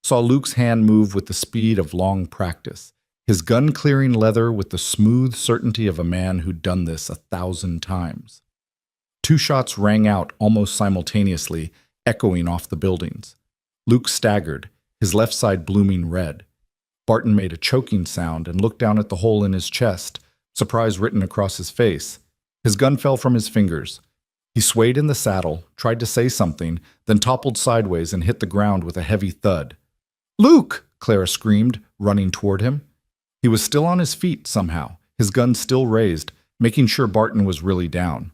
saw Luke's hand move with the speed of long practice, his gun clearing leather with the smooth certainty of a man who'd done this 1,000 times. 2 shots rang out almost simultaneously, echoing off the buildings. Luke staggered, his left side blooming red. Barton made a choking sound and looked down at the hole in his chest, surprise written across his face. His gun fell from his fingers. He swayed in the saddle, tried to say something, then toppled sideways and hit the ground with a heavy thud. "Luke!" Clara screamed, running toward him. He was still on his feet somehow, his gun still raised, making sure Barton was really down.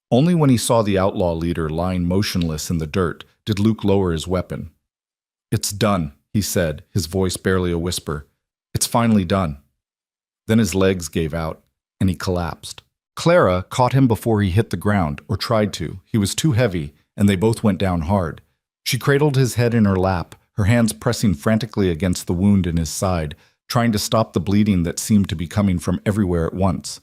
Only when he saw the outlaw leader lying motionless in the dirt did Luke lower his weapon. "It's done," he said, his voice barely a whisper. "It's finally done." Then his legs gave out, and he collapsed. Clara caught him before he hit the ground, or tried to. He was too heavy, and they both went down hard. She cradled his head in her lap, her hands pressing frantically against the wound in his side, trying to stop the bleeding that seemed to be coming from everywhere at once.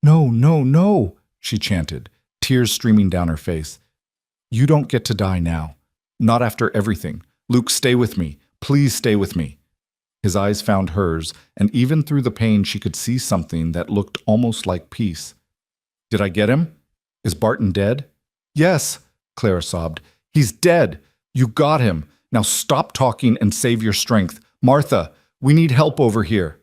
"No, no, no," she chanted, tears streaming down her face. "You don't get to die now. Not after everything. Luke, stay with me. Please stay with me." His eyes found hers, and even through the pain she could see something that looked almost like peace. "Did I get him? Is Barton dead?" "Yes," Clara sobbed. "He's dead. You got him. Now stop talking and save your strength. Martha, we need help over here."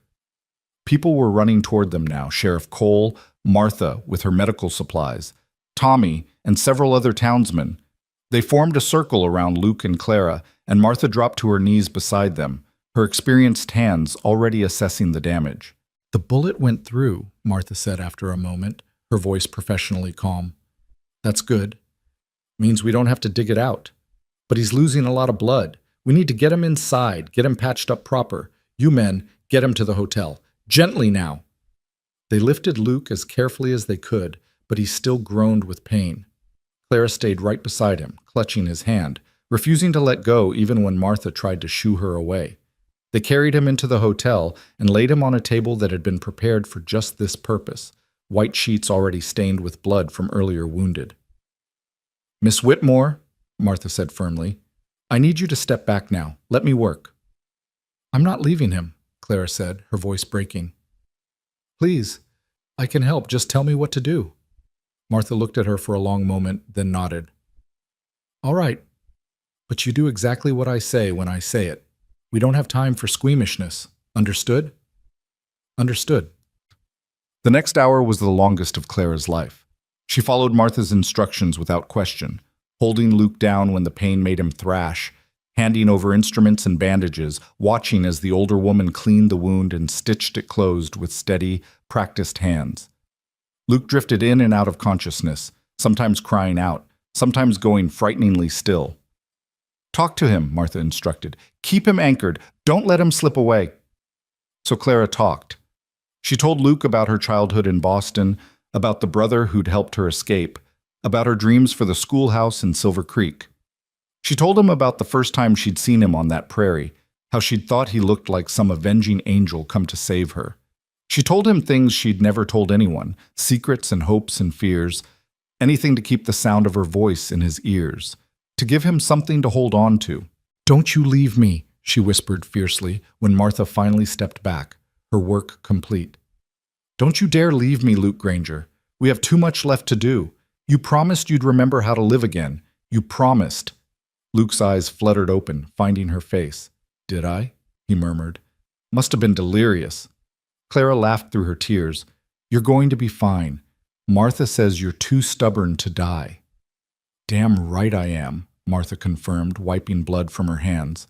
People were running toward them now, Sheriff Cole, Martha with her medical supplies, Tommy, and several other townsmen. They formed a circle around Luke and Clara, and Martha dropped to her knees beside them, her experienced hands already assessing the damage. "The bullet went through," Martha said after a moment, her voice professionally calm. "That's good. Means we don't have to dig it out. But he's losing a lot of blood. We need to get him inside, get him patched up proper. You men, get him to the hotel. Gently now." They lifted Luke as carefully as they could, but he still groaned with pain. Clara stayed right beside him, clutching his hand, refusing to let go even when Martha tried to shoo her away. They carried him into the hotel and laid him on a table that had been prepared for just this purpose, white sheets already stained with blood from earlier wounded. "Miss Whitmore," Martha said firmly, "I need you to step back now. Let me work." "I'm not leaving him," Clara said, her voice breaking. "Please, I can help. Just tell me what to do." Martha looked at her for a long moment, then nodded. "All right, but you do exactly what I say when I say it. We don't have time for squeamishness. Understood?" "Understood." The next hour was the longest of Clara's life. She followed Martha's instructions without question, holding Luke down when the pain made him thrash, handing over instruments and bandages, watching as the older woman cleaned the wound and stitched it closed with steady, practiced hands. Luke drifted in and out of consciousness, sometimes crying out, sometimes going frighteningly still. "Talk to him," Martha instructed. "Keep him anchored. Don't let him slip away." So Clara talked. She told Luke about her childhood in Boston, about the brother who'd helped her escape, about her dreams for the schoolhouse in Silver Creek. She told him about the first time she'd seen him on that prairie, how she'd thought he looked like some avenging angel come to save her. She told him things she'd never told anyone, secrets and hopes and fears, anything to keep the sound of her voice in his ears, to give him something to hold on to. "Don't you leave me," she whispered fiercely when Martha finally stepped back, her work complete. "Don't you dare leave me, Luke Granger. We have too much left to do. You promised you'd remember how to live again. You promised." Luke's eyes fluttered open, finding her face. "Did I?" he murmured. "Must have been delirious." Clara laughed through her tears. "You're going to be fine. Martha says you're too stubborn to die." Damn right I am, Martha confirmed, wiping blood from her hands.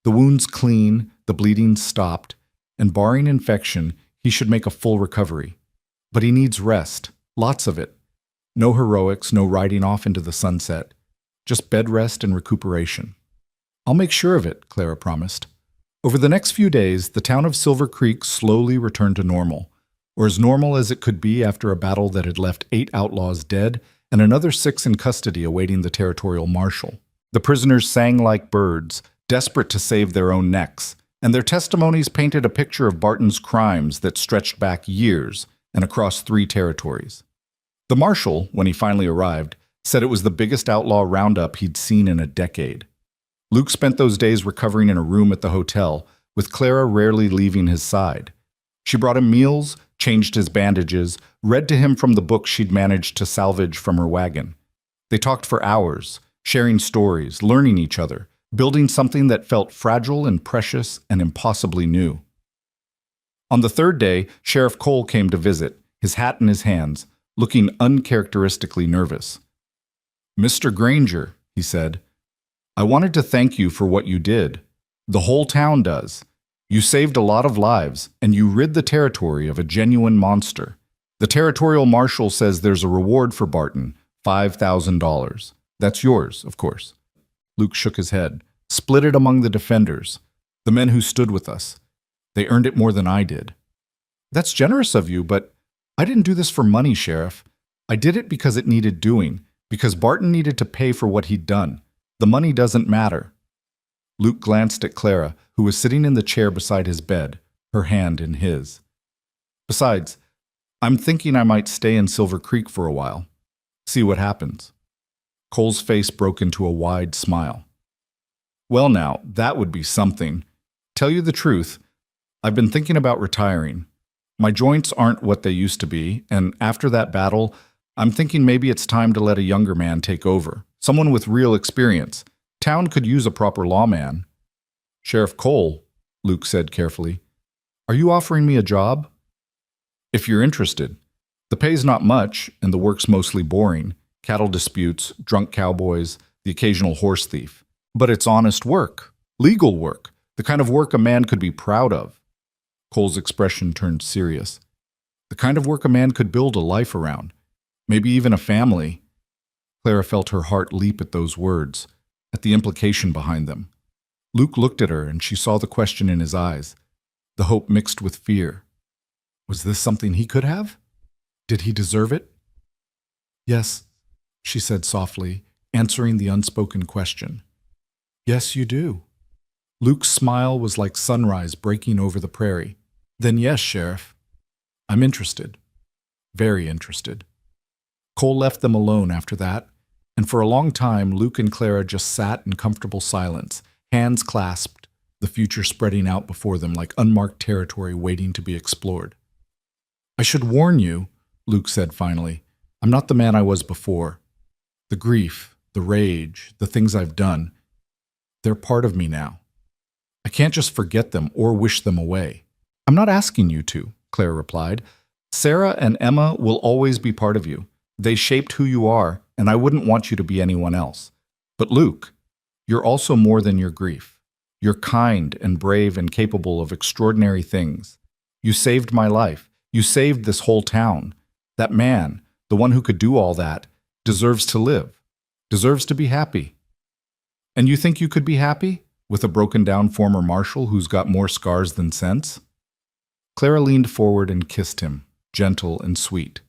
The wound's clean, the bleeding stopped, and barring infection, he should make a full recovery. But he needs rest, lots of it. No heroics, no riding off into the sunset. Just bed rest and recuperation. I'll make sure of it, Clara promised. Over the next few days, the town of Silver Creek slowly returned to normal, or as normal as it could be after a battle that had left 8 outlaws dead and another 6 in custody awaiting the territorial marshal. The prisoners sang like birds, desperate to save their own necks, and their testimonies painted a picture of Barton's crimes that stretched back years and across 3 territories. The marshal, when he finally arrived, said it was the biggest outlaw roundup he'd seen in a decade. Luke spent those days recovering in a room at the hotel, with Clara rarely leaving his side. She brought him meals, changed his bandages, read to him from the books she'd managed to salvage from her wagon. They talked for hours, sharing stories, learning each other, building something that felt fragile and precious and impossibly new. On the 3rd day, Sheriff Cole came to visit, his hat in his hands, looking uncharacteristically nervous. "Mr. Granger," he said, "I wanted to thank you for what you did. The whole town does. You saved a lot of lives, and you rid the territory of a genuine monster. The territorial marshal says there's a reward for Barton, $5,000. That's yours, of course." Luke shook his head. "Split it among the defenders, the men who stood with us. They earned it more than I did." "That's generous of you, but I didn't do this for money, Sheriff. I did it because it needed doing, because Barton needed to pay for what he'd done. The money doesn't matter." Luke glanced at Clara, who was sitting in the chair beside his bed, her hand in his. "Besides, I'm thinking I might stay in Silver Creek for a while. See what happens." Cole's face broke into a wide smile. "Well now, that would be something. Tell you the truth, I've been thinking about retiring. My joints aren't what they used to be, and after that battle, I'm thinking maybe it's time to let a younger man take over, someone with real experience. Town could use a proper lawman." "Sheriff Cole," Luke said carefully, "are you offering me a job?" "If you're interested. The pay's not much, and the work's mostly boring. Cattle disputes, drunk cowboys, the occasional horse thief. But it's honest work, legal work, the kind of work a man could be proud of." Cole's expression turned serious. "The kind of work a man could build a life around, maybe even a family." Clara felt her heart leap at those words, at the implication behind them. Luke looked at her, and she saw the question in his eyes, the hope mixed with fear. Was this something he could have? Did he deserve it? "Yes," she said softly, answering the unspoken question. "Yes, you do." Luke's smile was like sunrise breaking over the prairie. "Then yes, Sheriff. I'm interested. Very interested." Cole left them alone after that, and for a long time Luke and Clara just sat in comfortable silence, hands clasped, the future spreading out before them like unmarked territory waiting to be explored. "I should warn you," Luke said finally, "I'm not the man I was before. The grief, the rage, the things I've done, they're part of me now. I can't just forget them or wish them away." "I'm not asking you to," Clara replied. "Sarah and Emma will always be part of you. They shaped who you are, and I wouldn't want you to be anyone else. But Luke, you're also more than your grief. You're kind and brave and capable of extraordinary things. You saved my life. You saved this whole town. That man, the one who could do all that, deserves to live, deserves to be happy." "And you think you could be happy with a broken-down former marshal who's got more scars than sense?" Clara leaned forward and kissed him, gentle and sweet.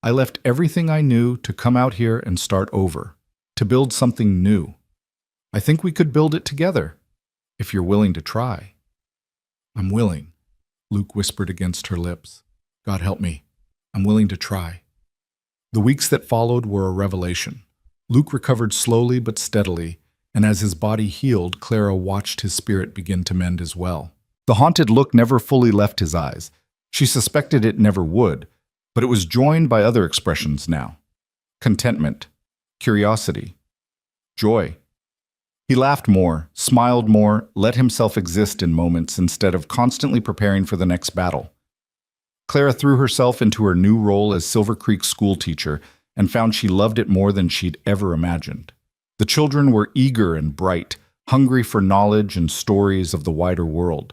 "I left everything I knew to come out here and start over, to build something new. I think we could build it together, if you're willing to try." "I'm willing," Luke whispered against her lips. "God help me. I'm willing to try." The weeks that followed were a revelation. Luke recovered slowly but steadily, and as his body healed, Clara watched his spirit begin to mend as well. The haunted look never fully left his eyes. She suspected it never would, but it was joined by other expressions now. Contentment, curiosity, joy. He laughed more, smiled more, let himself exist in moments instead of constantly preparing for the next battle. Clara threw herself into her new role as Silver Creek schoolteacher, and found she loved it more than she'd ever imagined. The children were eager and bright, hungry for knowledge and stories of the wider world.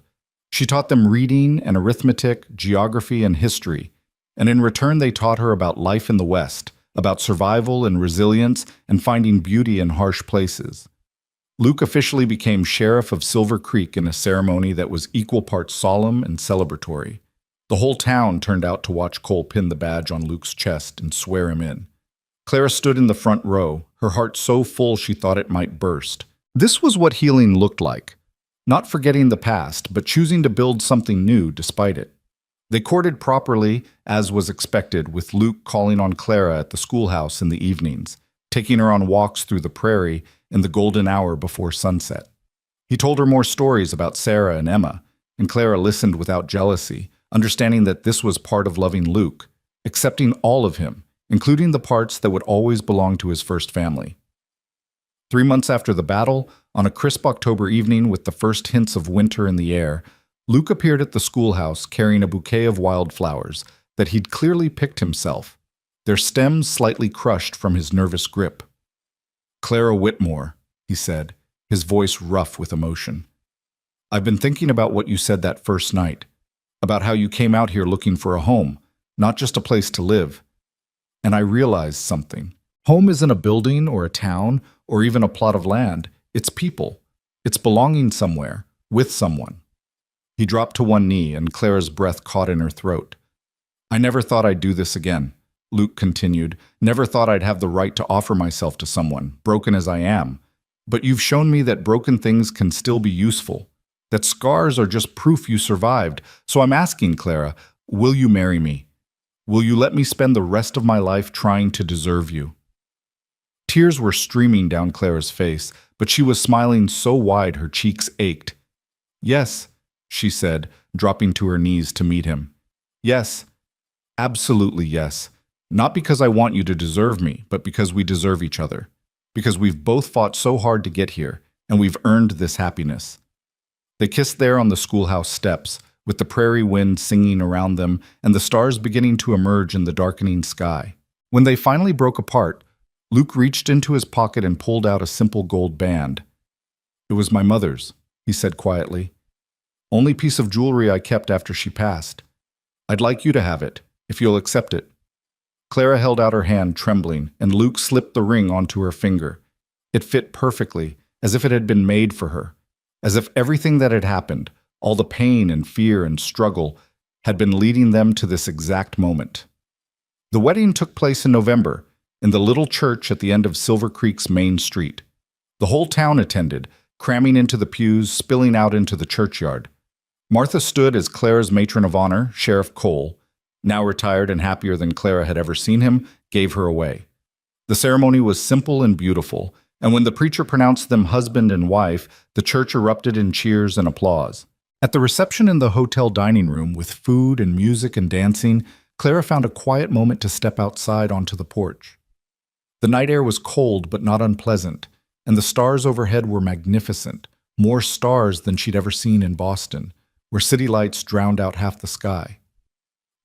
She taught them reading and arithmetic, geography and history, and in return they taught her about life in the West, about survival and resilience and finding beauty in harsh places. Luke officially became sheriff of Silver Creek in a ceremony that was equal parts solemn and celebratory. The whole town turned out to watch Cole pin the badge on Luke's chest and swear him in. Clara stood in the front row, her heart so full she thought it might burst. This was what healing looked like. Not forgetting the past, but choosing to build something new despite it. They courted properly, as was expected, with Luke calling on Clara at the schoolhouse in the evenings, taking her on walks through the prairie in the golden hour before sunset. He told her more stories about Sarah and Emma, and Clara listened without jealousy, understanding that this was part of loving Luke, accepting all of him, including the parts that would always belong to his first family. 3 months after the battle, on a crisp October evening with the first hints of winter in the air, Luke appeared at the schoolhouse carrying a bouquet of wildflowers that he'd clearly picked himself, their stems slightly crushed from his nervous grip. "Clara Whitmore," he said, his voice rough with emotion. "I've been thinking about what you said that first night, about how you came out here looking for a home, not just a place to live. And I realized something. Home isn't a building or a town or even a plot of land. It's people. It's belonging somewhere, with someone." He dropped to one knee, and Clara's breath caught in her throat. "I never thought I'd do this again," Luke continued. "Never thought I'd have the right to offer myself to someone, broken as I am. But you've shown me that broken things can still be useful, that scars are just proof you survived. So I'm asking, Clara, will you marry me? Will you let me spend the rest of my life trying to deserve you?" Tears were streaming down Clara's face, but she was smiling so wide her cheeks ached. "Yes," she said, dropping to her knees to meet him. "Yes, absolutely yes. Not because I want you to deserve me, but because we deserve each other. Because we've both fought so hard to get here, and we've earned this happiness." They kissed there on the schoolhouse steps, with the prairie wind singing around them and the stars beginning to emerge in the darkening sky. When they finally broke apart, Luke reached into his pocket and pulled out a simple gold band. "It was my mother's," he said quietly. "Only piece of jewelry I kept after she passed. I'd like you to have it, if you'll accept it." Clara held out her hand, trembling, and Luke slipped the ring onto her finger. It fit perfectly, as if it had been made for her, as if everything that had happened, all the pain and fear and struggle, had been leading them to this exact moment. The wedding took place in November, in the little church at the end of Silver Creek's main street. The whole town attended, cramming into the pews, spilling out into the churchyard. Martha stood as Clara's matron of honor, Sheriff Cole, now retired and happier than Clara had ever seen him, gave her away. The ceremony was simple and beautiful, and when the preacher pronounced them husband and wife, the church erupted in cheers and applause. At the reception in the hotel dining room, with food and music and dancing, Clara found a quiet moment to step outside onto the porch. The night air was cold but not unpleasant, and the stars overhead were magnificent, more stars than she'd ever seen in Boston, where city lights drowned out half the sky.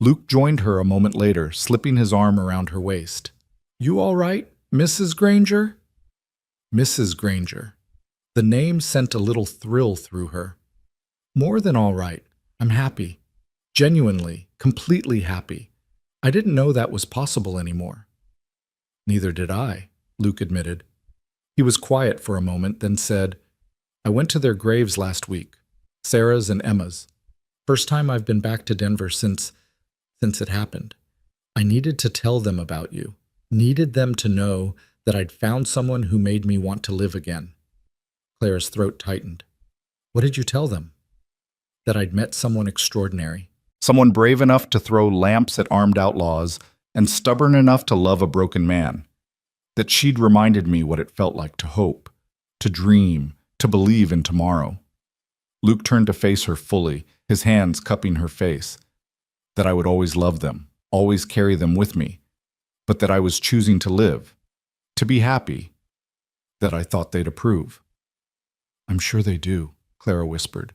Luke joined her a moment later, slipping his arm around her waist. "You all right, Mrs. Granger?" Mrs. Granger. The name sent a little thrill through her. "More than all right. I'm happy. Genuinely, completely happy. I didn't know that was possible anymore." "Neither did I," Luke admitted. He was quiet for a moment, then said, "I went to their graves last week, Sarah's and Emma's. First time I've been back to Denver since it happened. I needed to tell them about you, needed them to know that I'd found someone who made me want to live again." Clara's throat tightened. "What did you tell them?" "That I'd met someone extraordinary. Someone brave enough to throw lamps at armed outlaws and stubborn enough to love a broken man. That she'd reminded me what it felt like to hope, to dream, to believe in tomorrow." Luke turned to face her fully, his hands cupping her face. "That I would always love them, always carry them with me, but that I was choosing to live, to be happy, that I thought they'd approve." "I'm sure they do," Clara whispered.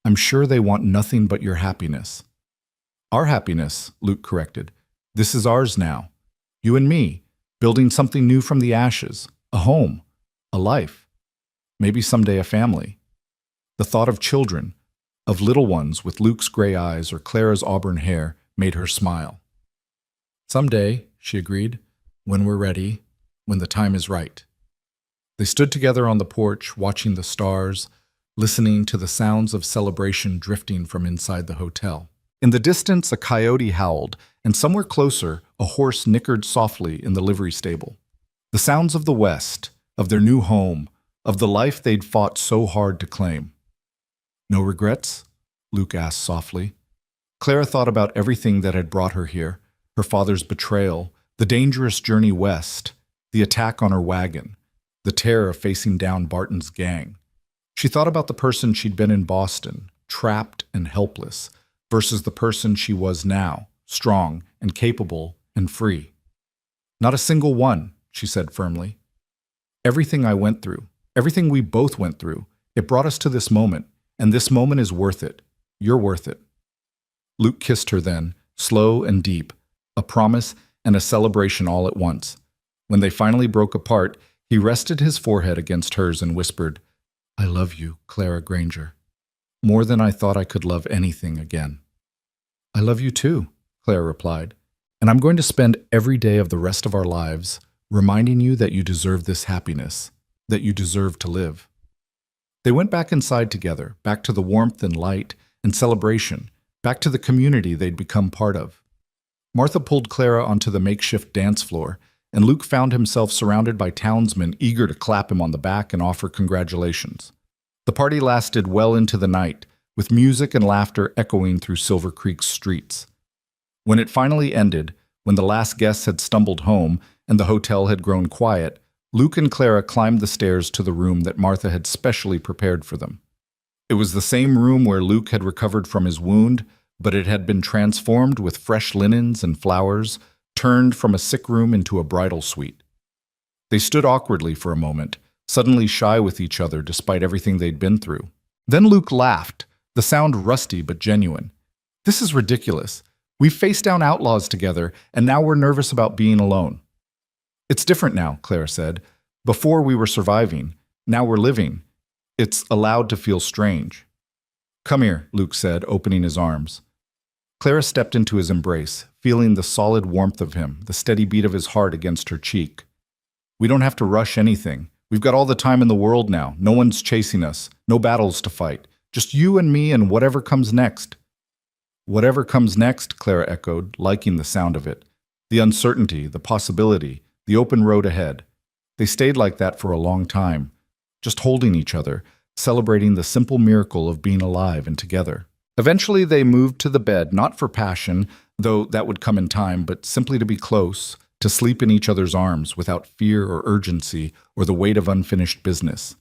"I'm sure they want nothing but your happiness." "Our happiness," Luke corrected. "This is ours now. You and me. building something new from the ashes, a home, a life, maybe someday a family. The thought of children, of little ones with Luke's gray eyes or Clara's auburn hair, made her smile. Someday, she agreed, when we're ready, when the time is right. They stood together on the porch, watching the stars, listening to the sounds of celebration drifting from inside the hotel. In the distance, a coyote howled, and somewhere closer, a horse nickered softly in the livery stable. The sounds of the West, of their new home, of the life they'd fought so hard to claim. No regrets? Luke asked softly. Clara thought about everything that had brought her here, her father's betrayal, the dangerous journey west, the attack on her wagon, the terror of facing down Barton's gang. She thought about the person she'd been in Boston, trapped and helpless, versus the person she was now, strong and capable and free. Not a single one, she said firmly. Everything I went through, everything we both went through, it brought us to this moment, and this moment is worth it. You're worth it. Luke kissed her then, slow and deep, a promise and a celebration all at once. When they finally broke apart, he rested his forehead against hers and whispered, "I love you, Clara Granger, more than I thought I could love anything again." "I love you too," Clara replied, "and I'm going to spend every day of the rest of our lives reminding you that you deserve this happiness, that you deserve to live." They went back inside together, back to the warmth and light and celebration, back to the community they'd become part of. Martha pulled Clara onto the makeshift dance floor, and Luke found himself surrounded by townsmen eager to clap him on the back and offer congratulations. The party lasted well into the night, with music and laughter echoing through Silver Creek's streets. When it finally ended, when the last guests had stumbled home and the hotel had grown quiet, Luke and Clara climbed the stairs to the room that Martha had specially prepared for them. It was the same room where Luke had recovered from his wound, but it had been transformed with fresh linens and flowers, turned from a sick room into a bridal suite. They stood awkwardly for a moment, suddenly shy with each other despite everything they'd been through. Then Luke laughed, the sound rusty but genuine. "This is ridiculous. We've faced down outlaws together, and now we're nervous about being alone." "It's different now," Clara said. "Before we were surviving. Now we're living. It's allowed to feel strange." "Come here," Luke said, opening his arms. Clara stepped into his embrace, feeling the solid warmth of him, the steady beat of his heart against her cheek. "We don't have to rush anything. We've got all the time in the world now. No one's chasing us. No battles to fight. Just you and me and whatever comes next." "Whatever comes next," Clara echoed, liking the sound of it. The uncertainty, the possibility, the open road ahead. They stayed like that for a long time, just holding each other, celebrating the simple miracle of being alive and together. Eventually they moved to the bed, not for passion, though that would come in time, but simply to be close, to sleep in each other's arms without fear or urgency or the weight of unfinished business.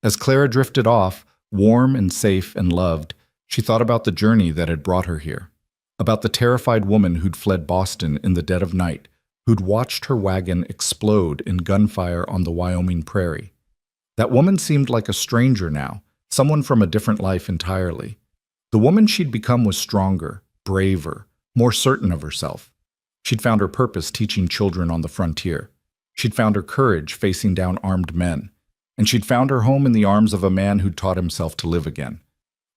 As Clara drifted off, warm and safe and loved, she thought about the journey that had brought her here, about the terrified woman who'd fled Boston in the dead of night, who'd watched her wagon explode in gunfire on the Wyoming prairie. That woman seemed like a stranger now, someone from a different life entirely. The woman she'd become was stronger, braver, more certain of herself. She'd found her purpose teaching children on the frontier. She'd found her courage facing down armed men. And she'd found her home in the arms of a man who'd taught himself to live again.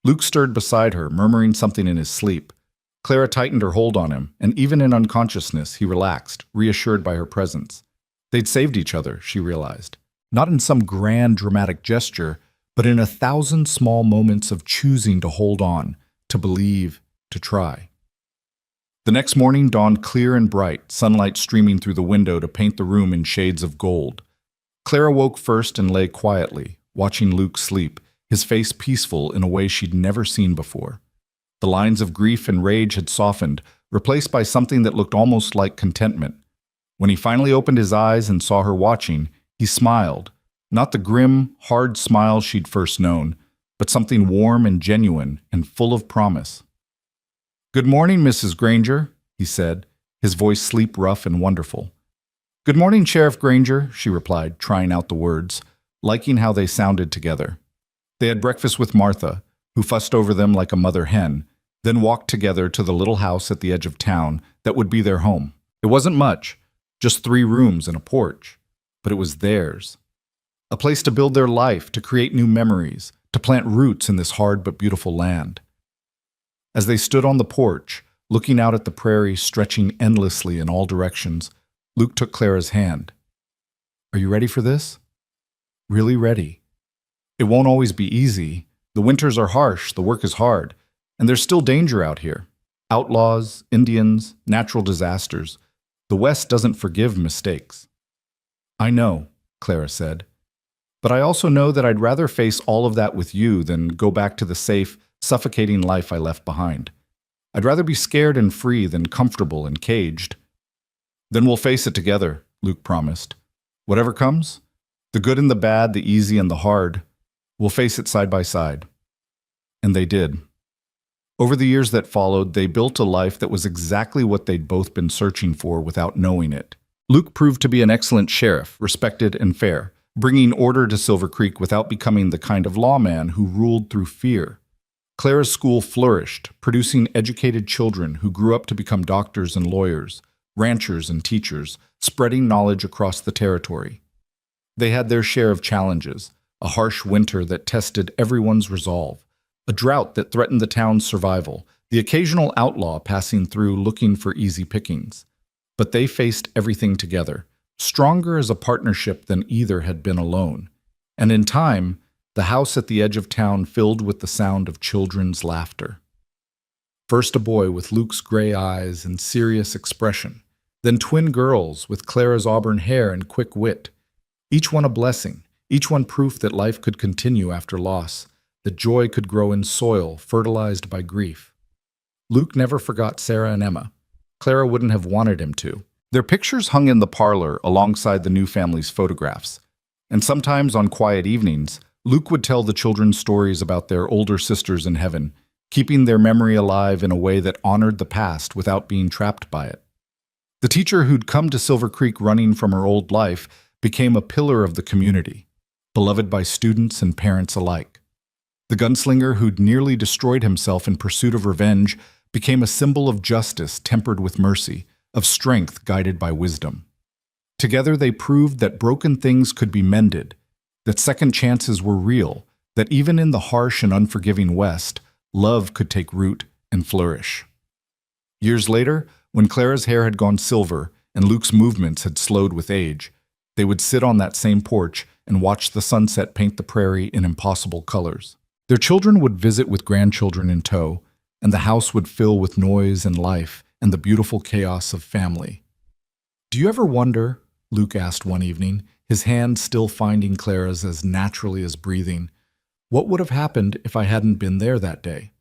Luke stirred beside her, murmuring something in his sleep. Clara tightened her hold on him, and even in unconsciousness, he relaxed, reassured by her presence. They'd saved each other, she realized. Not in some grand, dramatic gesture, but in 1,000 small moments of choosing to hold on, to believe, to try. The next morning dawned clear and bright, sunlight streaming through the window to paint the room in shades of gold. Clara woke first and lay quietly, watching Luke sleep, his face peaceful in a way she'd never seen before. The lines of grief and rage had softened, replaced by something that looked almost like contentment. When he finally opened his eyes and saw her watching, he smiled, not the grim, hard smile she'd first known, but something warm and genuine and full of promise. "Good morning, Mrs. Granger," he said, his voice sleep-rough and wonderful. "Good morning, Sheriff Granger," she replied, trying out the words, liking how they sounded together. They had breakfast with Martha, who fussed over them like a mother hen, then walked together to the little house at the edge of town that would be their home. It wasn't much, Just 3 rooms and a porch. But it was theirs. A place to build their life, to create new memories, to plant roots in this hard but beautiful land. As they stood on the porch, looking out at the prairie stretching endlessly in all directions, Luke took Clara's hand. "Are you ready for this?" "Really ready. It won't always be easy. The winters are harsh, the work is hard, and there's still danger out here. Outlaws, Indians, natural disasters. The West doesn't forgive mistakes." "I know," Clara said. "But I also know that I'd rather face all of that with you than go back to the safe, suffocating life I left behind. I'd rather be scared and free than comfortable and caged." "Then we'll face it together," Luke promised. "Whatever comes, the good and the bad, the easy and the hard, we'll face it side by side." And they did. Over the years that followed, they built a life that was exactly what they'd both been searching for without knowing it. Luke proved to be an excellent sheriff, respected and fair, bringing order to Silver Creek without becoming the kind of lawman who ruled through fear. Clara's school flourished, producing educated children who grew up to become doctors and lawyers, ranchers and teachers, spreading knowledge across the territory. They had their share of challenges, a harsh winter that tested everyone's resolve, a drought that threatened the town's survival, the occasional outlaw passing through looking for easy pickings. But they faced everything together, stronger as a partnership than either had been alone. And in time, the house at the edge of town filled with the sound of children's laughter. First a boy with Luke's gray eyes and serious expression, then twin girls with Clara's auburn hair and quick wit. Each one a blessing, each one proof that life could continue after loss, that joy could grow in soil fertilized by grief. Luke never forgot Sarah and Emma. Clara wouldn't have wanted him to. Their pictures hung in the parlor alongside the new family's photographs. And sometimes on quiet evenings, Luke would tell the children stories about their older sisters in heaven, keeping their memory alive in a way that honored the past without being trapped by it. The teacher who'd come to Silver Creek running from her old life became a pillar of the community, beloved by students and parents alike. The gunslinger who'd nearly destroyed himself in pursuit of revenge became a symbol of justice tempered with mercy, of strength guided by wisdom. Together they proved that broken things could be mended, that second chances were real, that even in the harsh and unforgiving West, love could take root and flourish. Years later, when Clara's hair had gone silver and Luke's movements had slowed with age, they would sit on that same porch and watch the sunset paint the prairie in impossible colors. Their children would visit with grandchildren in tow, and the house would fill with noise and life and the beautiful chaos of family. "Do you ever wonder," Luke asked one evening, his hand still finding Clara's as naturally as breathing, "what would have happened if I hadn't been there that day?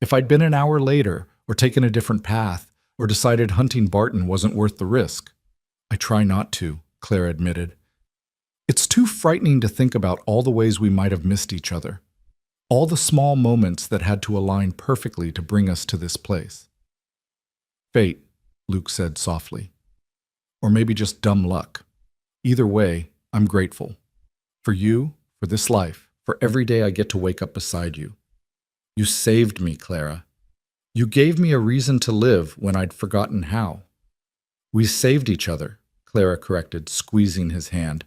If I'd been an hour later, or taken a different path, or decided hunting Barton wasn't worth the risk?" "I try not to," Clara admitted. "It's too frightening to think about all the ways we might have missed each other. All the small moments that had to align perfectly to bring us to this place." "Fate," Luke said softly. "Or maybe just dumb luck. Either way, I'm grateful. For you, for this life, for every day I get to wake up beside you. You saved me, Clara. You gave me a reason to live when I'd forgotten how." "We saved each other," Clara corrected, squeezing his hand.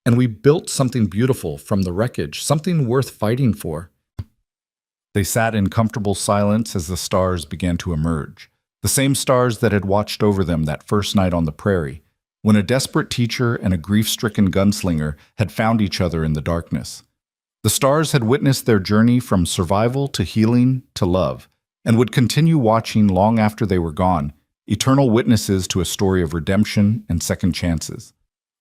"And we built something beautiful from the wreckage, something worth fighting for." They sat in comfortable silence as the stars began to emerge, the same stars that had watched over them that first night on the prairie, when a desperate teacher and a grief-stricken gunslinger had found each other in the darkness. The stars had witnessed their journey from survival to healing to love, and would continue watching long after they were gone, eternal witnesses to a story of redemption and second chances.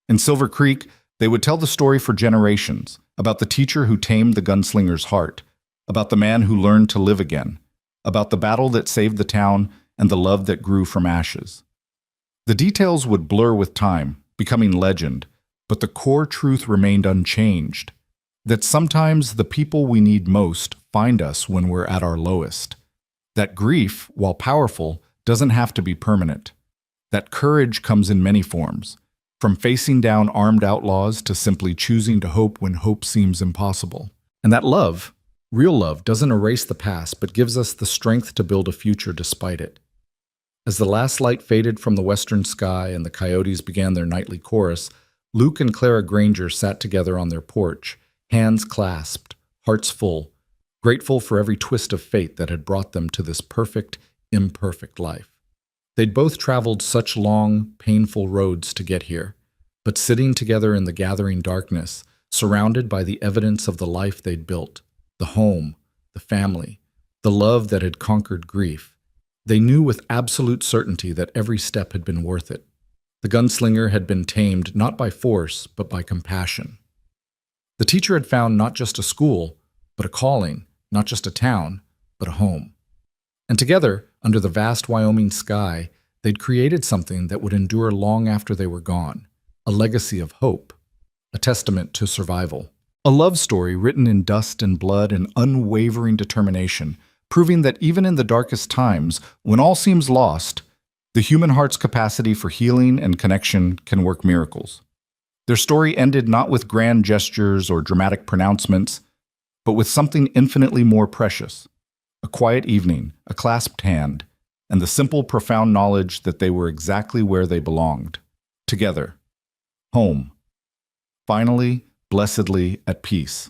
In Silver Creek, they would tell the story for generations, about the teacher who tamed the gunslinger's heart, about the man who learned to live again, about the battle that saved the town and the love that grew from ashes. The details would blur with time, becoming legend, but the core truth remained unchanged, that sometimes the people we need most find us when we're at our lowest. That grief, while powerful, doesn't have to be permanent. That courage comes in many forms, from facing down armed outlaws to simply choosing to hope when hope seems impossible. And that love, real love, doesn't erase the past but gives us the strength to build a future despite it. As the last light faded from the western sky and the coyotes began their nightly chorus, Luke and Clara Granger sat together on their porch, hands clasped, hearts full, grateful for every twist of fate that had brought them to this perfect, imperfect life. They'd both traveled such long, painful roads to get here, but sitting together in the gathering darkness, surrounded by the evidence of the life they'd built, the home, the family, the love that had conquered grief, they knew with absolute certainty that every step had been worth it. The gunslinger had been tamed not by force, but by compassion. The teacher had found not just a school, but a calling, not just a town, but a home. And together, under the vast Wyoming sky, they'd created something that would endure long after they were gone, a legacy of hope, a testament to survival. A love story written in dust and blood and unwavering determination, proving that even in the darkest times, when all seems lost, the human heart's capacity for healing and connection can work miracles. Their story ended not with grand gestures or dramatic pronouncements, but with something infinitely more precious: a quiet evening, a clasped hand, and the simple, profound knowledge that they were exactly where they belonged, together, home, finally, blessedly at peace.